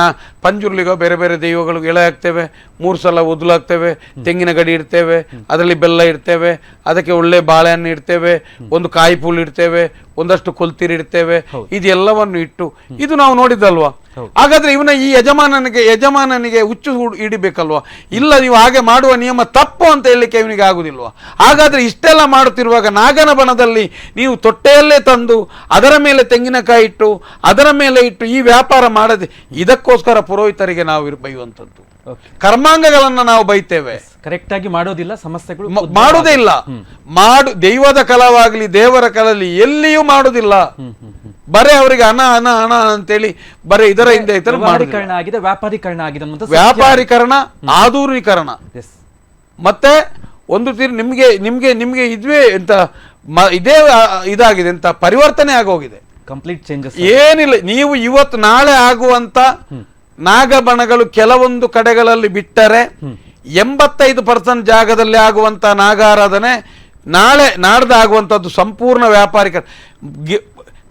ಪಂಜುರ್ಲಿಗೋ ಬೇರೆ ಬೇರೆ ದೈವಗಳು ಎಳೆ ಹಾಕ್ತೇವೆ, 3 ಸಲ ಉದುಲು ಹಾಕ್ತೇವೆ, ತೆಂಗಿನ ಗಡಿ ಇಡ್ತೇವೆ, ಅದರಲ್ಲಿ ಬೆಲ್ಲ ಇಡ್ತೇವೆ, ಅದಕ್ಕೆ ಒಳ್ಳೆ ಬಾಳೆಹಣ್ಣು ಇಡ್ತೇವೆ, ಒಂದು ಕಾಯಿ ಪೂಲ್ ಇಡ್ತೇವೆ, ಒಂದಷ್ಟು ಕೊಲ್ತಿರಿ ಇಡ್ತೇವೆ. ಇದೆಲ್ಲವನ್ನು ಇಟ್ಟು ಇದು ನಾವು ನೋಡಿದ್ದಲ್ವಾ. ಹಾಗಾದ್ರೆ ಈ ಯಜಮಾನನಿಗೆ ಹುಚ್ಚು ಹಿಡಿಬೇಕಲ್ವಾ? ಇಲ್ಲ, ನೀವು ಹಾಗೆ ಮಾಡುವ ನಿಯಮ ತಪ್ಪು ಅಂತ ಹೇಳಲಿಕ್ಕೆ ಇವನಿಗೆ ಆಗುದಿಲ್ವಾ? ಹಾಗಾದ್ರೆ ಇಷ್ಟೆಲ್ಲ ಮಾಡುತ್ತಿರುವಾಗ ನಾಗನ ಬನದಲ್ಲಿ ನೀವು ತೊಟ್ಟೆಯಲ್ಲೇ ತಂದು ಅದರ ಮೇಲೆ ತೆಂಗಿನಕಾಯಿ ಇಟ್ಟು ಅದರ ಮೇಲೆ ಇಟ್ಟು ಈ ವ್ಯಾಪಾರ ಮಾಡದೆ, ಇದಕ್ಕೋಸ್ಕರ ಪುರೋಹಿತರಿಗೆ ನಾವು ಬೈಯುವಂಥದ್ದು. ಕರ್ಮಾಂಗಗಳನ್ನ ನಾವು ಬೈತೇವೆ, ಕರೆಕ್ಟ್ ಆಗಿ ಮಾಡೋದಿಲ್ಲ, ಸಮಸ್ಯೆಗಳು ಮಾಡುವುದೇ ಇಲ್ಲ. ದೈವದ ಕಲವಾಗ್ಲಿ ದೇವರ ಕಲಲ್ಲಿ ಎಲ್ಲಿಯೂ ಮಾಡುವುದಿಲ್ಲ. ಬರೇ ಅವರಿಗೆ ಹಣ ಹಣ ಹಣ ಅಂತೇಳಿ ಬರೇ ಇದರ ಹಿಂದೆ ವ್ಯಾಪಾರೀಕರಣ ಆಗಿದೆ, ವ್ಯಾಪಾರೀಕರಣ, ಆಧುನೀಕರಣ. ಮತ್ತೆ ಒಂದು ತೀರಿ ನಿಮ್ಗೆ ನಿಮ್ಗೆ ನಿಮ್ಗೆ ಇದ್ವೇ ಎಂತ ಇದೇ ಇದಾಗಿದೆ ಅಂತ ಪರಿವರ್ತನೆ ಆಗೋಗಿದೆ, ಕಂಪ್ಲೀಟ್ ಚೇಂಜಸ್ ಏನಿಲ್ಲ. ನೀವು ಇವತ್ತು ನಾಳೆ ಆಗುವಂತ ನಾಗಬಣಗಳು ಕೆಲವೊಂದು ಕಡೆಗಳಲ್ಲಿ ಬಿಟ್ಟರೆ 85% ಜಾಗದಲ್ಲಿ ಆಗುವಂತ ನಾಗಾರಾಧನೆ ನಾಡ್ದು ಆಗುವಂತದ್ದು ಸಂಪೂರ್ಣ ವ್ಯಾಪಾರಿಕ.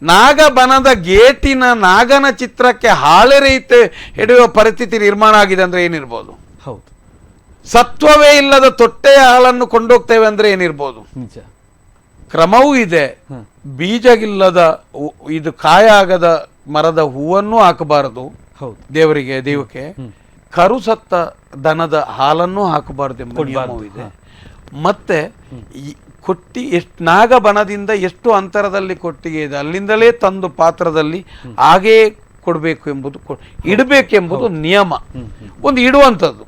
ನಾಗಬನದ ಗೇಟಿನ ನಾಗನ ಚಿತ್ರಕ್ಕೆ ಹಾಳೆರೆಯುತ್ತೆ ಹಿಡಿಯುವ ಪರಿಸ್ಥಿತಿ ನಿರ್ಮಾಣ ಆಗಿದೆ ಅಂದ್ರೆ ಏನಿರ್ಬೋದು? ಹೌದು. ಸತ್ವವೇ ಇಲ್ಲದ ತೊಟ್ಟೆಯ ಹಾಲನ್ನು ಕೊಂಡೋಗ್ತೇವೆ ಅಂದ್ರೆ ಏನಿರ್ಬೋದು? ನಿಜ. ಕ್ರಮವೂ ಇದೆ. ಬೀಜಗಿಲ್ಲದ ಇದು ಕಾಯ ಆಗದ ಮರದ ಹೂವನ್ನು ಹಾಕಬಾರದು ದೇವರಿಗೆ, ದೈವಕ್ಕೆ. ಕರು ಸತ್ತ ದನದ ಹಾಲನ್ನು ಹಾಕಬಾರದು ಎಂಬ ನಿಯಮವೂ ಇದೆ. ಮತ್ತೆ ನಾಗಬನದಿಂದ ಎಷ್ಟು ಅಂತರದಲ್ಲಿ ಕೊಟ್ಟಿಗೆ ಇದೆ ಅಲ್ಲಿಂದಲೇ ತಂದು ಪಾತ್ರದಲ್ಲಿ ಹಾಗೇ ಕೊಡಬೇಕು ಎಂಬುದು, ಇಡಬೇಕೆಂಬುದು ನಿಯಮ. ಒಂದು ಇಡುವಂಥದ್ದು.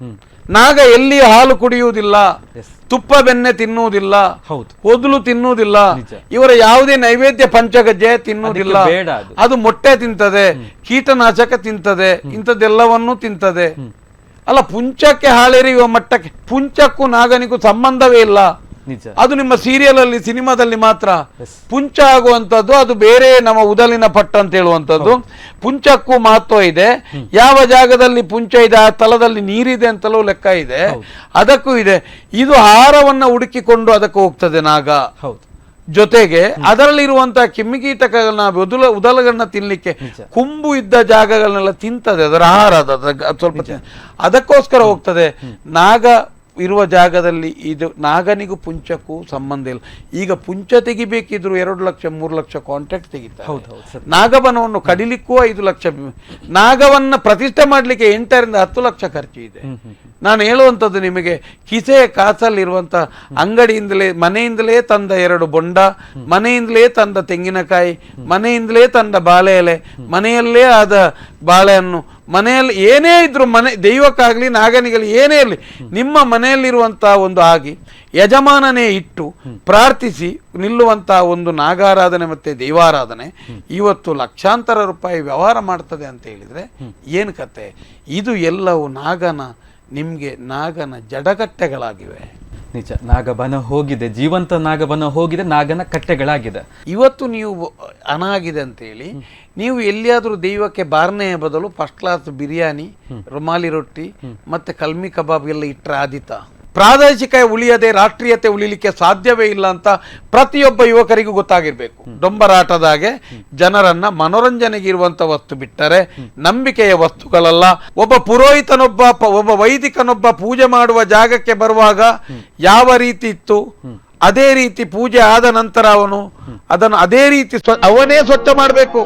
ನಾಗ ಎಲ್ಲಿ ಹಾಲು ಕುಡಿಯುವುದಿಲ್ಲ, ತುಪ್ಪ ಬೆಣ್ಣೆ ತಿನ್ನುವುದಿಲ್ಲ, ಹೊದಲು ತಿನ್ನುವುದಿಲ್ಲ, ಇವರ ಯಾವುದೇ ನೈವೇದ್ಯ ಪಂಚಗಜ್ಜೆ ತಿನ್ನುವುದಿಲ್ಲ. ಅದು ಮೊಟ್ಟೆ ತಿಂತದೆ, ಕೀಟನಾಶಕ ತಿಂತದೆ, ಇಂಥದ್ದೆಲ್ಲವನ್ನೂ ತಿಂತದೆ. ಅಲ್ಲ, ಪುಂಚಕ್ಕೆ ಹಾಳೆರೆಯುವ ಮಟ್ಟಕ್ಕೆ ಪುಂಚಕ್ಕೂ ನಾಗನಿಗೂ ಸಂಬಂಧವೇ ಇಲ್ಲ. ಅದು ನಿಮ್ಮ ಸೀರಿಯಲ್ ಅಲ್ಲಿ ಸಿನಿಮಾದಲ್ಲಿ ಮಾತ್ರ ಪುಂಚ ಆಗುವಂಥದ್ದು. ಅದು ಬೇರೆ ನಮ್ಮ ಉದಲಿನ ಪಟ್ಟ ಅಂತ ಹೇಳುವಂಥದ್ದು. ಪುಂಚಕ್ಕೂ ಮಹತ್ವ ಇದೆ. ಯಾವ ಜಾಗದಲ್ಲಿ ಪುಂಚ ಇದೆ ಆ ಸ್ಥಳದಲ್ಲಿ ನೀರಿದೆ ಅಂತಲೂ ಲೆಕ್ಕ ಇದೆ, ಅದಕ್ಕೂ ಇದೆ. ಇದು ಆಹಾರವನ್ನ ಹುಡುಕಿಕೊಂಡು ಅದಕ್ಕೆ ಹೋಗ್ತದೆ ನಾಗ. ಜೊತೆಗೆ ಅದರಲ್ಲಿರುವಂತಹ ಕಿಮ್ಮಿಕೀಟಗಳನ್ನ ಉದಲಗಳನ್ನ ತಿನ್ಲಿಕ್ಕೆ ಕುಂಬು ಇದ್ದ ಜಾಗಗಳನ್ನೆಲ್ಲ ತಿಂತದೆ. ಅದರ ಆಹಾರ ಸ್ವಲ್ಪ ಅದಕ್ಕೋಸ್ಕರ ಹೋಗ್ತದೆ. ನಾಗ ಇರುವ ಜಾಗದಲ್ಲಿ ಇದು ನಾಗನಿಗೂ ಪುಂಚಕ್ಕೂ ಸಂಬಂಧ ಇಲ್ಲ. ಈಗ ಪುಂಚ ತೆಗಿಬೇಕಿದ್ರು 2 ಲಕ್ಷ 3 ಲಕ್ಷ ಕಾಂಟ್ರಾಕ್ಟ್ ತೆಗಿತಾರೆ. ನಾಗಬನವನ್ನು ಕಡಿಲಿಕ್ಕೂ 5 ಲಕ್ಷ, ನಾಗವನ್ನ ಪ್ರತಿಷ್ಠೆ ಮಾಡ್ಲಿಕ್ಕೆ 8 ರಿಂದ 10 ಲಕ್ಷ ಖರ್ಚು ಇದೆ. ನಾನು ಹೇಳುವಂಥದ್ದು ನಿಮಗೆ, ಕಿಸೆಯ ಕಾಸಲ್ಲಿರುವಂಥ ಅಂಗಡಿಯಿಂದಲೇ ಮನೆಯಿಂದಲೇ ತಂದ 2 ಬೊಂಡ, ಮನೆಯಿಂದಲೇ ತಂದ ತೆಂಗಿನಕಾಯಿ, ಮನೆಯಿಂದಲೇ ತಂದ ಬಾಳೆ ಎಲೆ, ಮನೆಯಲ್ಲೇ ಆದ ಬಾಳೆಹಣ್ಣು, ಮನೆಯಲ್ಲಿ ಏನೇ ಇದ್ರು ದೈವಕ್ಕಾಗ್ಲಿ ನಾಗನಿಗಲಿ ಏನೇ ಇರಲಿ, ನಿಮ್ಮ ಮನೆಯಲ್ಲಿರುವಂತಹ ಒಂದು ಆಗಿ ಯಜಮಾನನೇ ಇಟ್ಟು ಪ್ರಾರ್ಥಿಸಿ ನಿಲ್ಲುವಂತಹ ಒಂದು ನಾಗಾರಾಧನೆ ಮತ್ತೆ ದೈವಾರಾಧನೆ ಇವತ್ತು ಲಕ್ಷಾಂತರ ರೂಪಾಯಿ ವ್ಯವಹಾರ ಮಾಡ್ತದೆ ಅಂತ ಹೇಳಿದ್ರೆ ಏನು ಕತೆ? ಇದು ಎಲ್ಲವೂ ನಾಗನ ಜಡಗಟ್ಟೆಗಳಾಗಿವೆ. ನಿಜ, ನಾಗಬನ ಹೋಗಿದೆ, ಜೀವಂತ ನಾಗಬನ ಹೋಗಿದೆ, ನಾಗನ ಕಟ್ಟೆಗಳಾಗಿದೆ. ಇವತ್ತು ನೀವು ಹಣ ಆಗಿದೆ ಅಂತೇಳಿ ನೀವು ಎಲ್ಲಿಯಾದರೂ ದೈವಕ್ಕೆ ಬಾರ್ನೆಯ ಬದಲು ಫಸ್ಟ್ ಕ್ಲಾಸ್ ಬಿರಿಯಾನಿ, ರುಮಾಲಿ ರೊಟ್ಟಿ ಮತ್ತೆ ಕಲ್ಮಿ ಕಬಾಬ್ ಎಲ್ಲ ಇಟ್ಟರೆ ಆದಿತ? ಪ್ರಾದೇಶಿಕ ಉಳಿಯದೆ ರಾಷ್ಟ್ರೀಯತೆ ಉಳಿಲಿಕ್ಕೆ ಸಾಧ್ಯವೇ ಇಲ್ಲ ಅಂತ ಪ್ರತಿಯೊಬ್ಬ ಯುವಕರಿಗೂ ಗೊತ್ತಾಗಿರ್ಬೇಕು. ಡೊಂಬರಾಟದಾಗೆ ಜನರನ್ನ ಮನೋರಂಜನೆಗೆ ಇರುವಂತ ವಸ್ತು ಬಿಟ್ಟರೆ ನಂಬಿಕೆಯ ವಸ್ತುಗಳಲ್ಲ. ಒಬ್ಬ ಒಬ್ಬ ವೈದಿಕನೊಬ್ಬ ಪೂಜೆ ಮಾಡುವ ಜಾಗಕ್ಕೆ ಬರುವಾಗ ಯಾವ ರೀತಿ ಇತ್ತು ಅದೇ ರೀತಿ ಪೂಜೆ ಆದ ನಂತರ ಅವನು ಅದನ್ನು ಅದೇ ರೀತಿ ಅವನೇ ಸ್ವಚ್ಛ ಮಾಡಬೇಕು.